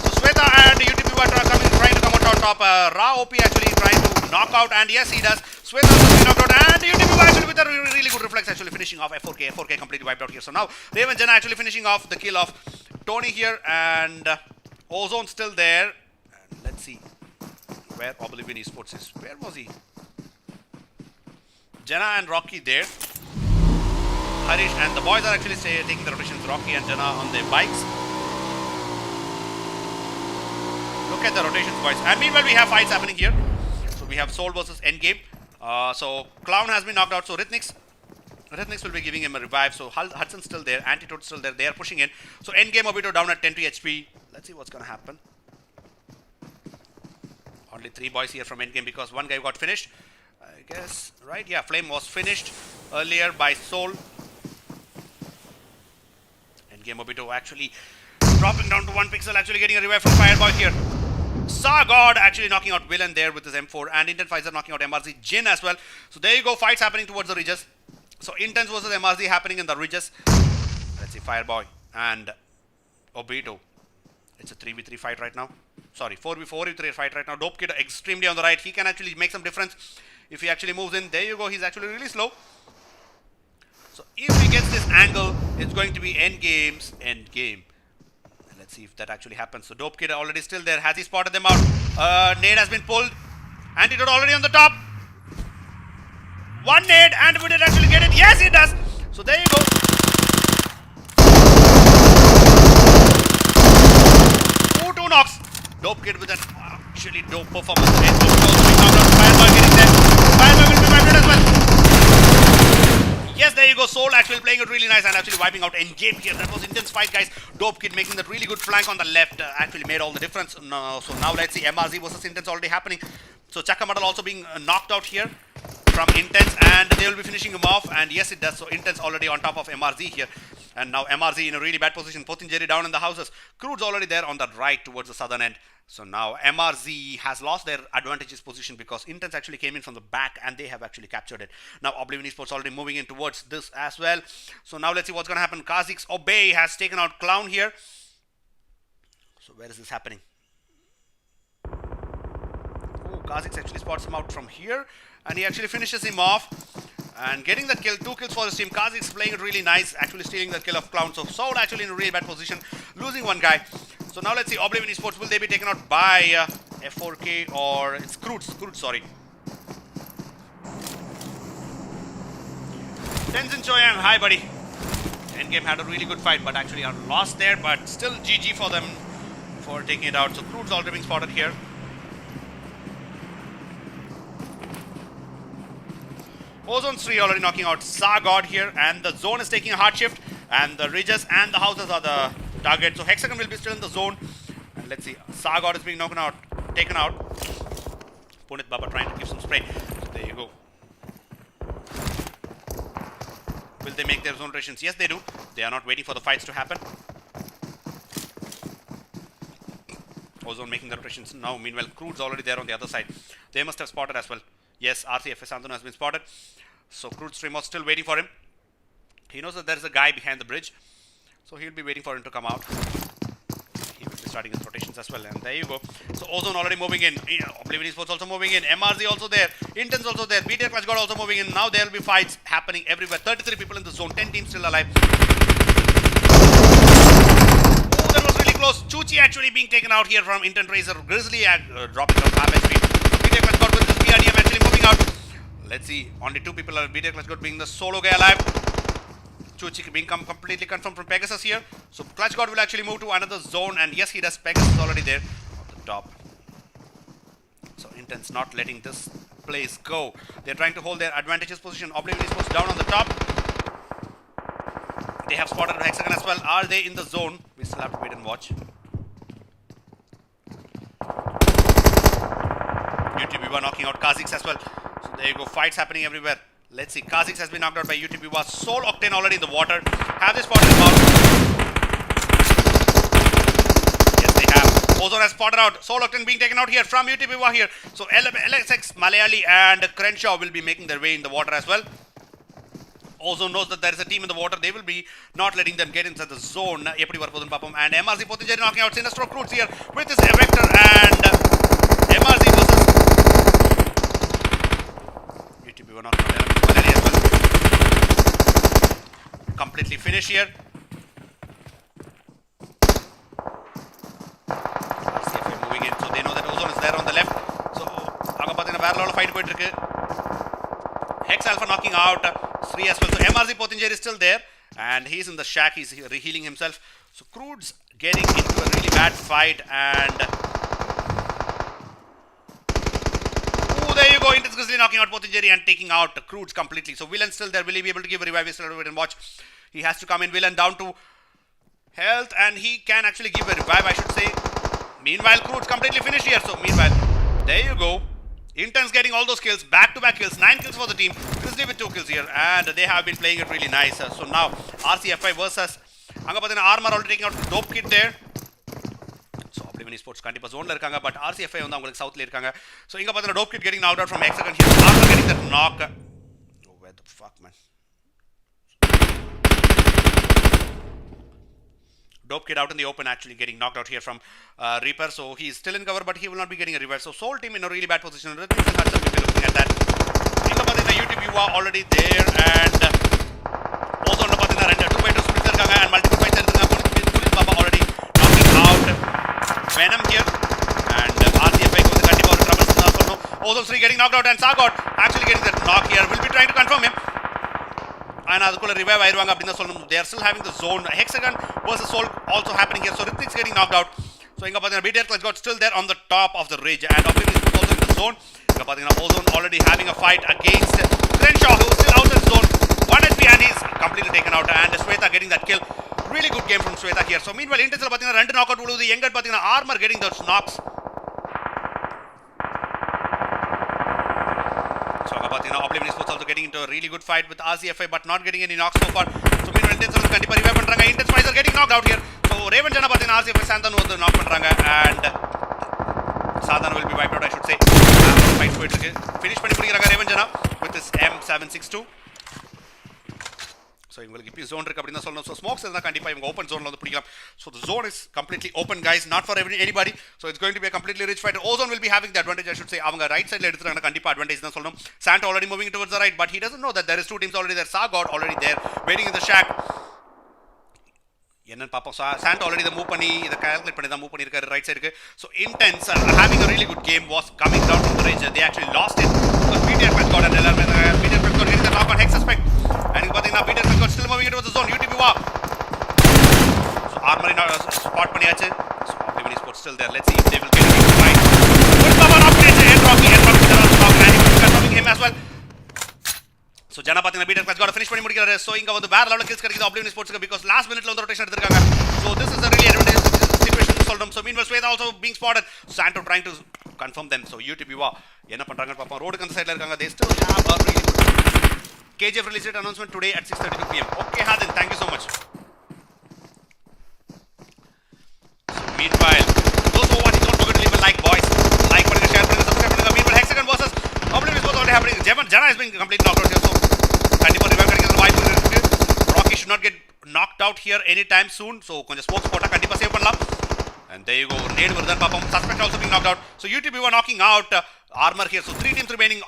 So Sweta and UTB are trying to come out on top. Ra OP actually trying to knock out, and yes, he does. Sweta also knocked out, and UTB actually with a really good reflex actually finishing off F4K. F4K completely wiped out here. So now Raven Jana actually finishing off the kill of Tony here, and Ozone still there. And let's see where Oblivion Esports is. Where was he? Jana and Rocky there. Harish and the boys are actually taking the rotations. Rocky and Jana on their bikes. Look at the rotations, boys. And meanwhile, we have fights happening here. So we have Soul versus Endgame. So Clown has been knocked out. So Rhythmix will be giving him a revive. So Hudson's still there. Antidote's still there. They are pushing in. So Endgame Obito down at 10 to HP. Let's see what's going to happen. Only 3 boys here from Endgame because one guy got finished. I guess, right? Yeah, Flame was finished earlier by Soul. Endgame Obito actually dropping down to 1 pixel, actually getting a revive from Fireboy here. God actually knocking out Villain there with his M4, and Intent Pfizer knocking out MRZ Jin as well. So there you go, fights happening towards the ridges. So Intense versus MRZ happening in the ridges. Let's see, Fireboy and Obito. It's a 3v3 fight right now. Sorry, 4v3 fight right now. Dope Kid extremely on the right. He can actually make some difference if he actually moves in. There you go, he's actually really slow. So if he gets this angle, it's going to be Endgame's endgame. Let's see if that actually happens. So Dope Kid already still there. Has he spotted them out? Nade has been pulled. Antidote already on the top. One nade, and would it actually get it? Yes, it does. So there you go. Two knocks. Dope Kid with an actually dope performance. Fireboy getting there. Fireboy will be wiped out as well. Yes, there you go. Soul actually playing it really nice and actually wiping out Endgame here. That was intense fight, guys. Dope Kid making that really good flank on the left actually made all the difference. No, so now let's see MRZ versus Intense already happening. So Chakamadal also being knocked out here from Intense, and they will be finishing him off. And yes, it does. So Intense already on top of MRZ here. And now MRZ in a really bad position. Pothinjeri down in the houses. CROODS already there on the right towards the southern end. So now MRZ has lost their advantageous position because Intense actually came in from the back and they have actually captured it. Now Oblivion Esports already moving in towards this as well. So now let's see what's going to happen. Kha'Zix Obey has taken out Clown here. So where is this happening? Oh, Kha'Zix actually spots him out from here and he actually finishes him off. And getting that kill, 2 kills for his team. Kha'Zix playing it really nice, actually stealing the kill of Clown. So Soul actually in a really bad position, losing one guy. So now let's see, Oblivion Esports, will they be taken out by F4K or it's CROODS, sorry. Tenzin Choyang, hi buddy. Endgame had a really good fight, but actually are lost there, but still GG for them for taking it out. So CROODS already being spotted here. Ozone 3 already knocking out God here, and the zone is taking a hard shift, and the ridges and the houses are the target. So Hexagon will be still in the zone. And let's see, God is being taken out. Punit Baba trying to give some spray. So there you go. Will they make their zone rotations? Yes, they do. They are not waiting for the fights to happen. Ozone making the rotations now. Meanwhile, CROODS already there on the other side. They must have spotted as well. Yes, RCFS Santanu has been spotted. So CROODS stream was still waiting for him. He knows that there is a guy behind the bridge. So he'll be waiting for him to come out. He will be starting his rotations as well. And there you go. So Ozone already moving in. Oblivion Esports also moving in. MRZ also there. Intense also there. BTR Clutch God also moving in. Now there will be fights happening everywhere. 33 people in the zone. 10 teams still alive. Oh, that was really close. Chuchi actually being taken out here from Intent Razor. Grizzly dropping from half HP. BTR Clutch God with this BRDM actually moving out. Let's see. Only 2 people are BTR Clutch God being the solo guy alive. Chuchi being completely confirmed from Pegasus here. So Clutch God will actually move to another zone, and yes, he does. Pegasus is already there on the top. So Intense not letting this place go. They're trying to hold their advantageous position. Oblivion Esports down on the top. They have spotted Hexagon as well. Are they in the zone? We still have to wait and watch. UTB were knocking out Kha'Zix as well. So there you go. Fights happening everywhere. Let's see. Kha'Zix has been knocked out by UTB. Was Soul Octane already in the water. Have they spotted him out? Yes, they have. Ozone has spotted out. Soul Octane being taken out here from UTB here. So LXX, Malayali and Crenshaw will be making their way in the water as well. Ozone knows that there is a team in the water. They will be not letting them get inside the zone. And MRZ Pothinjeri knocking out Sinestro CROODS here with his Vector and MRZ versus UTB were knocking out Malayali as well. Completely finished here. RCFA moving in, so they know that Ozone is there on the left. So Agapathina barrel fight going to Hex Alpha knocking out Sri as well. So MRZ Pothinjeri is still there and he's in the shack. He's rehealing himself. So CROODS getting into a really bad fight and there you go. Intense Grizzly knocking out Pothinjeri and taking out CROODS completely. So Villain still there. Will he be able to give a revive? Still wait and watch. He has to come in. Villain down to health and he can actually give a revive, I should say. Meanwhile, CROODS completely finished here. So meanwhile, there you go. Intense getting all those kills, back-to-back kills, 9 kills for the team. Grizzly with 2 kills here, and they have been playing it really nice. So now, RCFI versus Angapathina Armor already taking out the dope kit there. So Oblivion Esports kandipa zone la irukanga, but RCFI on the south la irukanga. So Angapathina dope kit getting knocked out from HEXAGON here. Armor getting that knock. Oh, where the fuck, man. Dope Kid out in the open actually getting knocked out here from Reaper. So he's still in cover, but he will not be getting a revive. So Soul team in a really bad position. We'll be looking at that. Ingapathina UTB already there and Ozone Pathina render 2x2 splits and multiple fights Police Baba already knocking out Venom here and RCFI goes the Kandipa trouble. Ozone 3 getting knocked out and Sagot actually getting that knock here. We'll be trying to confirm him. And revive they are still having the zone. HEXAGON versus Soul also happening here. So Ritik's getting knocked out. So Ingapathina BTR Clutch got still there on the top of the ridge. And Oblivion is also in the zone. Ingapathina Ozone already having a fight against Crenshaw, who is still out in zone. 1 HP and he's completely taken out. And Sweta getting that kill. Really good game from Sweta here. So meanwhile, Intense Pathina run to knockout the younger Pathina Armor getting those knocks. So Oblivion Esports also getting into a really good fight with RCFI but not getting any knocks so far. So meanwhile Intense Kandipa revive pandranga. Intense Spicer getting knocked out here. So Raven Jana Pathina RCFI Santhan was knock pandranga and Sadhana will be wiped out, I should say. Fight finish panni mudikiranga Raven Jana with his M762. So you keep zone recovery. So smokes is open zone. So the zone is completely open, guys, not for anybody. So it's going to be a completely rich fight. Ozone will be having the advantage, I should say. Right side advantage. Santa already moving towards the right, but he doesn't know that there is 2 teams already there. Sagot already there, waiting in the shack. Santa already the move panni, the calculate panni, the move panni right side. So Intense having a really good game was coming down from the range. They actually lost it because BTR Quest got an LR. BTR Quest got getting the knock on Hex suspect. And BTR Quest got still moving towards the zone. UTB wa. So Armory spot panni ache. So Oblivion Esports still there. Let's see if they will get a big fight. Good cover up and Rocky is confirming him as well. So Jana Pathina BTR Quest got a finish panni mudikirare. So inga the bare level kills kadikida Oblivion Esports because last minute la rotation edutirukanga. So this is a really advantageous situation to solve them. So meanwhile Sweta also being spotted. Santo trying to confirm them. So UTB wa enna pandranga papa road kan side la irukanga. They still have a really good KGF release date announcement today at 6:32 PM. Okay, Hadin, thank you so much. So meanwhile, those who are watching, don't forget to leave a like, boys. Like, share, subscribe. Meanwhile, HEXAGON versus Oblivion Esports already happening. Jana has been completely knocked out here. So Rocky should not get knocked out here anytime soon. So konja smoke spot kandipa save pannalam. And there you go. Nade Vardhan papam. Suspect also being knocked out. So UTB were knocking out Armor here. So 3 teams remaining.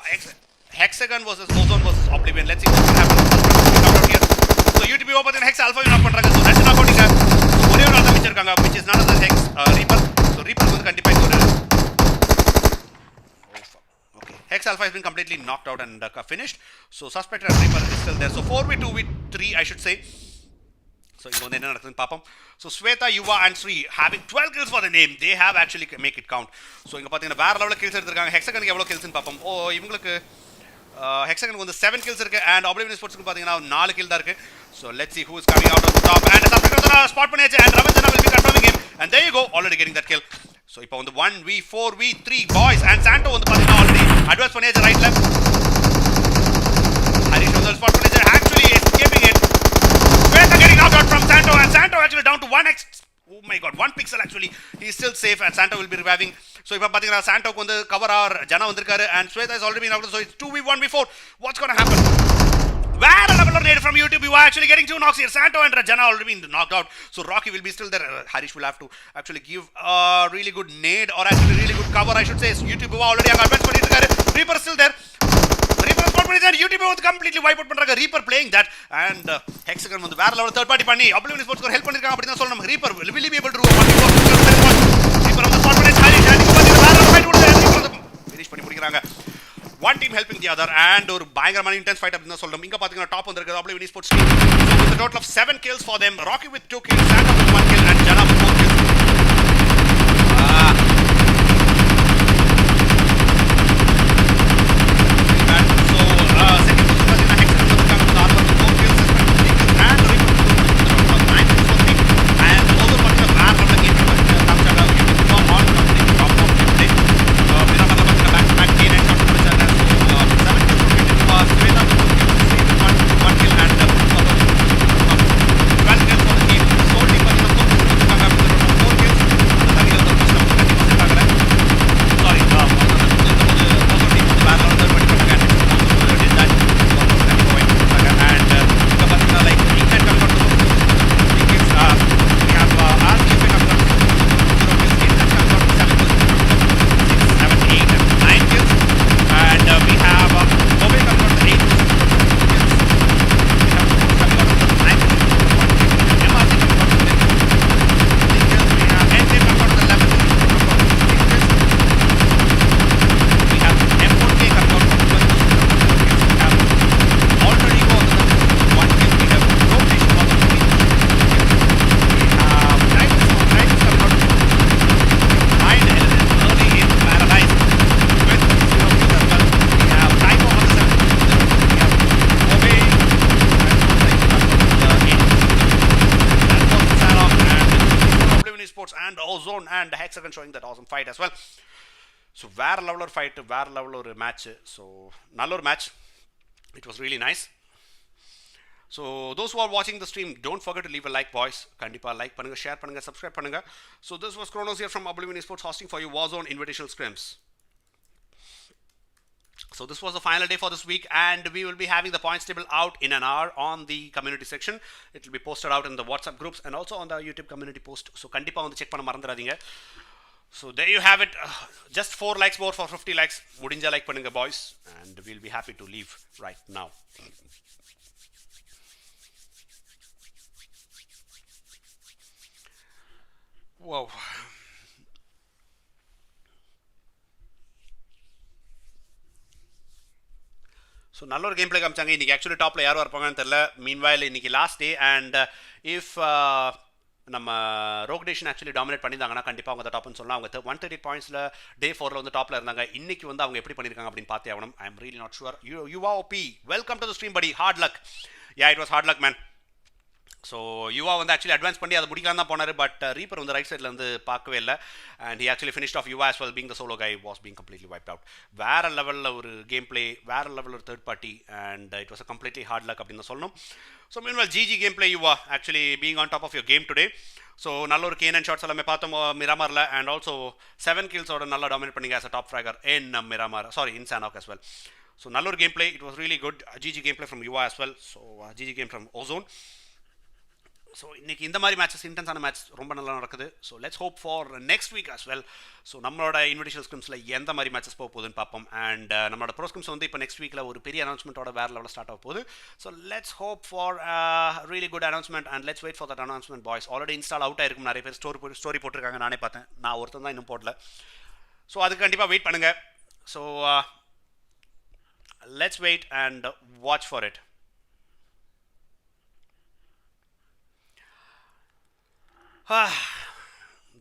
HEXAGON versus Ozone versus Oblivion. Let's see what will happen. Knocked out here. So UTB over then Hex Alpha knock pandranga. So that's knockout inga. So one also vichirukanga, which is none other than Hex Reaper. So Reaper vandu kandipa okay. Hex Alpha has been completely knocked out and finished. So suspect and Reaper is still there. So 4v2 with 3, I should say. So you know papam. So Sweta, Yuva and Sri having 12 kills for the name. They have actually make it count. So inga pathina bare level kills edutirukanga. HEXAGON evlo kills in papam. Oh ivangalukku HEXAGON வந்து 7 kills இருக்கு and Oblivion Esports க்கு பாத்தீங்கன்னா 4 kill தான் இருக்கு. So let's see who is coming out of the top and suspect spot பண்ணியாச்சு and Ravindra will be confirming him and there you go, already getting that kill. So இப்போ வந்து 1v4v3 boys and Santo வந்து பாத்தீங்கன்னா already advance பண்ணியாச்சு right left. the spot manager actually escaping it. Sweta getting knocked out from Santo, and Santo actually down to 1x. Oh my god, 1 pixel actually. He's still safe, and Santo will be reviving. So if I'm Santo on the cover or Jana vandirukkaru, and Sweta has already been out, so it's 2v1v4. What's gonna happen? Where a level nade from YouTube, you are actually getting 2 knocks here. Santo and Rajana already been knocked out. So Rocky will be still there. Harish will have to actually give a really good nade, or actually really good cover, I should say. YouTube already advanced. Reaper still there. Reaper spot and YouTube was completely wipe out. Reaper playing that. And Hexagon on the barrel level third party panni. Oblivion Esports help on Reaper will he be able to do a 1v4. Reaper on the spot Harish and finish panni. One team helping the other, and or பயங்கரமான intense fight அப்படினா சொல்லணும். இங்க பாத்தீங்கன்னா top வந்திருக்கு Oblivion Esports team. So with a total of 7 kills for them, Rocky with 2 kills, Santo with 1 kill, and Jana with 4 kills. Second position was in Hexagon with Arthur with 4 kills, and Reaper with 9 kills for the team. And also particular man from the game Kamchaga on completely top of the play. MIRAMAR back-to-back gain and shot. Sweta with 1 kill and 12 kills for the team. Soul team was in the 4 kills. Sorry, also team was the battle on the 20 again. Did that. And like Ignite comes out to 3 kills. We have ASHIF comes out to 0 kills. Ignite comes out to 7 kills. 6, 7, 8, and 9 kills. And we have Oblivion comes out to 8 kills. We have coming out to 9 kills. 1 kill. MRC comes out to 10 kills. 3 kills. We have NJ comes out to 11 kills. 16 kills. We have M4K comes out to 12 kills. We have already go on the 1 kill. We have rotation on the 3 kills. We have Titus comes out to 9 early in Paralyze with 0 kills as well. We have TYCO on the 7 kills. We have Obey and that was SANHOK and Oblivion Esports and OZONE and HEXAGON showing that awesome fight as well. So வேற level ஒரு fight, வேற level ஒரு match. So நல்ல ஒரு match. It was really nice. So those who are watching the stream, don't forget to leave a like, boys. Kandipa like பண்ணுங்க, share பண்ணுங்க, subscribe பண்ணுங்க. So this was Chronos here from Oblivion Esports hosting for you WARZONE Invitational Scrims. So this was the final day for this week, and we will be having the points table out in an hour on the community section. It will be posted out in the WhatsApp groups and also on the YouTube community post. So kandipa வந்து check பண்ண மறந்துடாதீங்க. So there you have it. Just 4 likes more for 50 likes. முடிஞ்சா like பண்ணுங்க, boys, and we'll be happy to leave right now. Whoa. So நல்ல ஒரு game play காமிச்சாங்க. இன்னைக்கு actually டாப்ல யார் வரப்பாங்கன்னு தெரியல. மீன்வைல் இன்னைக்கு லாஸ்ட் டே, அண்ட் இஃப் நம்ம ரோக்டேஷன் ஆக்சுவலி டாமினேட் பண்ணியிருந்தாங்கன்னா கண்டிப்பாக அவங்க டாப்னு சொல்லலாம். அவங்க 130 பாயிண்ட்ஸில் டே 4ல் வந்து டாப்பில் இருந்தாங்க. இன்னைக்கு வந்து அவங்க எப்படி பண்ணியிருக்காங்க அப்படின்னு பார்த்தே ஆகணும். I am really not sure. Yuva OP, welcome to the stream buddy. Hard luck. Yeah, it was hard luck man. So Yuva வந்து ஆக்சுவலி அட்வான்ஸ் பண்ணி அதை முடிக்கலாம் தான் போனார், பட் ரீப்பர் வந்து ரைட் சைடில் வந்து பார்க்கவே இல்லை. And he actually finished off you were as well, being the solo guy was being completely wiped out. வேற லெவலில் ஒரு கேம் பிளே, வேற லெவலில் ஒரு third party, and it was a completely hard luck அப்படின்னு தான் சொல்லணும். So meanwhile GG game play you were actually being on top of your game today. So நல்ல ஒரு கேன் அண்ட் ஷாட்ஸ் எல்லாமே பார்த்தோம் மிராமாரில், அண்ட் ஆல்சோ 7 kills-ஓட நல்லா டாமினேட் பண்ணிங்க as a top fragger in Miramar, sorry in SANHOK as well. So நல்ல ஒரு game play, it was really good. GG game play from Yuva as well. So GG game from OZONE. So இன்றைக்கி இந்த மாதிரி matches, இன்டென்ஸான match ரொம்ப நல்லா நடக்குது. So let's hope for next week as well. So நம்மளோட இன்விடேஷனல் ஸ்கிரிம்ஸில் எந்த மாதிரி மேட்சஸ் போக போகுதுன்னு பார்ப்போம். அண்ட் நம்மளோட ப்ரோ ஸ்கிரிம்ஸ் வந்து இப்போ நெக்ஸ்ட் வீக்கில் ஒரு பெரிய அனௌன்ஸ்மெண்ட்டோட வேறு லெவலில் ஸ்டார்ட் ஆக போகுது. So let's hope for really good announcement, and let's wait for that announcement boys. Already install out ஆயிருக்கும், நிறைய பேர் ஸ்டோரி போட்டிருக்காங்க, நானே பார்த்தேன். நான் ஒருத்தன் தான் இன்னும் போடல. ஸோ அதுக்கு கண்டிப்பாக வெயிட் பண்ணுங்கள். So let's wait and watch for it.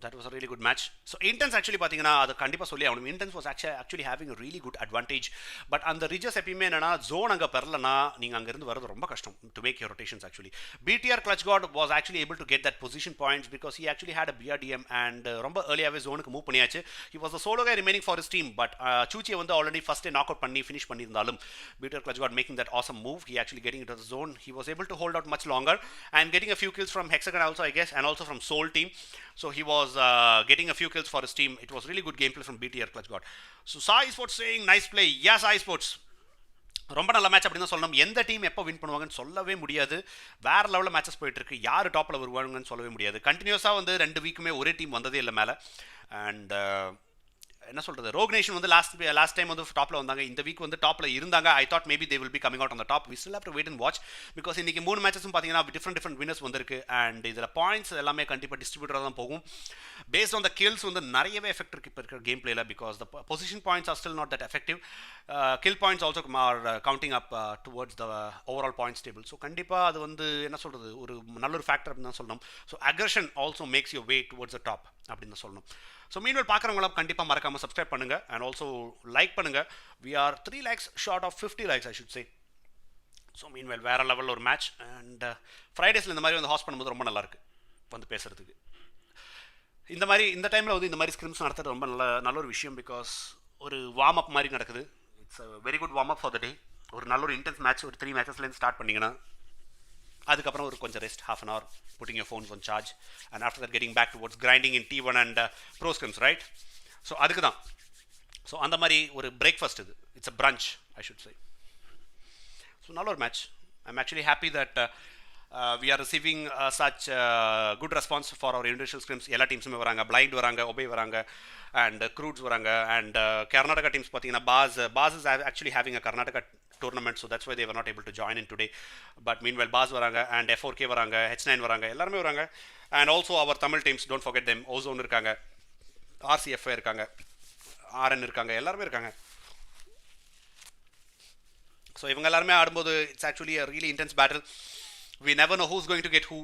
that was a really good match. So Intense actually பாத்தீங்கன்னா அது கண்டிப்பா சொல்லி ஆகணும். Intense was actually having a really good advantage. But அந்த ரிஜஸ் எப்பயுமே என்னன்னா zone அங்க பெறலனா நீங்க அங்க இருந்து வரது ரொம்ப கஷ்டம் to make your rotations actually. BTR Clutch God was actually able to get that position points because he actually had a BRDM and ரொம்ப earlyயாவே zoneக்கு மூவ் பண்ணியாச்சு. He was the solo guy remaining for his team, but Chuchi வந்து already first day knockout பண்ணி finish பண்ணியிருந்தாலும் BTR Clutch God making that awesome move. He actually getting into the zone. He was able to hold out much longer and getting a few kills from Hexagon also, I guess, and also from Soul team. So he was getting a few kills for his team. It was really good gameplay from BTR Clutch God. So Sai Sports saying nice play. Yes, Sai Sports. ரொம்ப நல்ல match அப்படின்னு தான் சொல்லணும். எந்த team எப்போ win பண்ணுவாங்கன்னு சொல்லவே முடியாது. வேற லெவலில் மேட்சஸ் போயிட்டு இருக்கு. யார் டாப்பில் வருவாங்கன்னு சொல்லவே முடியாது. கண்டினியூஸாக வந்து 2 வீக்குமே ஒரே டீம் வந்ததே இல்லை மேலே. அண்ட் என்ன சொல்கிறது, ரோக் நேஷன் வந்து லாஸ்ட் டைம் வந்து டாப்பில் வந்தாங்க. இந்த வீக் வந்து டாப்பில் இருந்தாங்க. I thought maybe they will be coming out on the top. We still have to wait and watch because இன்னைக்கு 3 மேட்சஸும் பார்த்தீங்கன்னா டிஃப்ரெண்ட் வின்னர்ஸ் வந்திருக்கு. அண்ட் இதில் பாயிண்ட்ஸ் எல்லாமே கண்டிப்பாக டிஸ்ட்ரிபியூட்டராக தான் போகும். பேஸ்ட் ஆன் த கில்ஸ் வந்து நிறையவே எஃபெக்ட் இருக்குது இப்போ இருக்கிற கேம் பிளேல because the position points are still not that effective. Kill points also are counting up towards the overall points table. So கண்டிப்பாக அது வந்து என்ன சொல்கிறது, ஒரு நல்ல ஒரு ஃபேக்டர் அப்படின்னு தான் சொல்லணும். So aggression also makes you way towards the top அப்படின்னு தான் சொல்லணும். ஸோ மீன்வெல் பார்க்குறவங்களாம் கண்டிப்பாக மறக்காமல் சப்ஸ்கிரைப் பண்ணுங்கள் அண்ட் ஆல்சோ லைக் பண்ணுங்கள். We are 3 lakhs short of 50 lakhs I should say. So meanwhile வேறு லெவலில் ஒரு மேட்ச். அண்ட் ஃப்ரைடேஸில் இந்த மாதிரி வந்து ஹாஸ்ட் பண்ணும்போது ரொம்ப நல்லாயிருக்கு வந்து பேசுகிறதுக்கு. இந்த டைமில் வந்து இந்த மாதிரி ஸ்கிரிம்ஸ் நடத்துறது ரொம்ப நல்ல ஒரு விஷயம் பிகாஸ் ஒரு வார்ம் அப் மாதிரி நடக்குது. It's a very good warm up for the day. ஒரு நல்ல ஒரு இன்டென்ஸ் மேட்ச் ஒரு 3 மேட்சஸ்லேருந்து ஸ்டார்ட் பண்ணிங்கன்னா அதுக்கப்புறம் ஒரு கொஞ்சம் rest, half an hour putting your phones on charge and after that getting back towards grinding in T1 and pro scrims, right? So அதுக்கு தான். ஸோ அந்த மாதிரி ஒரு பிரேக்ஃபாஸ்ட் இது. It's a brunch I should say. So நல்ல ஒரு match. I'm actually happy that we are receiving such good response for our individual scrims. எல்லா டீம்ஸுமே வராங்க. பிளைண்ட் வராங்க, ஒபே வராங்க, and CROODS வராங்க. அண்ட் கர்நாடகா டீம்ஸ் பார்த்தீங்கன்னா BAAZ is actually having a Karnataka tournament, so that's why they were not able to join in today. But meanwhile BAAZ varanga and F4K varanga, H9 varanga, ellarume varanga. And also our Tamil teams, don't forget them. OZONE irukanga, RCF irukanga, RN irukanga, ellarume irukanga. So ivanga ellarume aadumbodhu it's actually a really intense battle. We never know who's going to get who.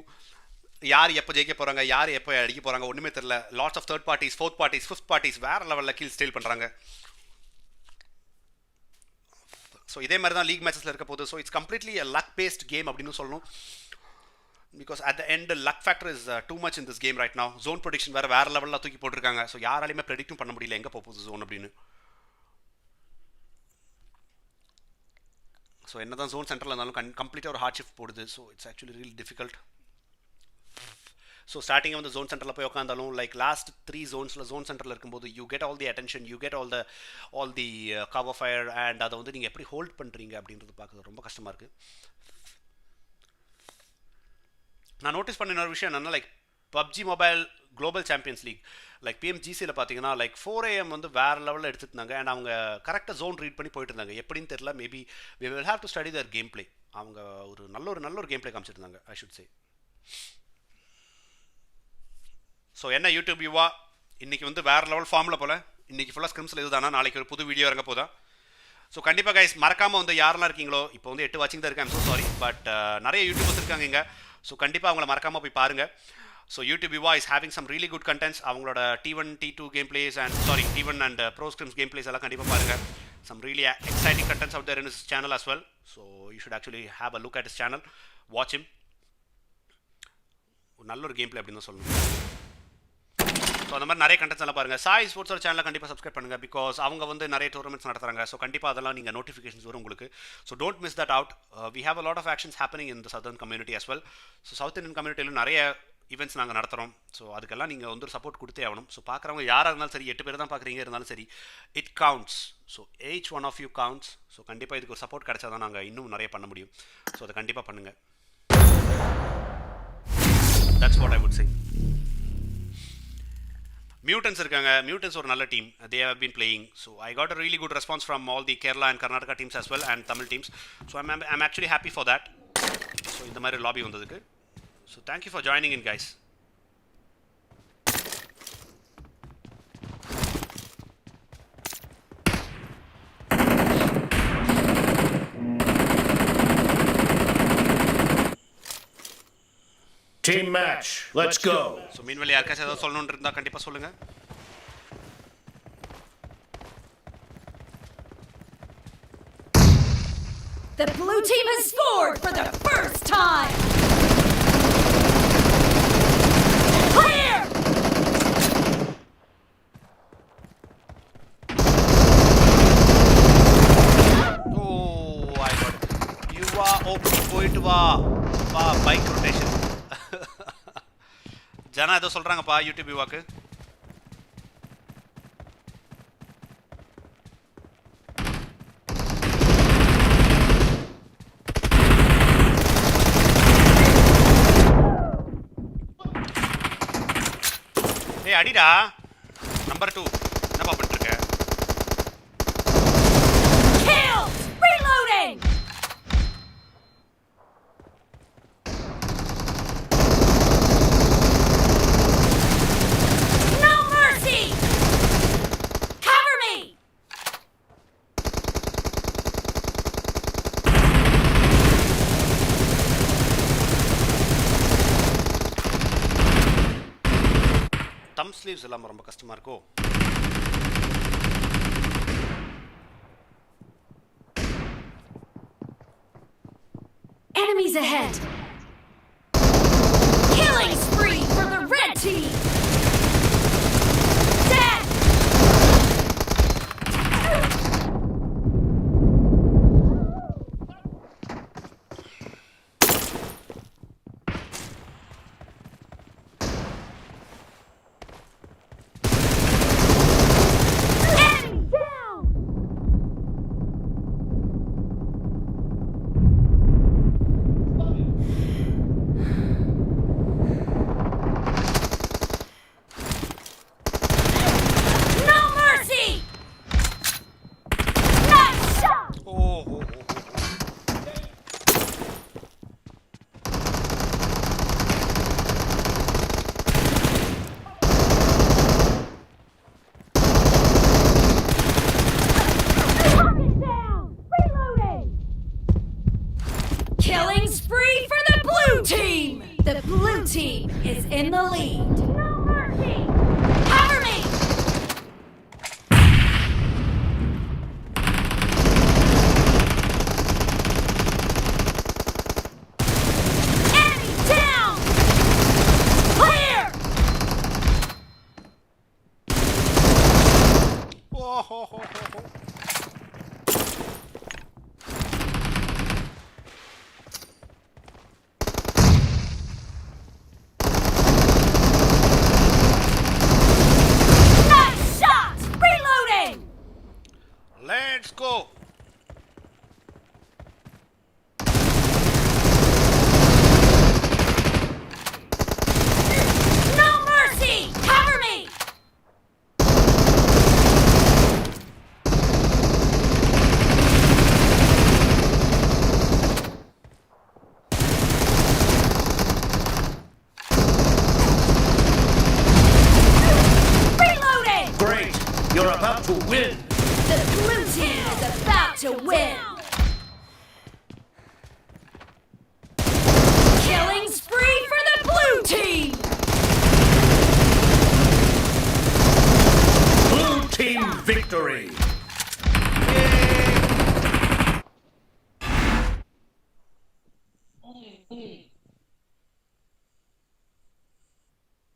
யார் எப்போ ஜெயிக்க போகிறாங்க, யார் எப்போ அடிக்க போகிறாங்க ஒன்றுமே தெரியல. Lots of third parties, fourth parties, fifth parties வேறு லெவலில் கீழ் ஸ்டீல் பண்ணுறாங்க. ஸோ இதே மாதிரி தான் லீக் மேட்சஸில் இருக்க போகுது. So it's completely a luck based game அப்படின்னு சொல்லணும். Because at the end luck factor is too much in this game right now. Zone prediction வேறு லெவலில் தூக்கி போட்டிருக்காங்க. ஸோ யாராலையுமே ப்ரெடிக்டும் பண்ண முடியல எங்கே போகுது ஜோன் அப்படின்னு. ஸோ என்ன தான் ஜோன் சென்டரில் இருந்தாலும் கம்ப்ளீட்டாக ஒரு ஹார்ட் ஷிஃப்ட் போடுது. So it's actually really difficult. So starting வந்து ஜோன் சென்டரில் போய் உட்காந்தாலும் லைக் லாஸ்ட் 3 zonesல ஜோன் சென்டரில் இருக்கும்போது you get all the attention, you get all the cover fire and அதை வந்து நீங்கள் எப்படி ஹோல்ட் பண்ணுறீங்க அப்படின்றது பார்க்குறது ரொம்ப கஷ்டமாக இருக்குது. நான் நோட்டீஸ் பண்ண இன்னொரு விஷயம் என்னென்னா like PUBG mobile global champions league like PMGCயில் பார்த்தீங்கன்னா லைக் 4 AM வந்து வேறு லெவலில் எடுத்துருந்தாங்க. அண்ட் அவங்க கரெக்டாக ஜோன் ரீட் பண்ணி போயிட்டு இருந்தாங்க. எப்படின்னு தெரியல, maybe we will have to study their game play. அவங்க ஒரு நல்ல ஒரு கேம் பிளே காமிச்சிருந்தாங்க ஐ ஷுட் சே. ஸோ என்ன யூடியூப் வியூவா இன்றைக்கி வந்து வேறு லெவல் ஃபார்மில் போல் இன்றைக்கி ஃபுல்லாக ஸ்கிரிம்ஸில் இதுதானா, நாளைக்கு ஒரு புது வீடியோ இறங்க போதா. ஸோ கண்டிப்பாக கைஸ் மறக்காமல் வந்து யாரெல்லாம் இருக்கீங்களோ, இப்போ வந்து 8 வாட்சிங் தான் இருக்கேன், ஐம் ஸோ சாரி, பட் நிறைய யூடியூபர்ஸ் இருக்காங்க இங்கே. ஸோ கண்டிப்பாக அவங்கள மறக்காமல் போய் பாருங்கள். So YouTube Viva is having some really good contents. அவங்களோட T1 T2 game plays and sorry T1 and pro scrims game plays எல்லாம் கண்டிப்பாக பாருங்கள். Some really exciting contents out there in his channel as well. So you should actually have a look at his channel, watch him. ஒரு நல்ல ஒரு game play அப்படின்னு தான் சொல்லணும். So அந்த மாதிரி நிறைய கண்டென்ட்ஸ் எல்லாம் பாருங்கள். சாய் ஸ்போர்ட்ஸோட சேனலை கண்டிப்பாக சப்ஸ்கிரைப் பண்ணுங்கள் பிகாஸ் அவங்க வந்து நிறைய டோர்னமெண்ட்ஸ் நடத்துகிறாங்க. ஸோ கண்டிப்பாக அதெல்லாம் நீங்கள் நோட்டிஃபிகேஷன்ஸ் வரும் உங்களுக்கு. So don't miss that out. We have a lot of actions happening in the southern community as well. So south Indian கம்யூனிட்டியிலும் நிறைய ஈவெண்ட்ஸ் நாங்கள் நடத்துகிறோம். ஸோ அதுக்கெல்லாம் நீங்கள் வந்து ஒரு சப்போர்ட் கொடுத்தே ஆகணும். ஸோ பார்க்குறவங்க யாராக இருந்தாலும் சரி, 8 பேர் தான் பார்க்குறீங்க இருந்தாலும் சரி, it counts. So each one of you counts. So கண்டிப்பாக இதுக்கு ஒரு சப்போர்ட் கிடைச்சா தான் நாங்கள் இன்னும் நிறைய பண்ண முடியும். ஸோ அதை கண்டிப்பாக பண்ணுங்கள். That's what I would say. Mutants இருக்காங்க. Mutants ஒரு நல்ல team. They have been playing. So I got a really good response from all the Kerala and Karnataka teams as well and Tamil teams. So I'm actually happy for that. So இந்த மாதிரி lobby வந்ததுக்கு. So thank you for joining in guys. Team match, let's go. So meanwhile யார்க்காச்சும் ஏதாவது சொல்லணும்னு இருந்தா கண்டிப்பா சொல்லுங்க. The blue team has scored for the first time. Clear. Oh, I got it. You are open போயிட்டு வா. வா bike rotation. ஜனா ஏதோ சொல்றாங்கப்பா YouTube வாக்கு. ஏய் அடிடா. நம்பர் 2. என்னப்பா பண்ணிட்டு இருக்க? Kill. Reloading. No mercy. Cover me. தம் ஸ்லீவ்ஸ் எல்லாம் ரொம்ப கஷ்டமா இருக்கோ. Enemies ahead. Killing spree for the red team. Dead. Enemy down. No mercy. Nice shot. Oh. Target down. Reloading. Killing spree for the blue team. The blue team is in the lead. No mercy. Cover me. Enemy down. Clear. Oh. Nice shot. Reloading. Let's go. No mercy. Cover me. Reloading. Great, you're about to win. The blue team is about to win. Killing spree for the blue team. Blue team victory.